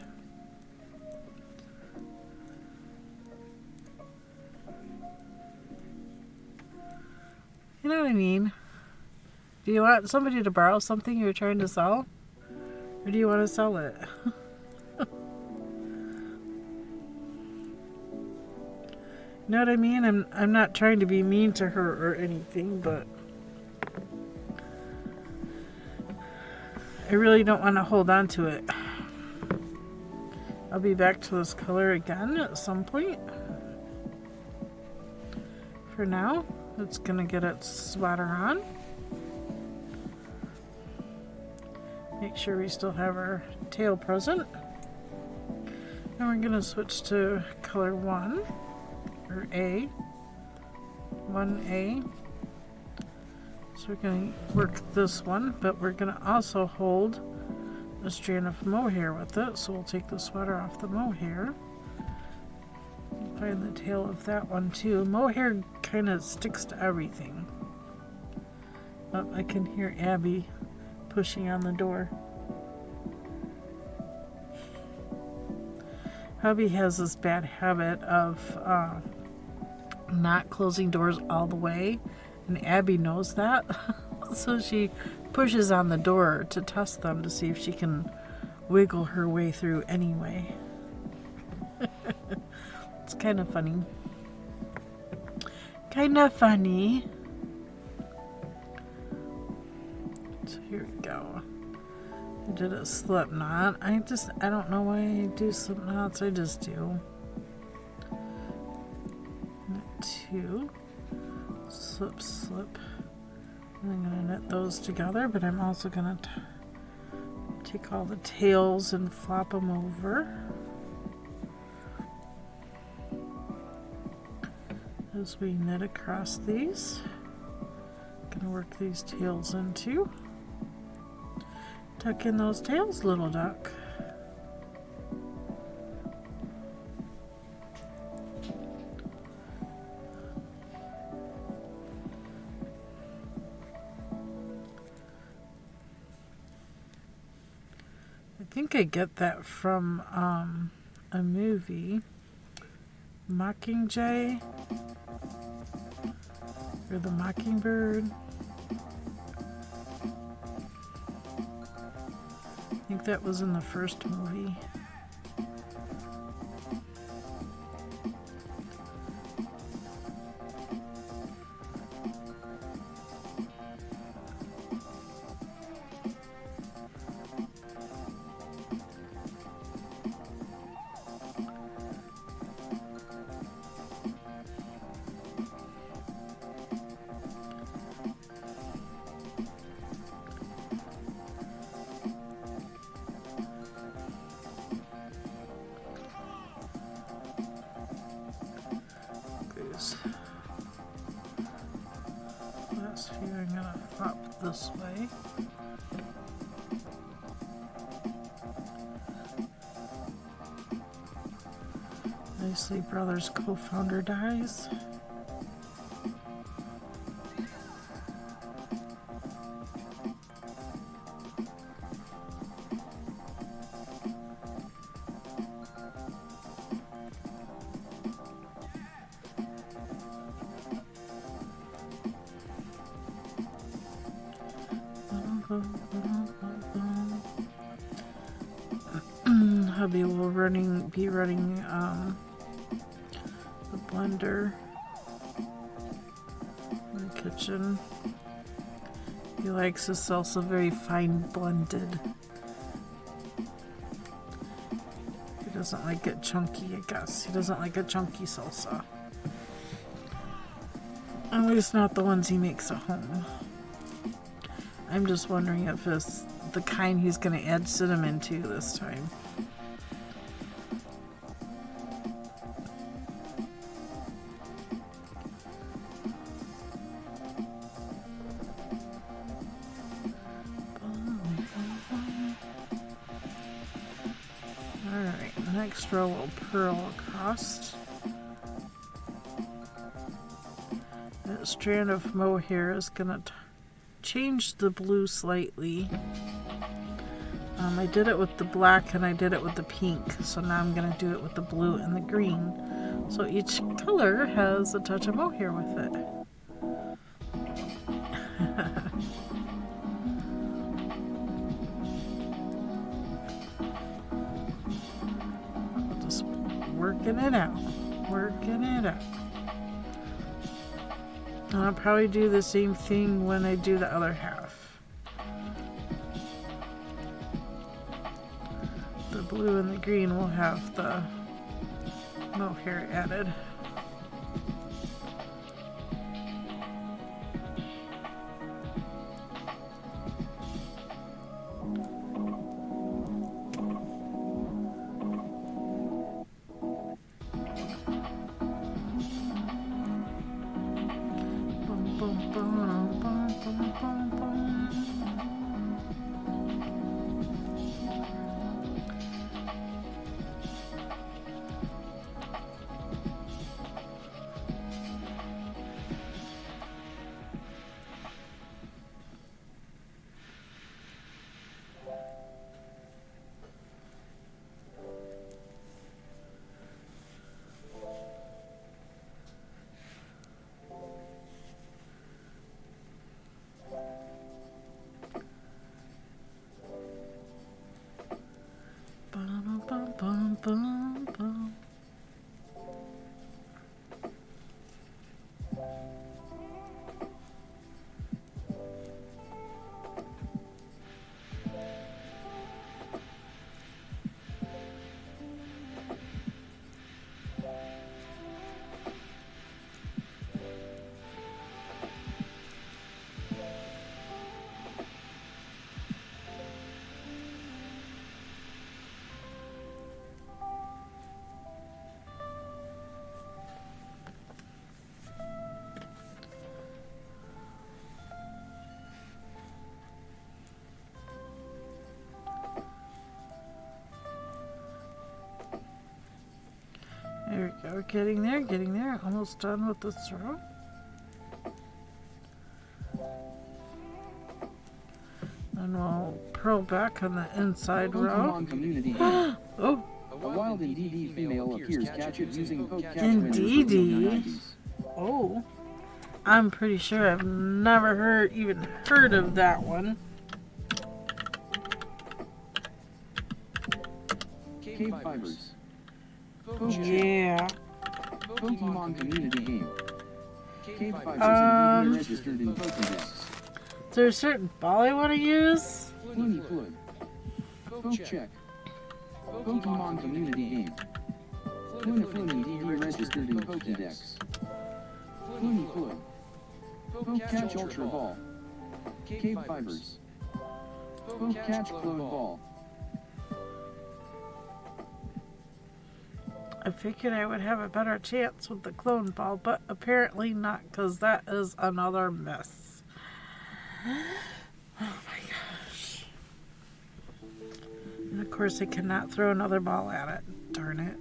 You know what I mean? Do you want somebody to borrow something you're trying to sell? Or do you want to sell it? You know what I mean? I'm not trying to be mean to her or anything, but I really don't want to hold on to it. I'll be back to this color again at some point. For now, it's gonna get its sweater on. Make sure we still have our tail present. And we're gonna switch to color 1, or A. 1A. So we're going to work this one, but we're going to also hold a strand of mohair with it. So we'll take the sweater off the mohair. Find the tail of that one too. Mohair kind of sticks to everything. Oh, I can hear Abby pushing on the door. Hubby has this bad habit of not closing doors all the way. And Abby knows that, so she pushes on the door to test them to see if she can wiggle her way through anyway. It's kind of funny. Kind of funny. So here we go. I did a slip knot. I don't know why I do slip knots, I just do. 2. Slip, slip. And I'm going to knit those together, but I'm also going to take all the tails and flop them over. As we knit across these. Going to work these tails in too. Tuck in those tails, little duck. I think I get that from a movie, Mockingjay, or the Mockingbird. I think that was in the first movie. this way. Nicely Brothers co-founder dies. Hubby will be running the blender in the kitchen. He likes his salsa very fine blended. He doesn't like it chunky, I guess. He doesn't like a chunky salsa. At least not the ones he makes at home. I'm just wondering if it's the kind he's going to add cinnamon to this time. Alright, next row will purl across. That strand of mohair is going to change the blue slightly. I did it with the black and I did it with the pink, so now I'm going to do it with the blue and the green. So each color has a touch of mohair with it. Just working it out. Working it out. And I'll probably do the same thing when I do the other half. The blue and the green will have the mohair added. Bum, bum, bum. There we go, getting there, almost done with this row. And we'll purl back on the inside row. Oh! A wild Indeedee female appears captured using poke catch Indeedee? Oh. I'm pretty sure I've never even heard of that one. KBfibers. Yeah. Pokemon community game. KBfibers is registered in Pokedex. Is there a certain ball I want to use? Looney Flood. Poke check. Pokemon community game. Looney DD registered in Pokedex. Looney Flood. Poke catch Ultra Ball. KBfibers. Poke catch Clone Ball. I figured I would have a better chance with the clone ball, but apparently not, because that is another mess. course, I cannot throw another ball at it. Darn it.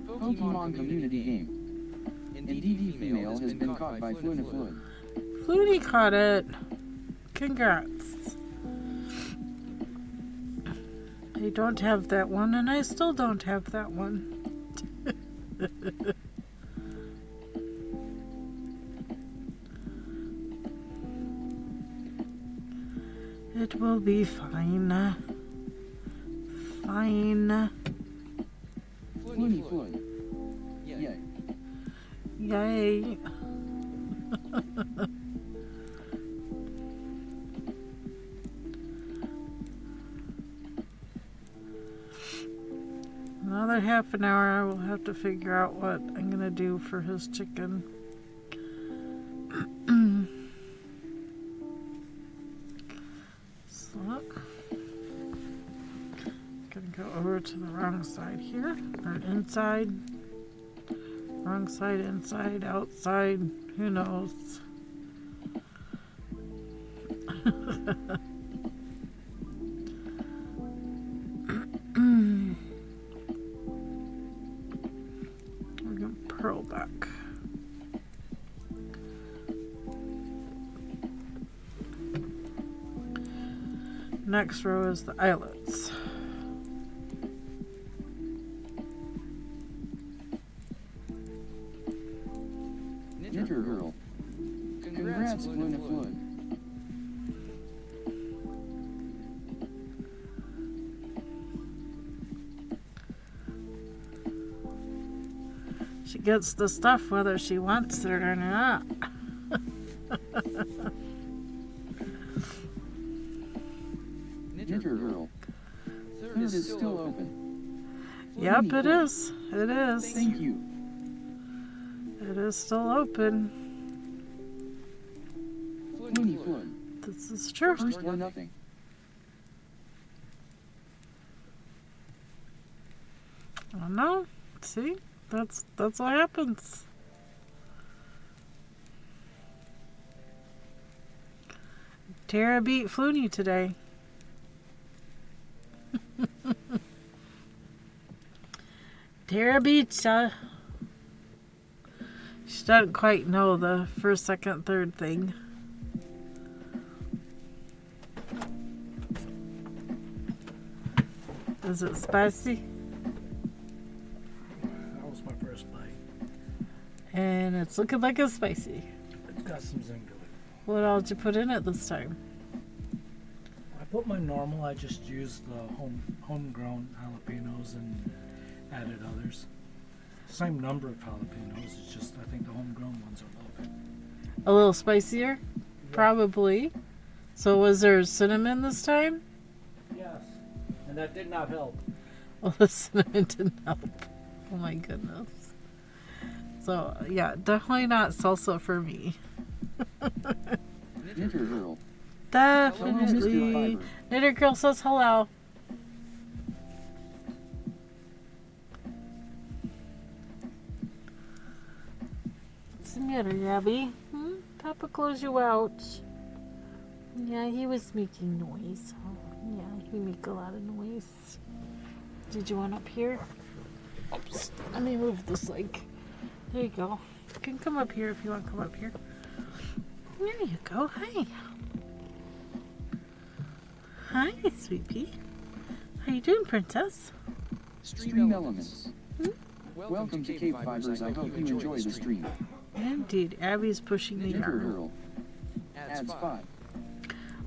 Pokemon community game. Indeed, female has been caught by Fluniflun. Flutie caught it. Congrats. I don't have that one, and I still don't have that one. It will be fine. Fine. Fluniflun. Yay. Yay. Another half an hour, I will have to figure out what I'm going to do for his chicken. So, going to go over to the wrong side here, or inside. Wrong side, inside, outside, who knows? We're going to purl back. Next row is the eyelets. Knitter Girl. Congrats, Fluniflun. She gets the stuff whether she wants it or not. Knitter Girl. Third is still open. Yep, it is. It is. Thank you. It is still open. Fluniflun. This is true. First or nothing. Oh no. See? That's what happens. Tara beat Flooney today. Tara beats ya. She doesn't quite know the first, second, third thing. Is it spicy? That was my first bite. And it's looking like it's spicy. It's got some zing to it. What all did you put in it this time? I put my normal. I just used the homegrown jalapenos and added others. Same number of jalapenos. It's just I think the homegrown ones are a little bit. A little spicier? Yeah. Probably. So was there cinnamon this time? Yes, and that did not help. Well, the cinnamon didn't help. Oh my goodness. So, yeah, definitely not salsa for me. Knitter Girl. Definitely. Knitter Girl says hello. What's the matter, Abby? Papa close you out. Yeah, he was making noise. Oh, yeah, he make a lot of noise. Did you want up here? Oops. Let me move this leg. There you go. You can come up here if you want to come up here. There you go. Hi. Hi, sweet pea. How you doing, princess? Stream Elements. Welcome to KBfibers. I hope you enjoy the stream. Indeed. Abby's pushing the Knitter yarn. Girl. Adds 5.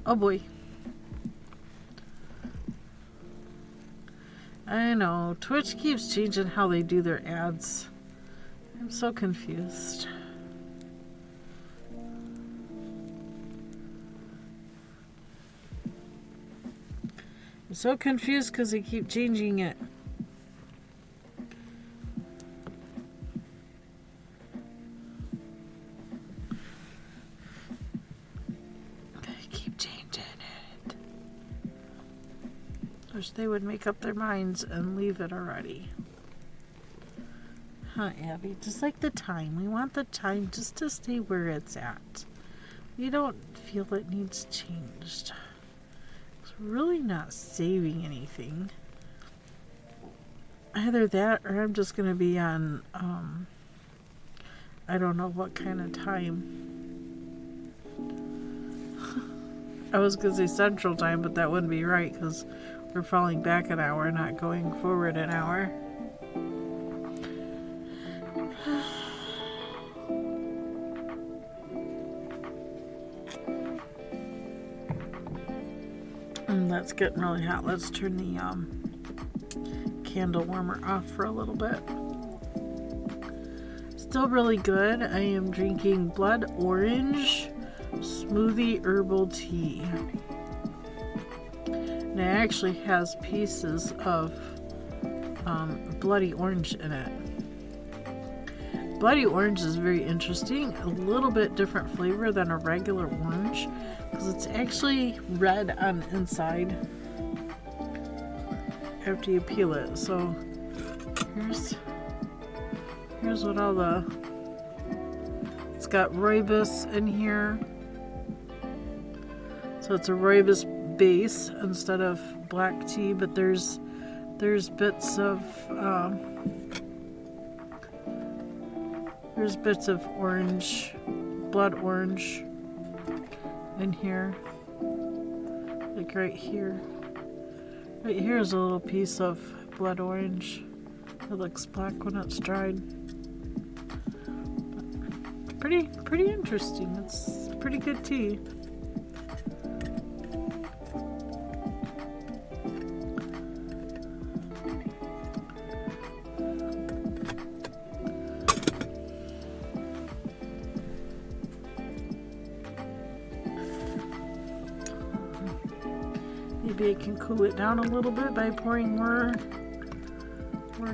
Oh boy. I know. Twitch keeps changing how they do their ads. I'm so confused. I'm so confused because they keep changing it. Wish they would make up their minds and leave it already. Huh, Abby? Just like the time. We want the time just to stay where it's at. We don't feel it needs changed. It's really not saving anything. Either that or I'm just going to be on, I don't know what kind of time. I was going to say Central Time, but that wouldn't be right because we're falling back an hour, not going forward an hour. And that's getting really hot. Let's turn the candle warmer off for a little bit. Still really good. I am drinking blood orange smoothie herbal tea. And it actually has pieces of bloody orange in it. Bloody orange is very interesting. A little bit different flavor than a regular orange because it's actually red on the inside after you peel it. So here's what all the, it's got rooibos in here. So it's a rooibos base instead of black tea, but there's bits of orange, blood orange in here. Like right here. Right here is a little piece of blood orange. It looks black when it's dried. Pretty interesting. It's pretty good tea. Maybe I can cool it down a little bit by pouring more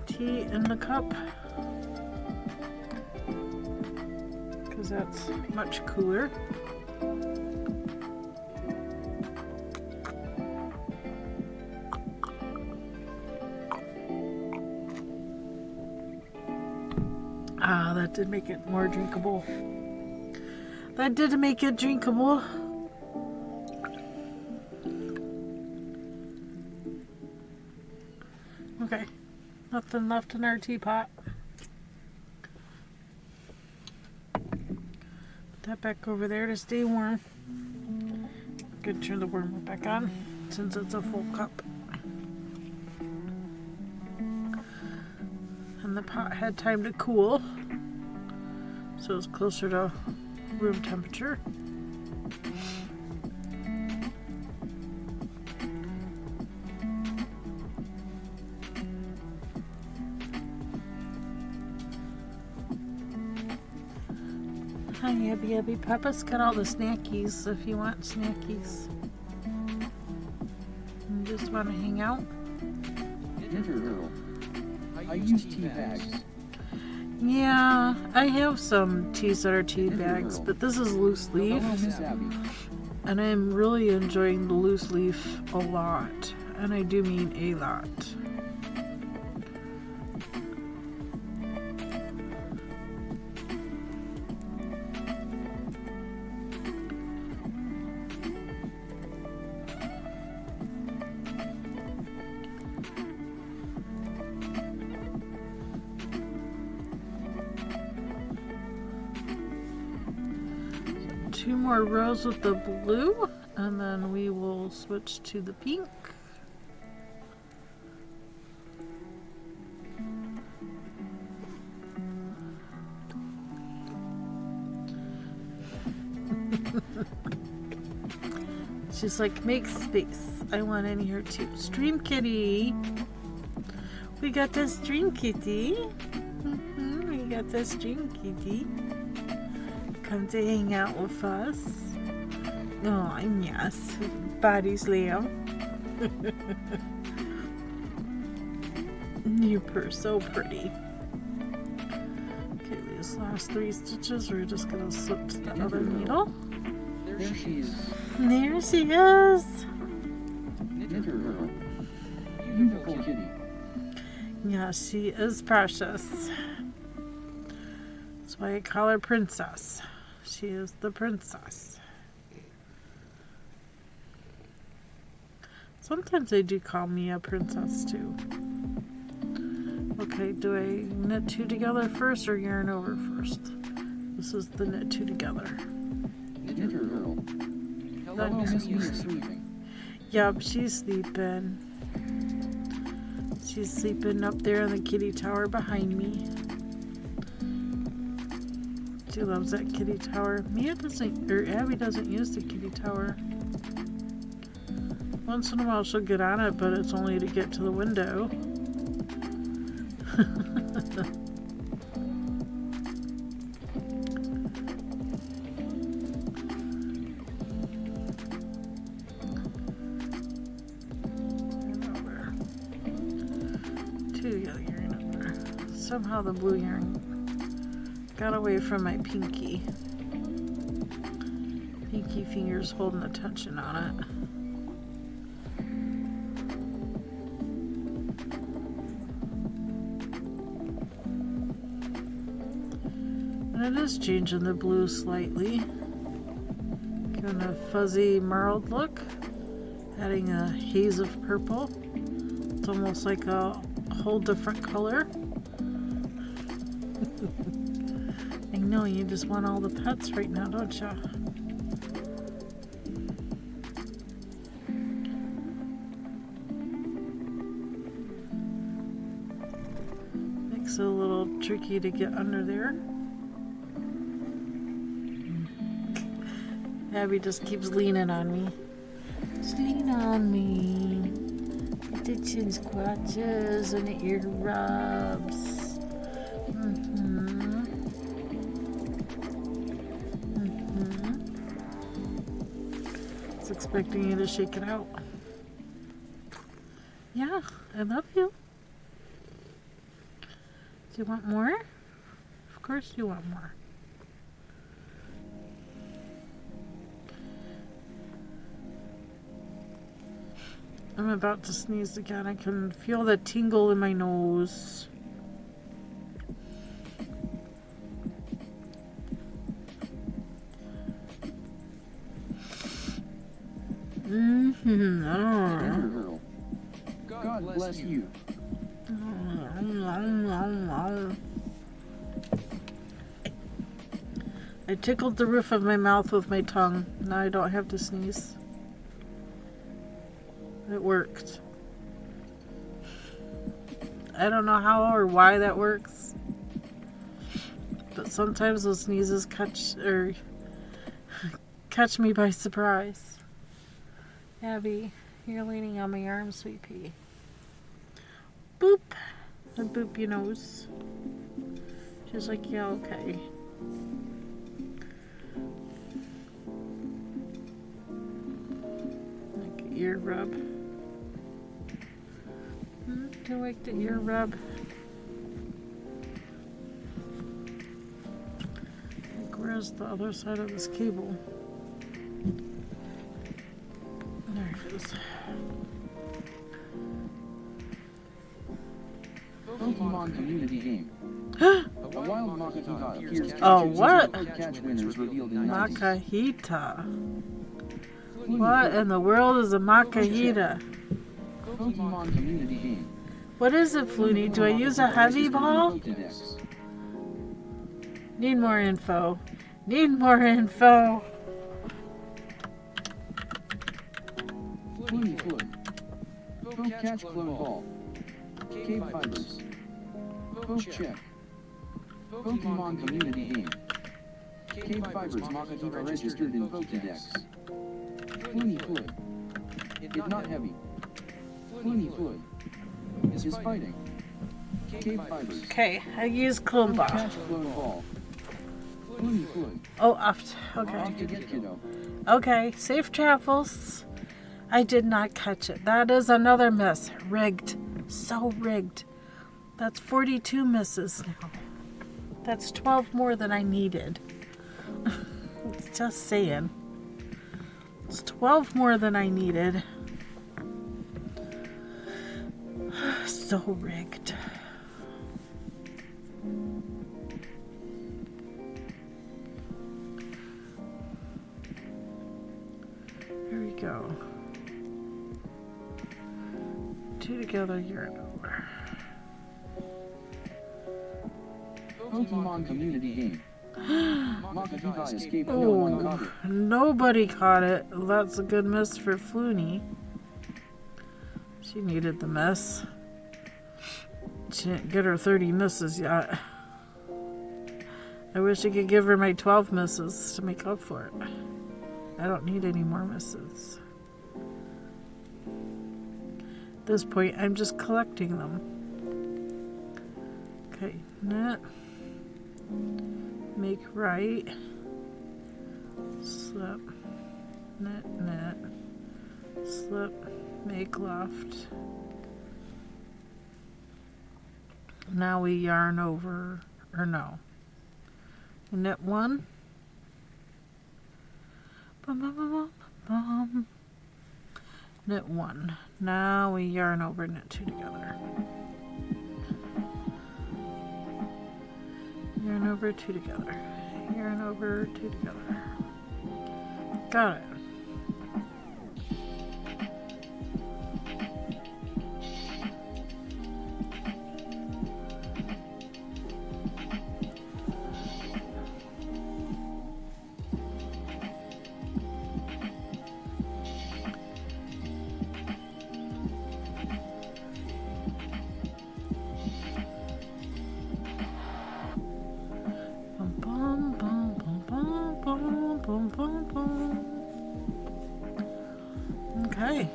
tea in the cup. Because that's much cooler. Ah, that did make it more drinkable. That did make it drinkable. Okay, nothing left in our teapot. Put that back over there to stay warm. Good, turn the warmer back on since it's a full cup. And the pot had time to cool, so it's closer to room temperature. Hi, Abby Papa's got all the snackies if you want snackies. You just want to hang out? I use tea bags. Yeah, I have some teas that are tea bags, but this is loose leaf. Miss Abby. And I'm really enjoying the loose leaf a lot. And I do mean a lot. Two more rows with the blue, and then we will switch to the pink. She's like, make space. I want in here too. Stream kitty. We got the stream kitty. We got the stream kitty. Come to hang out with us. Oh, yes. Body slam. You're so pretty. Okay, these last 3 stitches, we're just going to slip to the other needle. There she is. There she is. Knit her. beautiful kitty. Yeah, she is precious. That's why I call her Princess. She is the princess. Sometimes they do call me a princess too. Okay, do I knit 2 together first or yarn over first? This is the knit 2 together. Knitter girl. Hello, Miss Mia sleeping. Yup, she's sleeping. She's sleeping up there in the kitty tower behind me. She loves that kitty tower. Mia doesn't, or Abby doesn't use the kitty tower. Once in a while she'll get on it, but it's only to get to the window. Somehow the blue yarn got away from my pinky. Pinky fingers holding the tension on it. And it is changing the blue slightly. Giving a fuzzy marled look. Adding a haze of purple. It's almost like a whole different color. I know, you just want all the pets right now, don't you? Makes it a little tricky to get under there. Abby just keeps leaning on me. Just lean on me. The chin scratches and the ear rubs. It's expecting you to shake it out. Yeah, I love you. Do you want more? Of course you want more. I'm about to sneeze again. I can feel the tingle in my nose. Girl. God bless you. I tickled the roof of my mouth with my tongue. Now I don't have to sneeze. It worked. I don't know how or why that works. But sometimes those sneezes catch me by surprise. Abby, you're leaning on my arm, sweet pea. Boop. And boop your nose. She's like, yeah, okay. Like ear rub. Do you like the ear rub? Like, where's the other side of this cable? There it is. Pokemon community game. A wild Makahita appears to Oh, what? catch winners revealed in 90s. Makahita. What in the world is a Makahita? Pokemon community game. What is it, Flooney? Do I use a heavy ball? Need more info. Need more info. Flooney Flood. Poke catch clone ball. KBfibers. Poke check. Pokemon community game. KBfibers Makahita registered in Pokedex. Flooney Flood. If not heavy. Flooney Flood. Is fighting. KBfibers. Okay, I use clone ball. Catch clone ball. Flooney Flood. Oh, okay. Off to get kiddo. Okay, safe travels. I did not catch it. That is another miss. Rigged. So rigged. That's 42 misses now. That's 12 more than I needed. Just saying. It's 12 more than I needed. so rigged. Here we go. 2 together, yarn over. Pokemon community game. Makahiva escape no Oh, one caught it. nobody caught it. That's a good miss for Flooney. She needed the miss. She didn't get her 30 misses yet. I wish I could give her my 12 misses to make up for it. I don't need any more misses. At this point, I'm just collecting them. Okay, knit, make right, slip, knit, knit, slip, make left. Now we yarn over, or no, knit 1, bum, bum, bum, bum, bum. Knit 1. Now we yarn over, knit 2 together. Yarn over, 2 together. Yarn over, 2 together. Got it. Okay.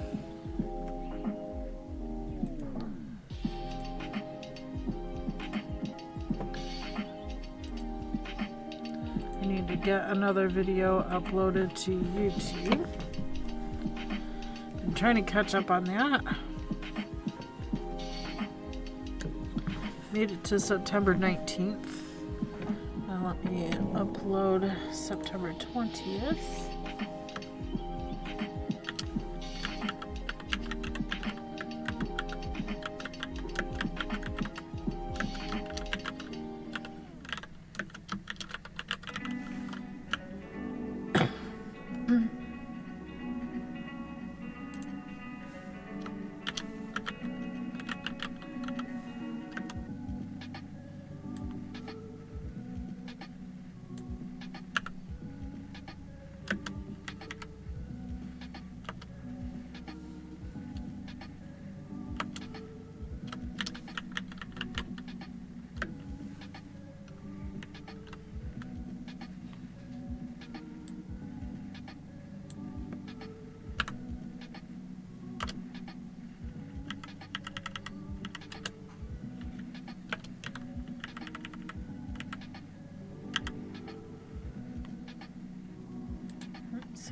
I need to get another video uploaded to YouTube. I'm trying to catch up on that. Made it to September 19th. Now let me upload September 20th.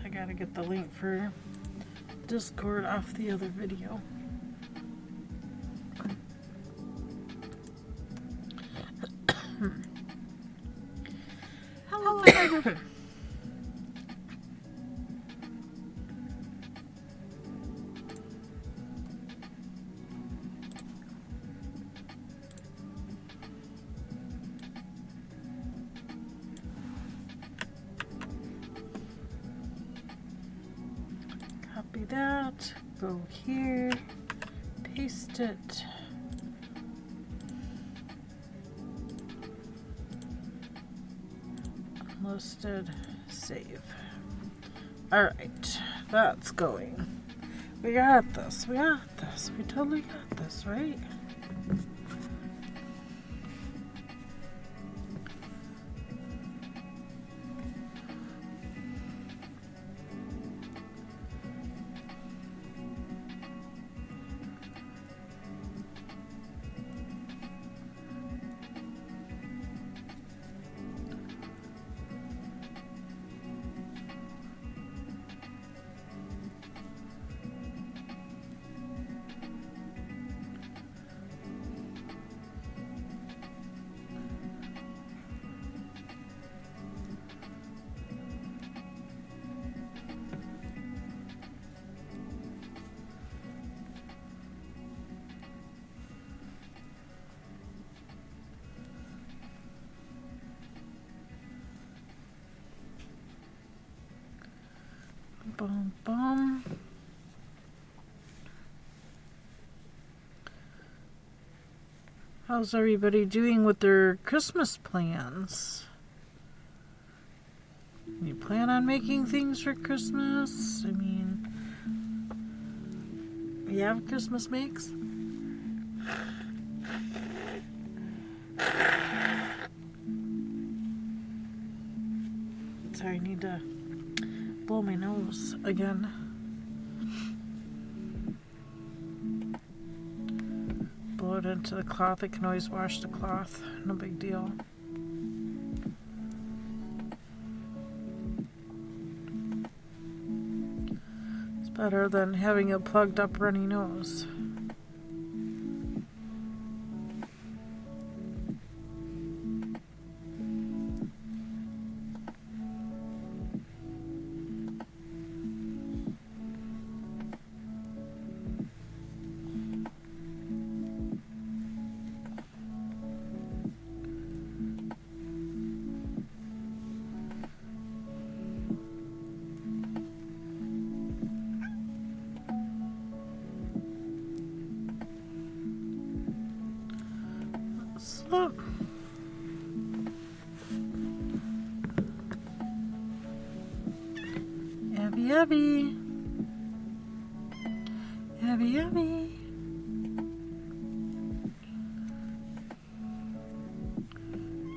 I gotta get the link for Discord off the other video. Hello, Fiber. Copy that, go here, paste it. Unlisted, save. Alright, that's going. We got this, we got this, we totally got this, right? Boom, boom. How's everybody doing with their Christmas plans? You plan on making things for Christmas? I mean, you have Christmas makes? Sorry, I need to blow my nose again. Blow it into the cloth. I can always wash the cloth. No big deal. It's better than having a plugged up runny nose. So, yabby yabby. Yabby yabby.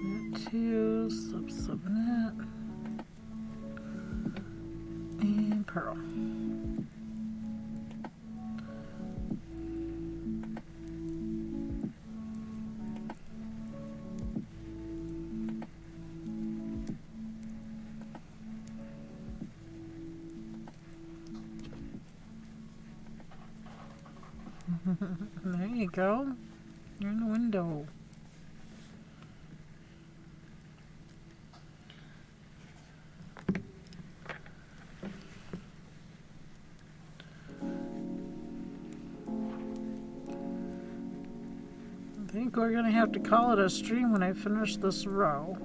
Knit 2, slip knit, and purl. There you go. You're in the window. I think we're going to have to call it a stream when I finish this row.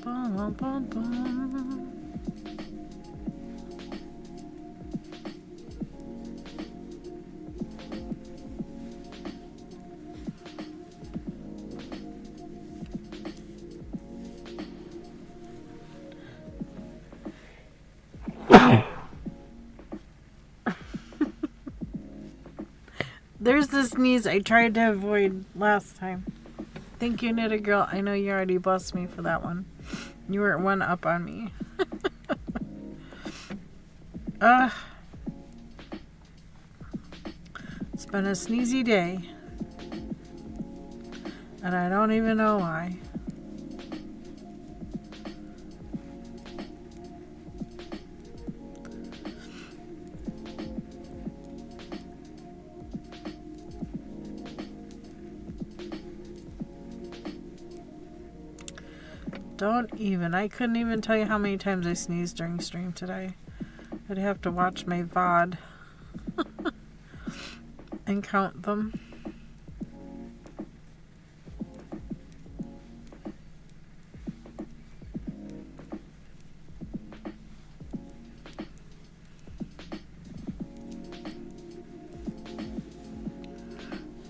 Bum, bum, bum. There's the sneeze I tried to avoid last time. Thank you, Knitted Girl. I know you already blessed me for that one. You were one up on me. It's been a sneezy day. And I don't even know why. Don't even. I couldn't even tell you how many times I sneezed during stream today. I'd have to watch my VOD and count them.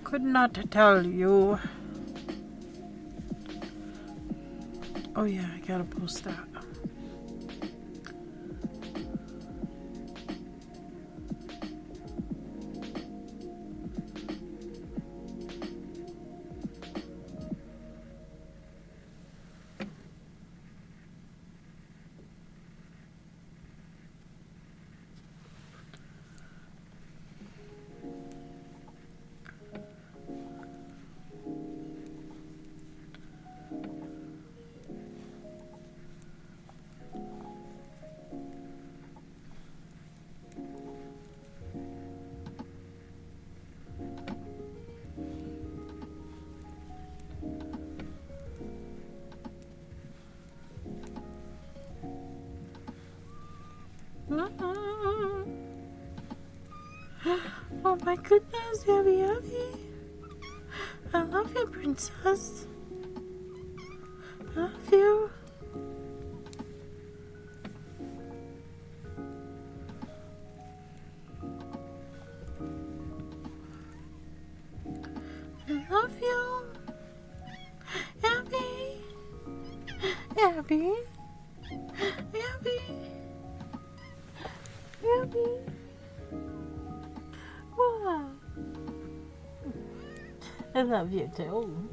Could not tell you. Oh yeah, I gotta post that. my goodness, Abby, Abby. I love you, princess. I love you. I love you. Abby. Abby. Abby. Abby. Wow. I love you too.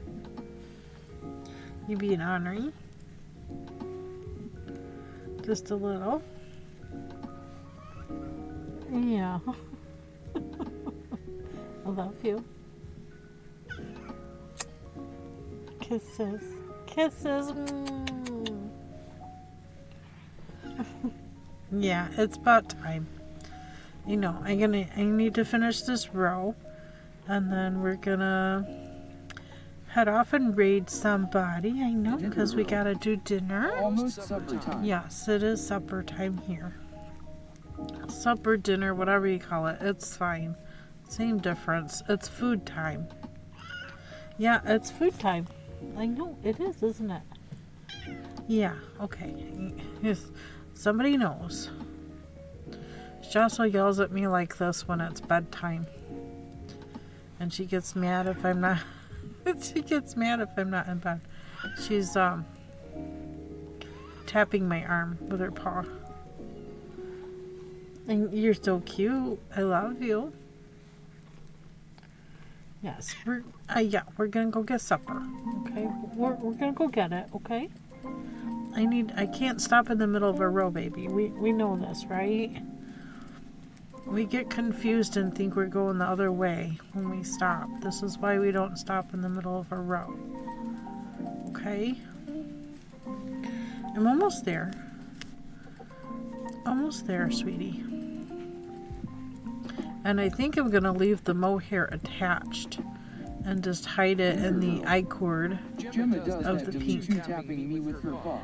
You being ornery? Just a little. Yeah. I love you. Kisses. Kisses. Mm. Yeah, it's about time. You know, I need to finish this row, and then we're gonna head off and raid somebody. I know, because we gotta do dinner. Almost supper time. Yes, it is supper time here. Supper, dinner, whatever you call it, it's fine. Same difference. It's food time. Yeah, it's food time. I know, it is, isn't it? Yeah, okay. Yes, somebody knows. She also yells at me like this when it's bedtime. And she gets mad if I'm not she gets mad if I'm not in bed. She's tapping my arm with her paw. And you're so cute. I love you. Yes, we're gonna go get supper. Okay, we're gonna go get it. Okay. I can't stop in the middle of a row, baby. We know this, right? We get confused and think we're going the other way when we stop. This is why we don't stop in the middle of a row. Okay? I'm almost there. Almost there, sweetie. And I think I'm going to leave the mohair attached and just hide it in the I-cord of the pink. Tapping me with her paw.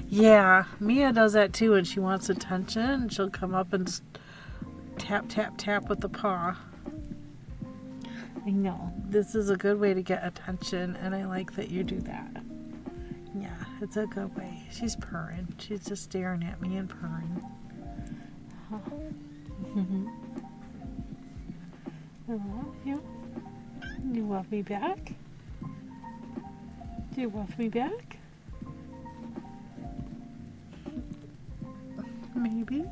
Yeah. Mia does that too when she wants attention. She'll come up and just tap, tap, tap with the paw. I know. This is a good way to get attention, and I like that you do that. Yeah, it's a good way. She's purring. She's just staring at me and purring. I love you. You love me back? Do you love me back? Maybe.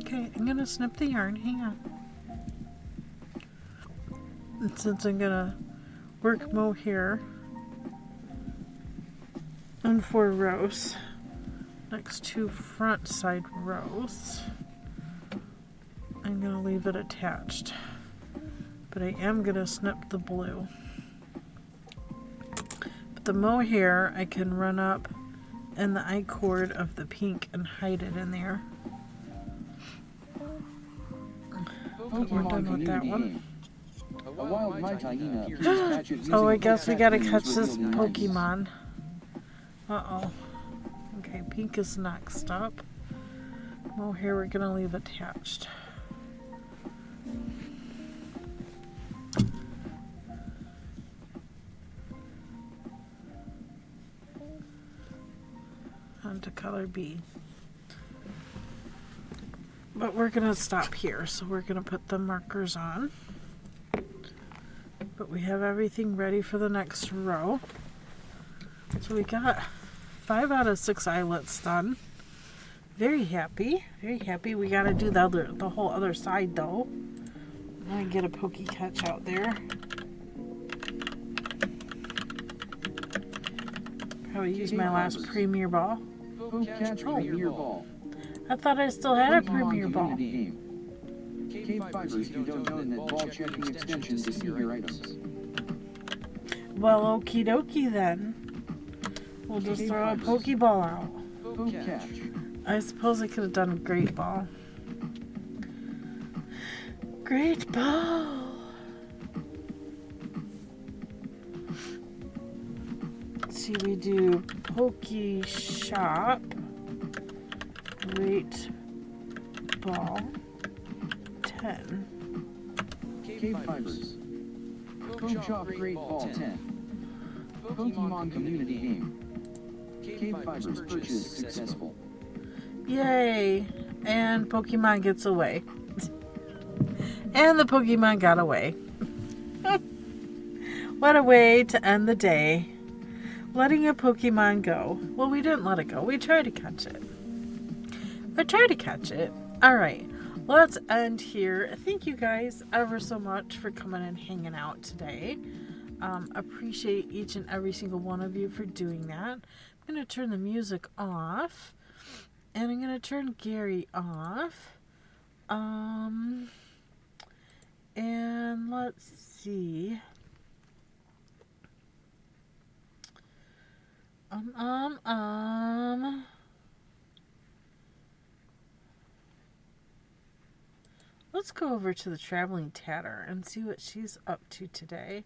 Okay, I'm gonna snip the yarn. Hang on. And since I'm gonna work mohair on 4 rows, next 2 front side rows, I'm gonna leave it attached. But I am gonna snip the blue. But the mohair I can run up in the I-cord of the pink and hide it in there. We're done with that one. A wild night hyena appears captured Oh, I using guess we gotta catch catch fingers this revealed in eyes. Pokemon. Uh-oh. Okay, pink is next up. Mohair we're gonna leave attached. On to color B. But we're gonna stop here, so we're gonna put the markers on. But we have everything ready for the next row. So we got 5 out of 6 eyelets done. Very happy, very happy. We gotta do the whole other side though. I'm gonna get a pokey catch out there. Probably use my last premier ball. Catch Premier Ball. I thought I still had a Pokemon premier ball. community game. KBfibers, if you don't own that ball checking extension to see your items. Well, okie dokie then. We'll just throw a Pokeball out. Catch. I suppose I could have done a great ball. Great ball! Let's see, we do Poke Shop. Great Ball 10. KBfibers. Coach off Great Ball 10. Pokemon Community Game. KBfibers purchase successful. Yay! And Pokemon gets away. And the Pokemon got away. What a way to end the day. Letting a Pokemon go. Well, we didn't let it go. We tried to catch it. Alright, let's end here. Thank you guys ever so much for coming and hanging out today. Appreciate each and every single one of you for doing that. I'm going to turn the music off. And I'm going to turn Gary off. And let's see. Let's go over to the Traveling Tatter and see what she's up to today.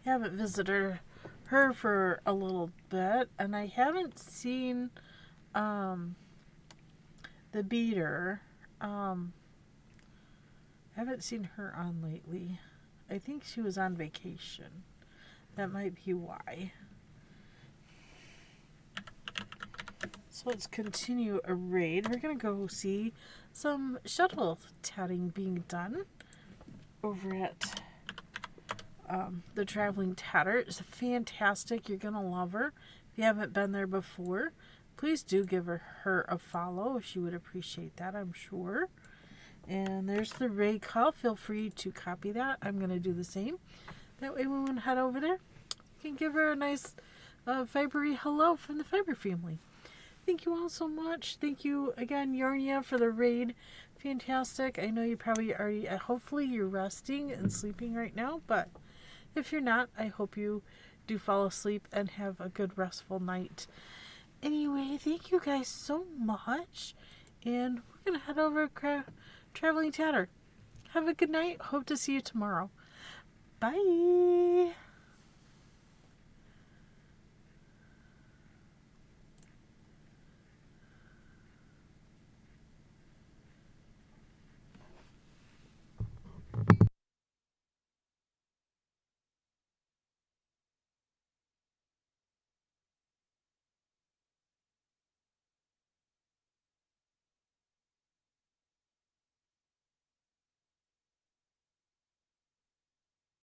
Haven't visited her for a little bit, and I haven't seen the beater. I haven't seen her on lately. I think she was on vacation. That might be why. So let's continue a raid. We're going to go see some shuttle tatting being done over at the Traveling Tatter. It's fantastic. You're going to love her. If you haven't been there before, please do give her a follow. She would appreciate that, I'm sure. And there's the raid call. Feel free to copy that. I'm going to do the same. That way when we head over there, you can give her a nice fibery hello from the Fiber family. Thank you all so much. Thank you again, Yarnia, for the raid. Fantastic. I know you probably already, hopefully you're resting and sleeping right now, but if you're not, I hope you do fall asleep and have a good restful night. Anyway, thank you guys so much. And we're going to head over to Traveling Tatter. Have a good night. Hope to see you tomorrow. Bye.